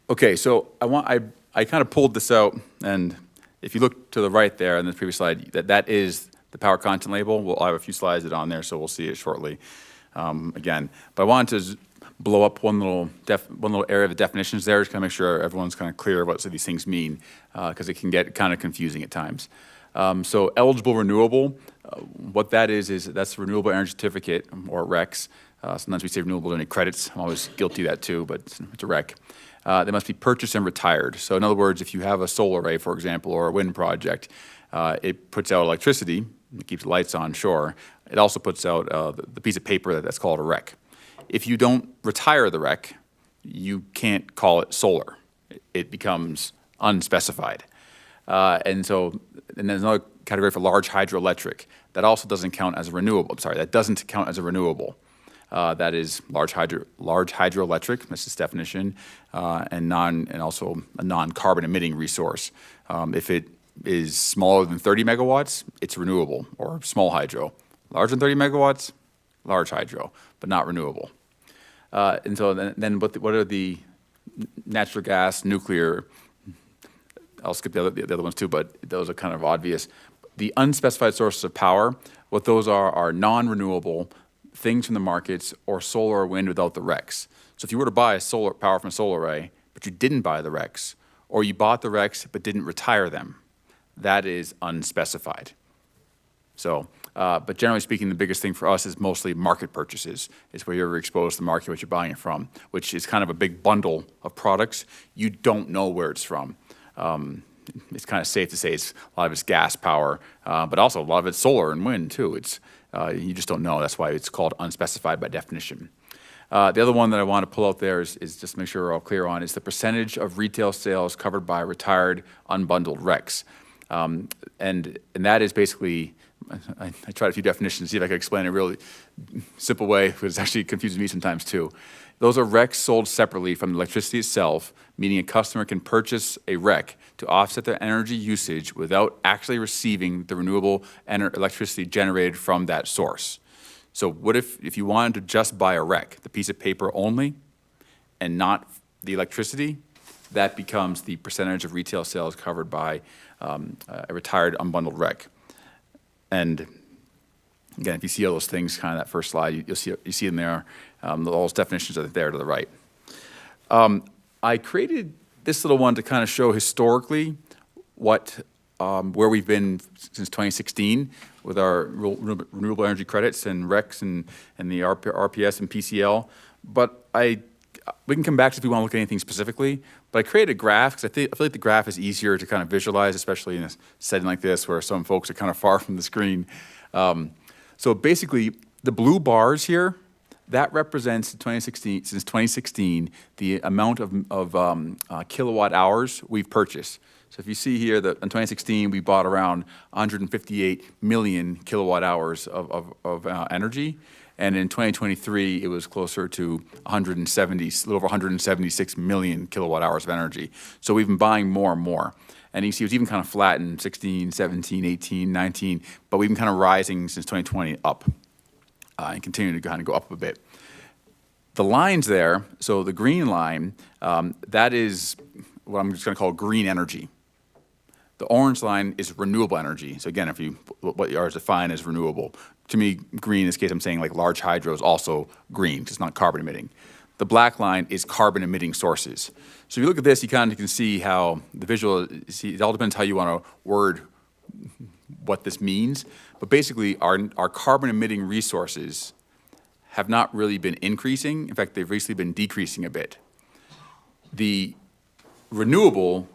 Speaker 8: Okay, so I kind of pulled this out, and if you look to the right there in the previous slide, that is the power content label. We'll have a few slides that are on there, so we'll see it shortly again. But I wanted to blow up one little area of the definitions there, just kind of make sure everyone's kind of clear what these things mean, because it can get kind of confusing at times. So eligible renewable, what that is that's renewable energy certificate, or RECs. Sometimes we say renewable energy credits. I'm always guilty of that too, but it's a REC. They must be purchased and retired. So in other words, if you have a solar array, for example, or a wind project, it puts out electricity, it keeps the lights on, sure. It also puts out the piece of paper that's called a REC. If you don't retire the REC, you can't call it solar. It becomes unspecified. And there's another category for large hydroelectric. That also doesn't count as a renewable. I'm sorry, that doesn't count as a renewable. That is large hydroelectric, that's its definition, and also a non-carbon emitting resource. If it is smaller than 30 megawatts, it's renewable, or small hydro. Larger than 30 megawatts, large hydro, but not renewable. And so then what are the natural gas, nuclear? I'll skip the other ones too, but those are kind of obvious. The unspecified sources of power, what those are non-renewable things from the markets, or solar or wind without the RECs. So if you were to buy solar power from a solar array, but you didn't buy the RECs, or you bought the RECs but didn't retire them, that is unspecified. So, but generally speaking, the biggest thing for us is mostly market purchases. It's where you're exposed to the market, what you're buying it from, which is kind of a big bundle of products. You don't know where it's from. It's kind of safe to say a lot of it's gas power, but also a lot of it's solar and wind too. You just don't know. That's why it's called unspecified by definition. The other one that I want to pull out there is just to make sure we're all clear on, is the percentage of retail sales covered by retired unbundled RECs. And that is basically, I tried a few definitions to see if I could explain it in a really simple way, because it actually confuses me sometimes too. Those are RECs sold separately from the electricity itself, meaning a customer can purchase a REC to offset their energy usage without actually receiving the renewable electricity generated from that source. So what if you wanted to just buy a REC, the piece of paper only, and not the electricity, that becomes the percentage of retail sales covered by a retired unbundled REC. And again, if you see all those things, kind of that first slide, you see them there. All those definitions are there to the right. I created this little one to kind of show historically where we've been since 2016 with our renewable energy credits and RECs and the RPS and PCL. But we can come back to if we want to look at anything specifically. But I created a graph because I feel like the graph is easier to kind of visualize, especially in a setting like this where some folks are kind of far from the screen. So basically, the blue bars here, that represents since 2016 the amount of kilowatt hours we've purchased. So if you see here that in 2016 we bought around 158 million kilowatt hours of energy, and in 2023 it was closer to a little over 176 million kilowatt hours of energy. So we've been buying more and more. And you see it was even kind of flat in 16, 17, 18, 19, but we've been kind of rising since 2020 up and continuing to kind of go up a bit. The lines there, so the green line, that is what I'm just going to call green energy. The orange line is renewable energy. So again, what you are defined as renewable. To me, green in this case, I'm saying like large hydro is also green, because it's not carbon emitting. The black line is carbon emitting sources. So if you look at this, you kind of can see how the visual, it all depends how you want to word what this means. But basically, our carbon emitting resources have not really been increasing. In fact, they've recently been decreasing a bit. The renewable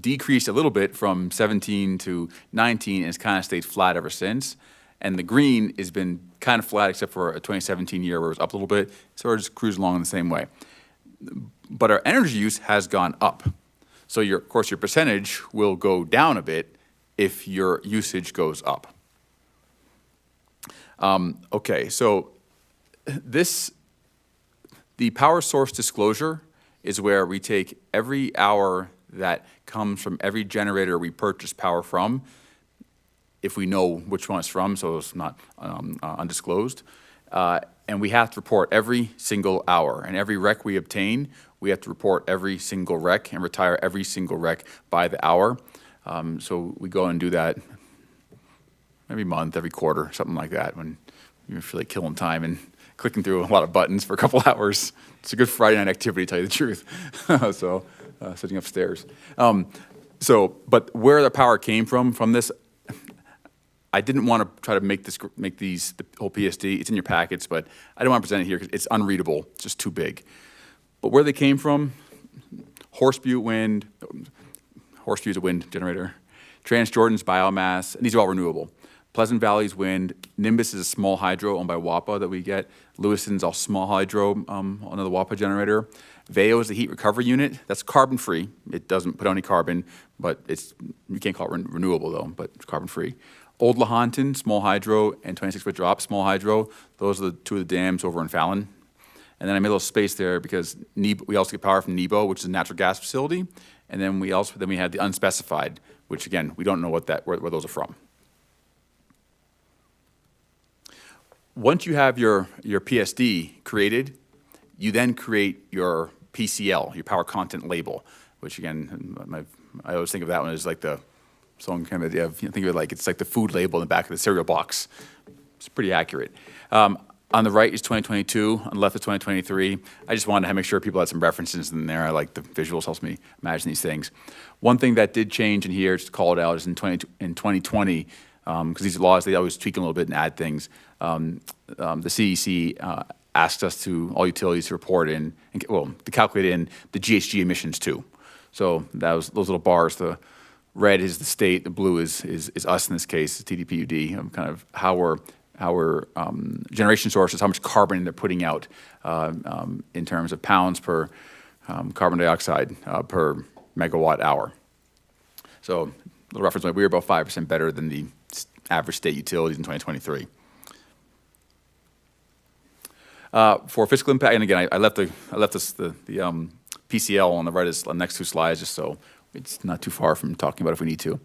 Speaker 8: decreased a little bit from 17 to 19 and it's kind of stayed flat ever since. And the green has been kind of flat except for a 2017 year where it was up a little bit, so we're just cruising along in the same way. But our energy use has gone up. So of course, your percentage will go down a bit if your usage goes up. Okay, so the power source disclosure is where we take every hour that comes from every generator we purchase power from, if we know which one it's from, so it's not undisclosed. And we have to report every single hour. And every rec we obtain, we have to report every single rec and retire every single rec by the hour. So we go and do that every month, every quarter, something like that, when you're really killing time and clicking through a lot of buttons for a couple hours. It's a good Friday night activity, to tell you the truth. So, sitting upstairs. But where the power came from this, I didn't want to try to make these the whole PSD. It's in your packets, but I don't want to present it here because it's unreadable. It's just too big. But where they came from, Horseshoe Wind, Horseshoe's a wind generator, Transjordan's biomass, and these are all renewable. Pleasant Valley's wind, Nimbus is a small hydro owned by WAPA that we get. Lewiston's all small hydro, another WAPA generator. Veo is the heat recovery unit. That's carbon-free. It doesn't put out any carbon, but you can't call it renewable though, but it's carbon-free. Old Lahontan, small hydro, and 26-foot drop, small hydro. Those are the two of the dams over in Fallon. And then I made a little space there because we also get power from Nebo, which is a natural gas facility. And then we had the unspecified, which again, we don't know where those are from. Once you have your PSD created, you then create your PCL, your power content label, which again, I always think of that one as like think of it like it's like the food label in the back of the cereal box. It's pretty accurate. On the right is 2022, on the left is 2023. I just wanted to make sure people had some references in there. I like the visuals, helps me imagine these things. One thing that did change in here, just to call it out, is in 2020, because these laws, they always tweak them a little bit and add things. The CEC asked us all utilities to report to calculate in the GHG emissions too. So those little bars, the red is the state, the blue is us in this case, TDPUD, kind of how our generation sources, how much carbon they're putting out in terms of pounds per carbon dioxide per megawatt hour. So the reference point, we were about 5% better than the average state utilities in 2023. For fiscal impact, and again, I left the PCL on the right as the next two slides, just so it's not too far from talking about if we need to.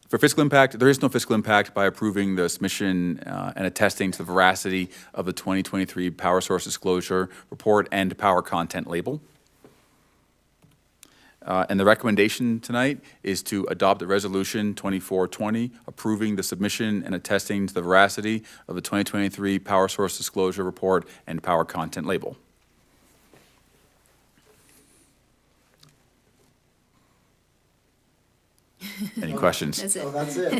Speaker 8: For fiscal impact, there is no fiscal impact by approving the submission and attesting to the veracity of the 2023 Power Source Disclosure Report and Power Content Label. And the recommendation tonight is to adopt the Resolution 2420, approving the submission and attesting to the veracity of the 2023 Power Source Disclosure Report and Power Content Label. Any questions?
Speaker 6: That's it.
Speaker 4: Oh, that's it.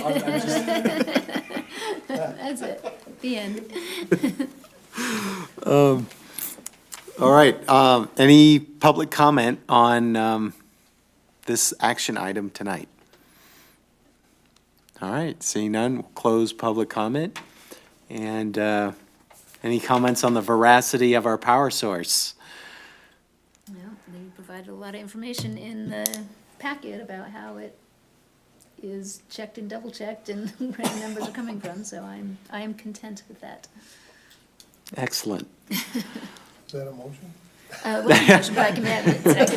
Speaker 6: That's it. The end.
Speaker 1: All right, any public comment on this action item tonight? All right, seeing none, we'll close public comment. And any comments on the veracity of our power source?
Speaker 6: Well, they provided a lot of information in the packet about how it is checked and double-checked and where the numbers are coming from, so I am content with that.
Speaker 1: Excellent.
Speaker 4: Is that a motion?
Speaker 6: Well, I can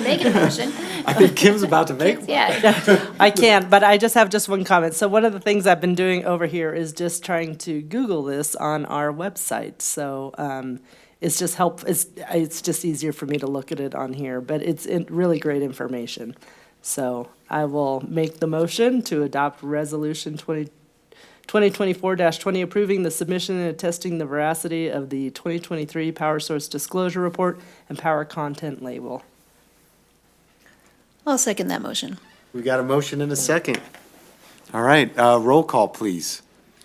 Speaker 6: make a motion.
Speaker 1: I think Kim's about to make one.
Speaker 6: Yeah.
Speaker 3: I can't, but I just have one comment. So one of the things I've been doing over here is just trying to Google this on our website. So it's just it's just easier for me to look at it on here, but it's really great information. So I will make the motion to adopt Resolution 2024-20 approving the submission and attesting the veracity of the 2023 Power Source Disclosure Report and Power Content Label.
Speaker 6: I'll second that motion.
Speaker 1: We got a motion and a second. All right, roll call, please.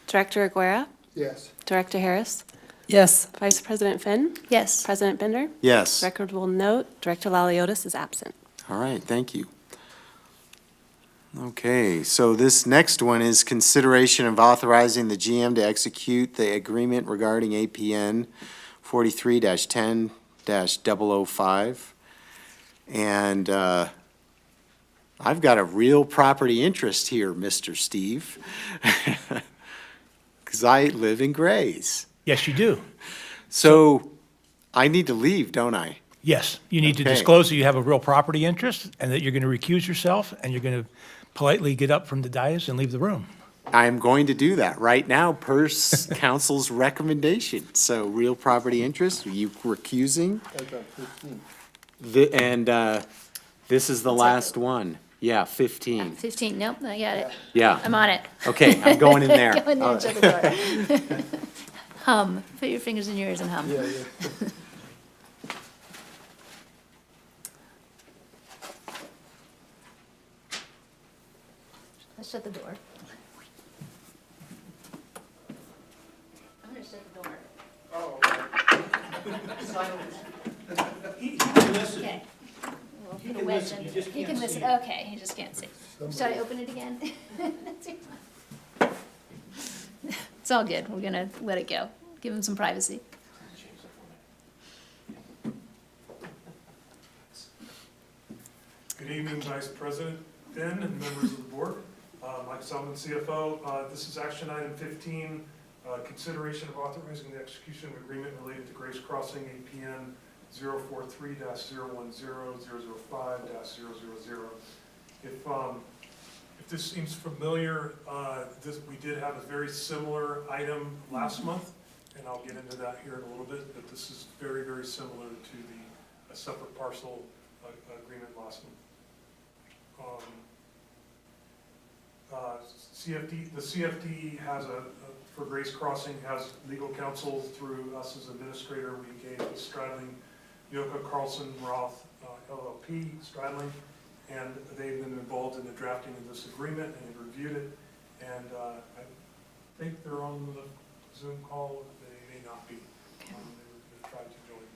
Speaker 2: Director Aguirre?
Speaker 4: Yes.
Speaker 2: Director Harris?
Speaker 3: Yes.
Speaker 2: Vice President Finn?
Speaker 6: Yes.
Speaker 2: President Bender?
Speaker 1: Yes.
Speaker 2: Record will note Director Laliotis is absent.
Speaker 1: All right, thank you. Okay, so this next one is consideration of authorizing the GM to execute the agreement regarding APN 43-10-005. And I've got a real property interest here, Mr. Steve, because I live in Grays.
Speaker 17: Yes, you do.
Speaker 1: So I need to leave, don't I?
Speaker 17: Yes, you need to
Speaker 1: Okay.
Speaker 17: disclose that you have a real property interest and that you're going to recuse yourself and you're going to politely get up from the dais and leave the room.
Speaker 1: I'm going to do that right now per council's recommendation. So real property interest, you recusing? And this is the last one. Yeah, 15.
Speaker 6: 15, nope, I got it.
Speaker 1: Yeah.
Speaker 6: I'm on it.
Speaker 1: Okay, I'm going in there.
Speaker 6: Go in there and shut the door. Hum, put your fingers in your ears and hum.
Speaker 4: Yeah.
Speaker 6: Let's shut the door. I'm gonna shut the door. Okay. Well, put a wedge in. He can listen, okay, he just can't see. Should I open it again? It's all good, we're gonna let it go. Give him some privacy.
Speaker 11: Good evening, Vice President Ben and members of the board. Mike Selman, CFO. This is action item 15, consideration of authorizing the execution of agreement related to Grace Crossing APN 043-010-005-000. If this seems familiar, we did have a very similar item last month, and I'll get into that here in a little bit, but this is very, very similar to a separate parcel agreement last month. The CFD has for Grace Crossing, has legal counsel through us as administrator. We engaged with Stradling, Yoka Carlson Roth LLP, Stradling, and they've been involved in the drafting of this agreement and have reviewed it. And I think they're on the Zoom call. They may not be. They were going to try to join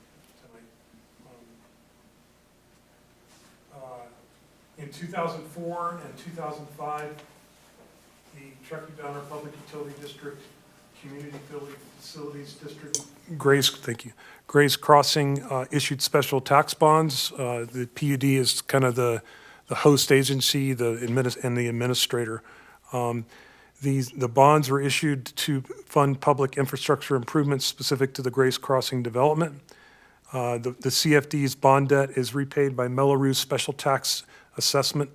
Speaker 11: tonight. In 2004 and 2005, the Truckee Downer Public Utility District, Community Facilities District, Grace Crossing issued special tax bonds. The PUD is kind of the host agency, and the administrator. The bonds were issued to fund public infrastructure improvements specific to the Grace Crossing development. The CFD's bond debt is repaid by Melrose Special Tax Assessment,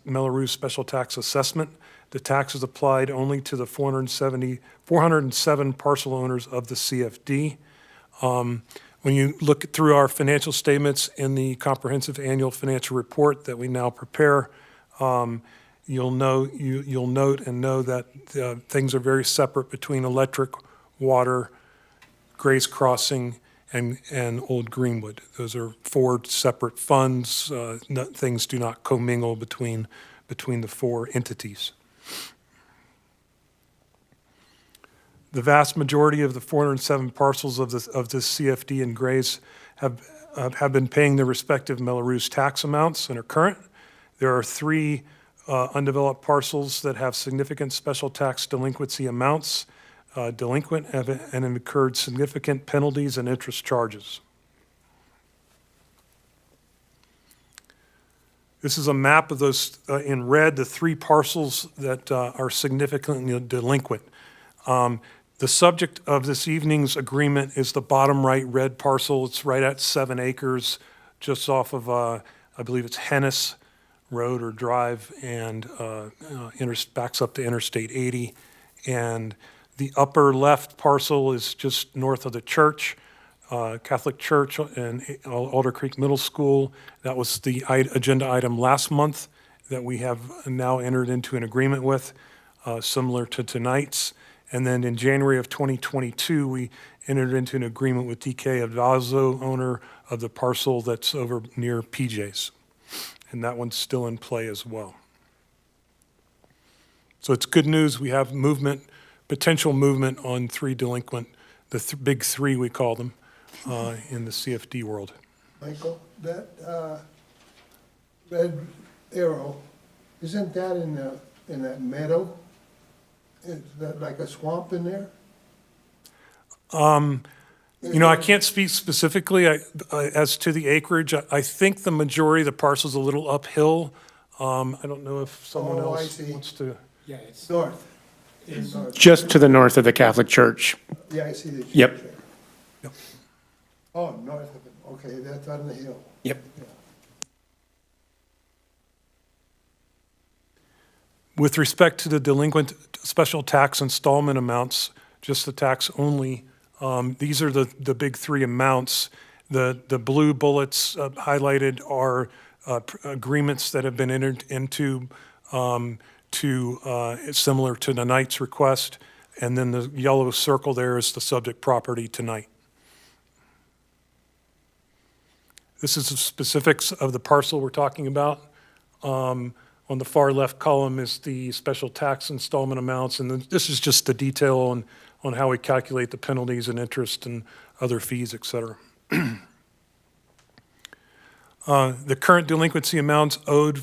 Speaker 11: Melrose Special Tax Assessment. The tax is applied only to the 407 parcel owners of the CFD. When you look through our financial statements in the comprehensive annual financial report that we now prepare, you'll note and know that things are very separate between electric, water, Grace Crossing, and Old Greenwood. Those are four separate funds. Things do not commingle between the four entities. The vast majority of the 407 parcels of this CFD and Grace have been paying their respective Melrose tax amounts and are current. There are 3 undeveloped parcels that have significant special tax delinquency amounts delinquent and have incurred significant penalties and interest charges. This is a map of those in red, the 3 parcels that are significantly delinquent. The subject of this evening's agreement is the bottom right red parcel. It's right at 7 acres, just off of, I believe it's Hennis Road or Drive, and backs up to Interstate 80. And the upper left parcel is just north of the church, Catholic Church and Alder Creek Middle School. That was the agenda item last month that we have now entered into an agreement with, similar to tonight's. And then in January of 2022, we entered into an agreement with DK Advazo, owner of the parcel that's over near PJ's. And that one's still in play as well. So it's good news. We have movement, potential movement on 3 delinquent, the big 3 we call them, in the CFD world.
Speaker 4: Michael, that red arrow Isn't that in that meadow? Is that like a swamp in there?
Speaker 11: I can't speak specifically as to the acreage. I think the majority of the parcel's a little uphill. I don't know if someone
Speaker 4: Oh, I
Speaker 11: else
Speaker 4: see.
Speaker 11: wants to.
Speaker 1: Yeah, it's
Speaker 4: North. North.
Speaker 5: Just to the north of the Catholic Church.
Speaker 4: Yeah, I see the church
Speaker 5: Yep.
Speaker 4: there. Oh, north of it, okay, that's on the hill.
Speaker 5: Yep.
Speaker 11: With respect to the delinquent special tax installment amounts, just the tax only, these are the big three amounts. The blue bullets highlighted are agreements that have been entered into similar to the Knight's request, and then the yellow circle there is the subject property tonight. This is the specifics of the parcel we're talking about. On the far left column is the special tax installment amounts, and then this is just the detail on how we calculate the penalties and interest and other fees, et cetera. The current delinquency amounts owed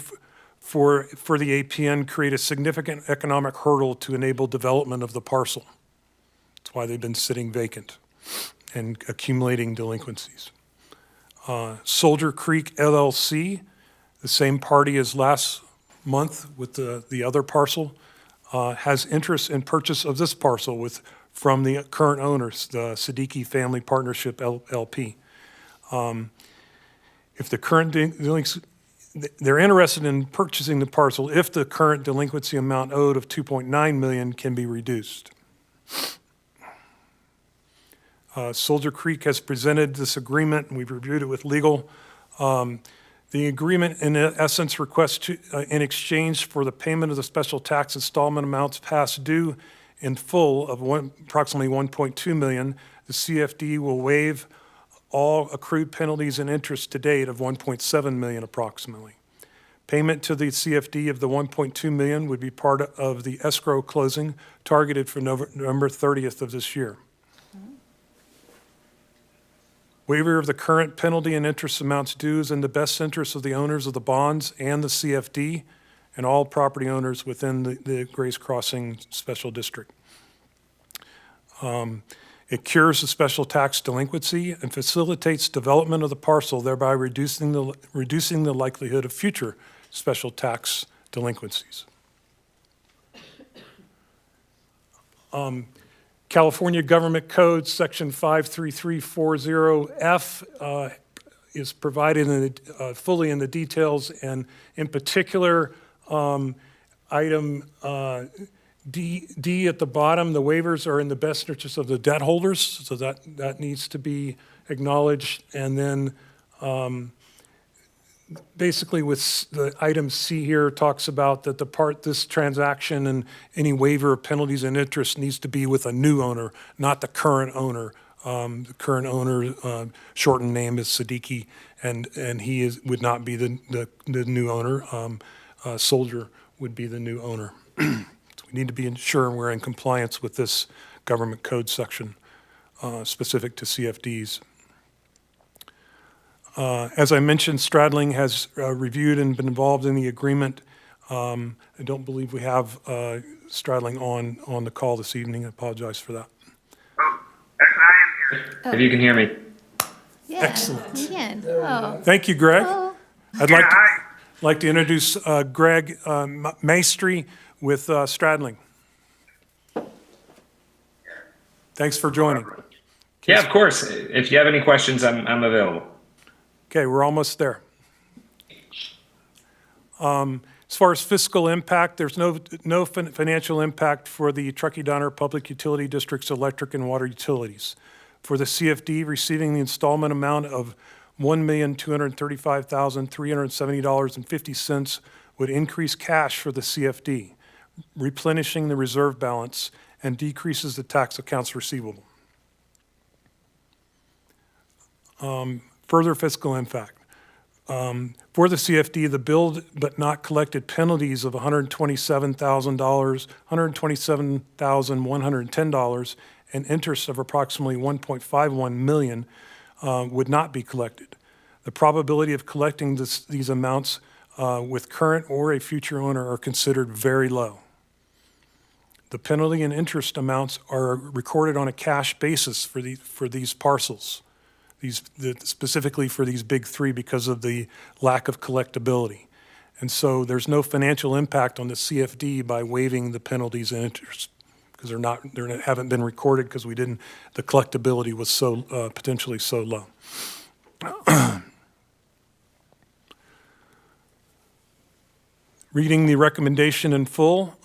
Speaker 11: for the APN create a significant economic hurdle to enable development of the parcel. That's why they've been sitting vacant and accumulating delinquencies. Soldier Creek LLC, the same party as last month with the other parcel, has interest in purchase of this parcel from the current owners, the Siddiqui Family Partnership LP. If the current they're interested in purchasing the parcel if the current delinquency amount owed of $2.9 million can be reduced. Soldier Creek has presented this agreement, and we've reviewed it with legal. The agreement, in essence, requests in exchange for the payment of the special tax installment amounts past due in full of approximately $1.2 million, the CFD will waive all accrued penalties and interest to date of $1.7 million approximately. Payment to the CFD of the $1.2 million would be part of the escrow closing targeted for November 30th of this year. Waiver of the current penalty and interest amounts due is in the best interest of the owners of the bonds and the CFD and all property owners within the Grace Crossing Special District. It cures the special tax delinquency and facilitates development of the parcel, thereby reducing the likelihood of future special tax delinquencies. California Government Code, Section 53340F, is provided fully in the details, and in particular, item D at the bottom, the waivers are in the best interest of the debt holders, so that needs to be acknowledged. And then basically with the item C here talks about that this transaction and any waiver of penalties and interest needs to be with a new owner, not the current owner. The current owner, shortened name is Siddiqui, and he would not be the new owner. Soldier would be the new owner. So we need to be sure we're in compliance with this government code section specific to CFDs. As I mentioned, Stradling has reviewed and been involved in the agreement. I don't believe we have Stradling on the call this evening. I apologize for that.
Speaker 18: If you can hear me.
Speaker 6: Yeah.
Speaker 11: Excellent.
Speaker 6: Again. Oh.
Speaker 11: Thank you, Greg.
Speaker 6: Oh.
Speaker 11: I'd like to introduce Greg Maestri with Stradling. Thanks for joining.
Speaker 18: Yeah, of course. If you have any questions, I'm available.
Speaker 11: Okay, we're almost there. As far as fiscal impact, there's no financial impact for the Truckee-Donner Public Utility District's electric and water utilities. For the CFD, receiving the installment amount of $1,235,370.50 would increase cash for the CFD, replenishing the reserve balance, and decreases the tax accounts receivable. Further fiscal impact. For the CFD, the billed but not collected penalties of $127,110, and interest of approximately $1.51 million would not be collected. The probability of collecting these amounts with current or a future owner are considered very low. The penalty and interest amounts are recorded on a cash basis for these parcels, specifically for these big three because of the lack of collectability. And so there's no financial impact on the CFD by waiving the penalties and interest because they haven't been recorded because the collectability was so potentially so low. Reading the recommendation in full,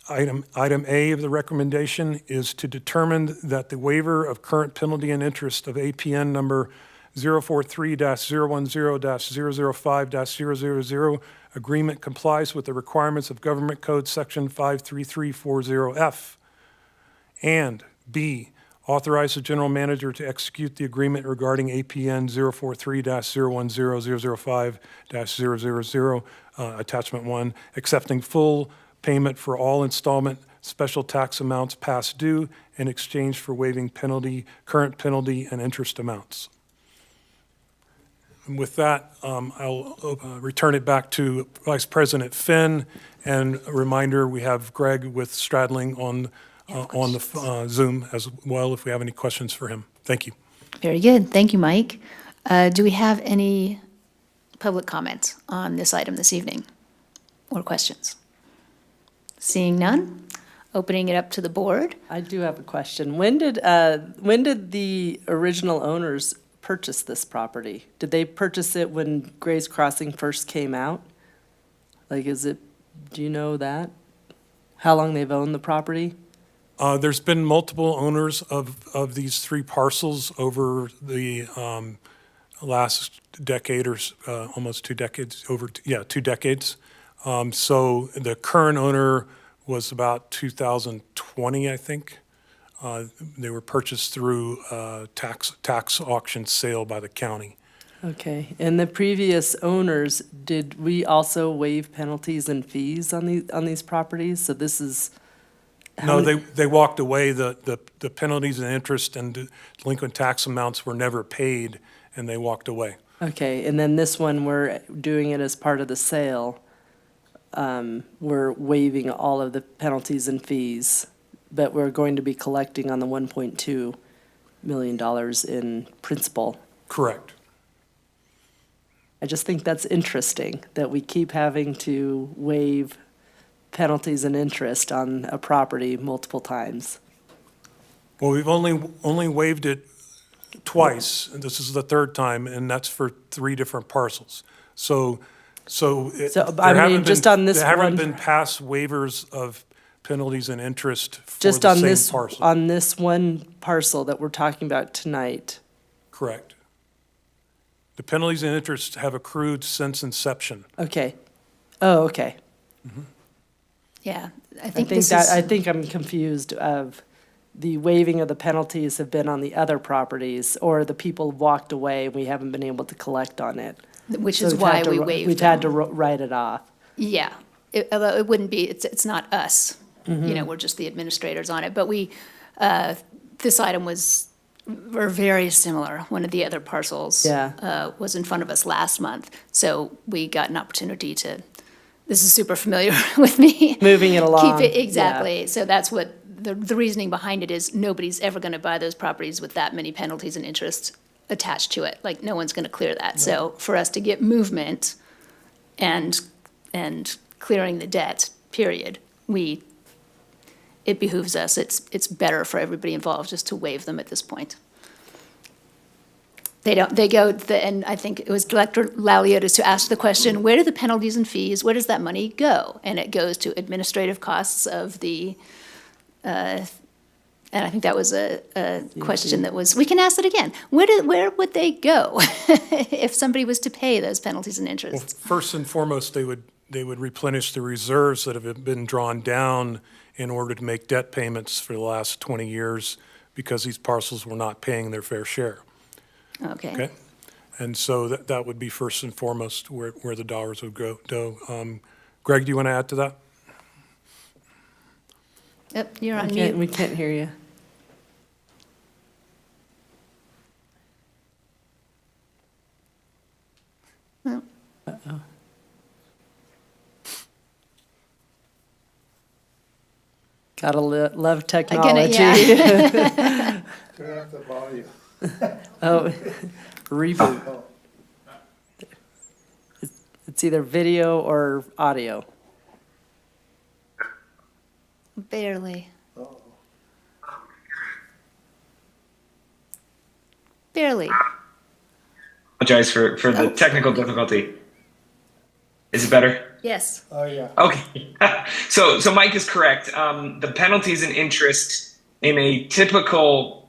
Speaker 11: item A of the recommendation is to determine that the waiver of current penalty and interest of APN number 043-010-005-000 agreement complies with the requirements of Government Code Section 53340F. And B, authorize the general manager to execute the agreement regarding APN 043-010-005-000, attachment 1, accepting full payment for all installment special tax amounts past due in exchange for waiving current penalty and interest amounts. And with that, I'll return it back to Vice President Finn, and a reminder, we have Greg with Stradling on the Zoom as well if we have any questions for him. Thank you.
Speaker 6: Very good. Thank you, Mike. Do we have any public comments on this item this evening or questions? Seeing none, opening it up to the board.
Speaker 3: I do have a question. When did the original owners purchase this property? Did they purchase it when Gray's Crossing first came out? Like, do you know that? How long they've owned the property?
Speaker 11: There's been multiple owners of these three parcels over the last decade or almost 2 decades, 2 decades. So the current owner was about 2020, I think. They were purchased through tax auction sale by the county.
Speaker 3: Okay, and the previous owners, did we also waive penalties and fees on these properties? So this is.
Speaker 11: No, they walked away. The penalties and interest and delinquent tax amounts were never paid, and they walked away.
Speaker 3: Okay, and then this one, we're doing it as part of the sale. We're waiving all of the penalties and fees, but we're going to be collecting on the $1.2 million in principal.
Speaker 11: Correct.
Speaker 3: I just think that's interesting, that we keep having to waive penalties and interest on a property multiple times.
Speaker 11: Well, we've only waived it twice, and this is the third time, and that's for 3 different parcels.
Speaker 3: I mean, just on this
Speaker 11: there haven't
Speaker 3: one.
Speaker 11: been past waivers of penalties and interest for
Speaker 3: Just
Speaker 11: the
Speaker 3: on
Speaker 11: same parcel.
Speaker 3: on this one parcel that we're talking about tonight.
Speaker 11: Correct. The penalties and interest have accrued since inception.
Speaker 3: Okay. Oh, okay.
Speaker 6: Yeah,
Speaker 3: I think I'm confused of the waiving of the penalties have been on the other properties, or the people walked away, we haven't been able to collect on it.
Speaker 6: Which
Speaker 3: So
Speaker 6: is
Speaker 3: we've
Speaker 6: why
Speaker 3: had to
Speaker 6: we
Speaker 3: ri-
Speaker 6: waived
Speaker 3: We've had to
Speaker 6: them.
Speaker 3: write it off.
Speaker 6: Yeah, although it wouldn't be, it's not us. You know, we're just the administrators on it. But this item were very similar. One of the other parcels was in front of us last month. So we got an opportunity to, this is super familiar with me.
Speaker 3: Moving it along.
Speaker 6: Keep it, exactly. So that's what, the reasoning behind it is nobody's ever going to buy those properties with that many penalties and interest attached to it. Like, no one's going to clear that. So for us to get movement and clearing the debt, period, it behooves us. It's better for everybody involved just to waive them at this point. And I think it was Director Laliotis who asked the question, where do the penalties and fees, where does that money go? And it goes to administrative costs of the, and I think that was a question that was, we can ask it again. Where would they go if somebody was to pay those penalties and
Speaker 11: Well,
Speaker 6: interests?
Speaker 11: first and foremost, they would replenish the reserves that have been drawn down in order to make debt payments for the last 20 years because these parcels were not paying their fair share.
Speaker 6: Okay.
Speaker 11: And so that would be first and foremost where the dollars would go. Greg, do you want to add to that?
Speaker 6: Yep, you're on mute.
Speaker 3: We can't hear you.
Speaker 6: No.
Speaker 3: Uh-oh. Gotta love
Speaker 6: I
Speaker 3: technology.
Speaker 6: yeah.
Speaker 4: Turn up the volume.
Speaker 3: Oh, reboot. It's either video or audio.
Speaker 6: Barely. Barely.
Speaker 18: Apologize for the technical difficulty. Is it better?
Speaker 6: Yes.
Speaker 4: Oh, yeah.
Speaker 18: Okay. So Mike is correct. The penalties and interest in a typical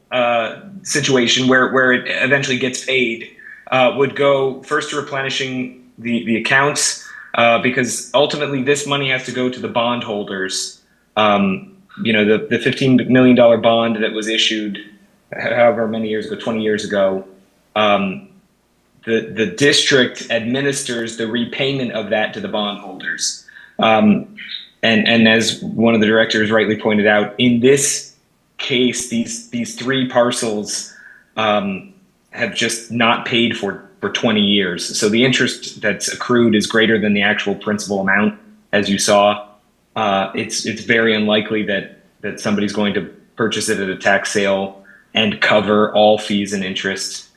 Speaker 18: situation where it eventually gets paid would go first to replenishing the accounts because ultimately this money has to go to the bondholders. The $15 million bond that was issued however many years ago, 20 years ago, the district administers the repayment of that to the bondholders. And as one of the directors rightly pointed out, in this case, these three parcels have just not paid for 20 years. So the interest that's accrued is greater than the actual principal amount, as you saw. It's very unlikely that somebody's going to purchase it at a tax sale and cover all fees and interest.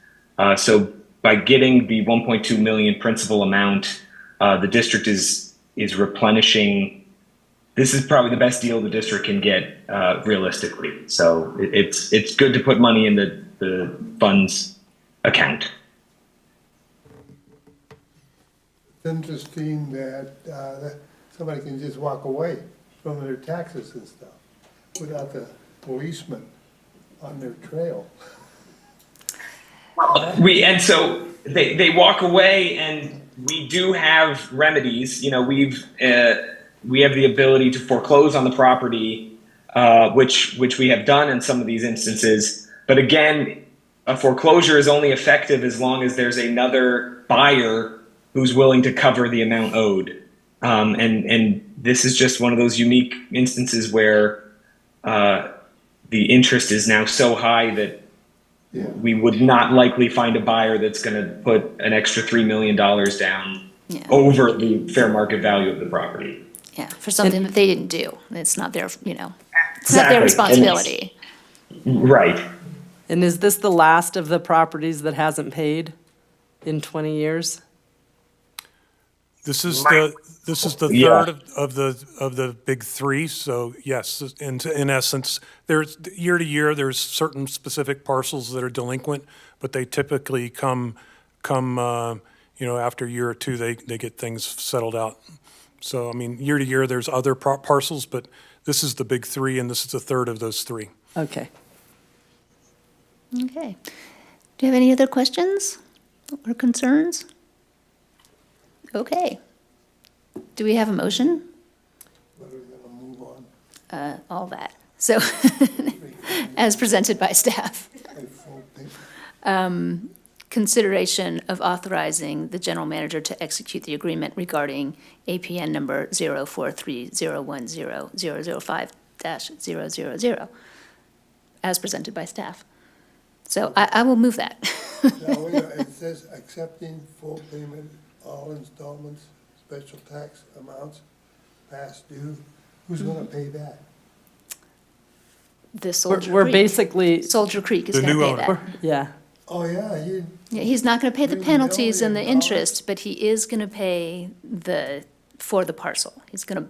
Speaker 18: So by getting the 1.2 million principal amount, the district is replenishing. This is probably the best deal the district can get realistically. So it's good to put money in the funds account.
Speaker 4: It's interesting that somebody can just walk away from their taxes and stuff without the policeman on their trail.
Speaker 18: And so they walk away, and we do have remedies. We have the ability to foreclose on the property, which we have done in some of these instances. But again, a foreclosure is only effective as long as there's another buyer who's willing to cover the amount owed. And this is just one of those unique instances where the interest is now so high that we would not likely find a buyer that's going to put an extra $3 million down over the fair market value of the property.
Speaker 6: Yeah, for something that they didn't do. It's not their, it's not their responsibility.
Speaker 18: Right.
Speaker 3: And is this the last of the properties that hasn't paid in 20 years?
Speaker 11: This is the third of the big three. So yes, in essence, there's year to year, there's certain specific parcels that are delinquent, but they typically come after a year or two, they get things settled out. So, I mean, year to year, there's other parcels, but this is the big three, and this is the third of those three.
Speaker 3: Okay.
Speaker 6: Okay. Do you have any other questions or concerns? Okay. Do we have a motion?
Speaker 4: What are we gonna move on?
Speaker 6: All that. So, as presented by staff. Consideration of authorizing the general manager to execute the agreement regarding APN number 043010005-000, as presented by staff. So I will move that.
Speaker 4: Now, it says accepting full payment, all installments, special tax amounts, past due. Who's gonna pay that?
Speaker 6: The Soldier Creek.
Speaker 3: We're basically.
Speaker 6: Soldier Creek is
Speaker 11: The
Speaker 6: going to
Speaker 11: new
Speaker 6: pay
Speaker 11: owner.
Speaker 6: that.
Speaker 3: Yeah.
Speaker 4: Oh, yeah,
Speaker 6: Yeah, he's not going to pay the
Speaker 4: $3
Speaker 6: penalties and the
Speaker 4: million.
Speaker 6: interest, but he is going to pay for the parcel. He's going to,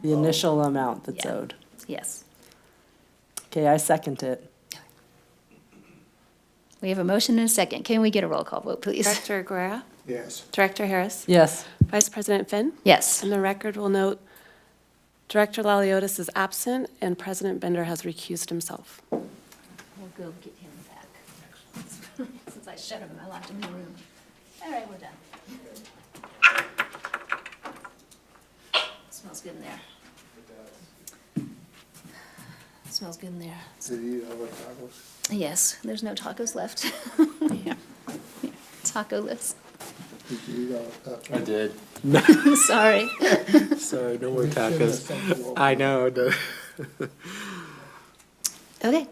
Speaker 3: The initial amount that's
Speaker 6: Yeah.
Speaker 3: owed.
Speaker 6: yes.
Speaker 3: Okay, I second it.
Speaker 6: We have a motion and a second. Can we get a roll call vote, please?
Speaker 2: Director Guerra,
Speaker 4: yes.
Speaker 2: Director Harris,
Speaker 3: Yes.
Speaker 2: Vice President Finn,
Speaker 6: Yes.
Speaker 2: and the record will note Director Laliotis is absent and President Bender has recused himself.
Speaker 6: We'll go get him back. Since I shut him, I locked him in the room. All right, we're done. Smells good in there. Smells good in there.
Speaker 4: Did he eat avocados?
Speaker 6: Yes, there's no tacos left. Taco list.
Speaker 4: Did you eat avocados?
Speaker 1: I did.
Speaker 6: Sorry.
Speaker 1: Sorry, no more
Speaker 4: We shouldn't have sent you
Speaker 1: tacos.
Speaker 4: over.
Speaker 1: I know.
Speaker 6: Okay.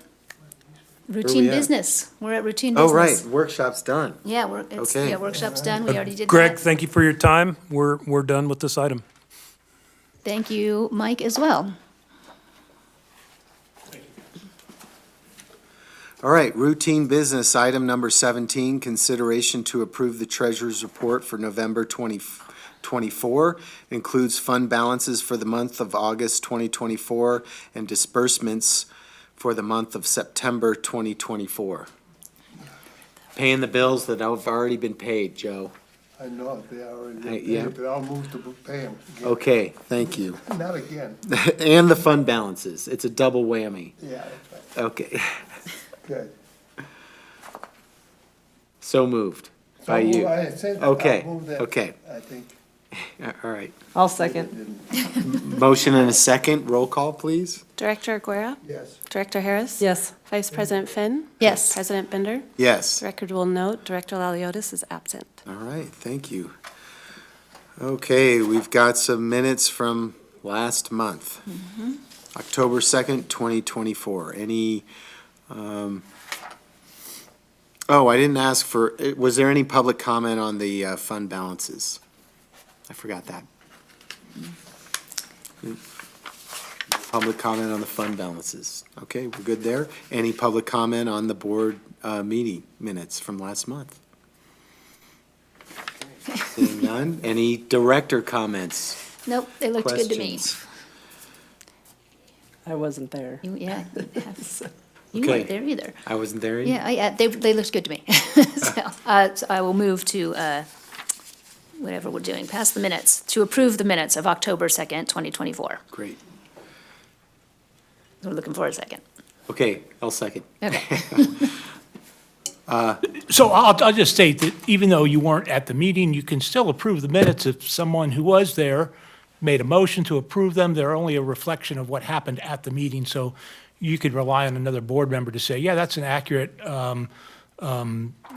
Speaker 1: we
Speaker 6: Routine
Speaker 1: at?
Speaker 6: business. We're at routine business.
Speaker 1: Oh, right, workshop's done.
Speaker 6: Yeah,
Speaker 1: Okay.
Speaker 6: workshop's done. We already did that.
Speaker 11: Greg, thank you for your time. We're done with this item.
Speaker 6: Thank you, Mike, as well.
Speaker 1: All right, routine business, item number 17, consideration to approve the treasurer's report for November 2024. Includes fund balances for the month of August 2024 and disbursements for the month of September 2024. Paying the bills that have already been paid, Joe.
Speaker 4: I know, they already
Speaker 1: Yeah.
Speaker 4: paid, but I'll move to pay them.
Speaker 1: Okay, thank you.
Speaker 4: Not again.
Speaker 1: And the fund balances. It's a double whammy.
Speaker 4: Yeah, that's right.
Speaker 1: Okay,
Speaker 4: Good.
Speaker 1: so moved by
Speaker 4: So
Speaker 1: you.
Speaker 4: I said
Speaker 1: Okay,
Speaker 4: I'll move that,
Speaker 1: okay.
Speaker 4: I think.
Speaker 1: All right.
Speaker 3: I'll second.
Speaker 1: Motion and a second. Roll call, please.
Speaker 2: Director Aguirre?
Speaker 4: Yes.
Speaker 2: Director Harris?
Speaker 3: Yes.
Speaker 2: Vice President Finn?
Speaker 6: Yes.
Speaker 2: President Bender?
Speaker 1: Yes.
Speaker 2: The record will note Director Laliotis is absent.
Speaker 1: All right, thank you. Okay, we've got some minutes from last month. October 2nd, 2024. Any, oh, I didn't ask for, was there any public comment on the fund balances? I forgot that. Public comment on the fund balances. Okay, we're good there. Any public comment on the board meeting minutes from last month? Seeing none. Any director comments?
Speaker 6: Nope, they looked good to me.
Speaker 1: Questions?
Speaker 3: I wasn't there.
Speaker 6: Yeah. You
Speaker 1: Okay.
Speaker 6: weren't there either.
Speaker 1: I wasn't there either?
Speaker 6: Yeah, they looked good to me. So I will move to, whatever we're doing, pass the minutes, to approve the minutes of October 2nd, 2024.
Speaker 1: Great.
Speaker 6: We're looking for a second.
Speaker 1: Okay, I'll second.
Speaker 6: Okay.
Speaker 17: So I'll just state that even though you weren't at the meeting, you can still approve the minutes if someone who was there made a motion to approve them. They're only a reflection of what happened at the meeting, so you could rely on another board member to say, yeah, that's an accurate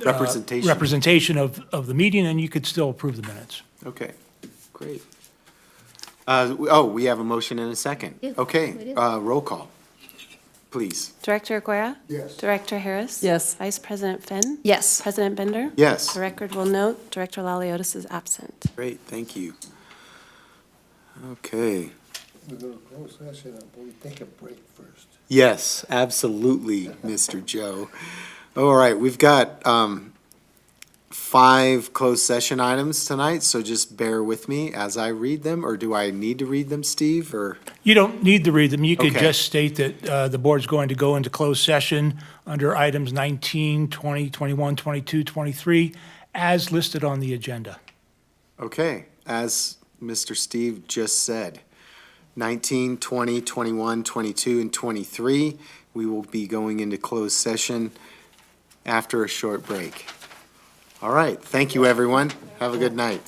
Speaker 17: representation of the meeting, and you could still approve the minutes.
Speaker 1: Okay, great. Oh, we have a motion and a second.
Speaker 6: Yeah,
Speaker 1: Okay,
Speaker 6: we do.
Speaker 1: roll call, please.
Speaker 2: Director Aguirre?
Speaker 4: Yes.
Speaker 2: Director Harris?
Speaker 3: Yes.
Speaker 2: Vice President Finn?
Speaker 6: Yes.
Speaker 2: President Bender?
Speaker 1: Yes,
Speaker 2: The record will note Director Laliotis is absent.
Speaker 1: great, thank you. Okay,
Speaker 4: We're going to close session, but we take a break first.
Speaker 1: yes, absolutely, Mr. Joe. All right, we've got 5 closed session items tonight, so just bear with me as I read them, or do I need to read them, Steve, or?
Speaker 17: You don't need to read them. You could
Speaker 1: Okay.
Speaker 17: just state that the board's going to go into closed session under items 19, 20, 21, 22, 23, as listed on the agenda.
Speaker 1: Okay, as Mr. Steve just said, 19, 20, 21, 22, and 23, we will be going into closed session after a short break. All right, thank you, everyone. Have a good night.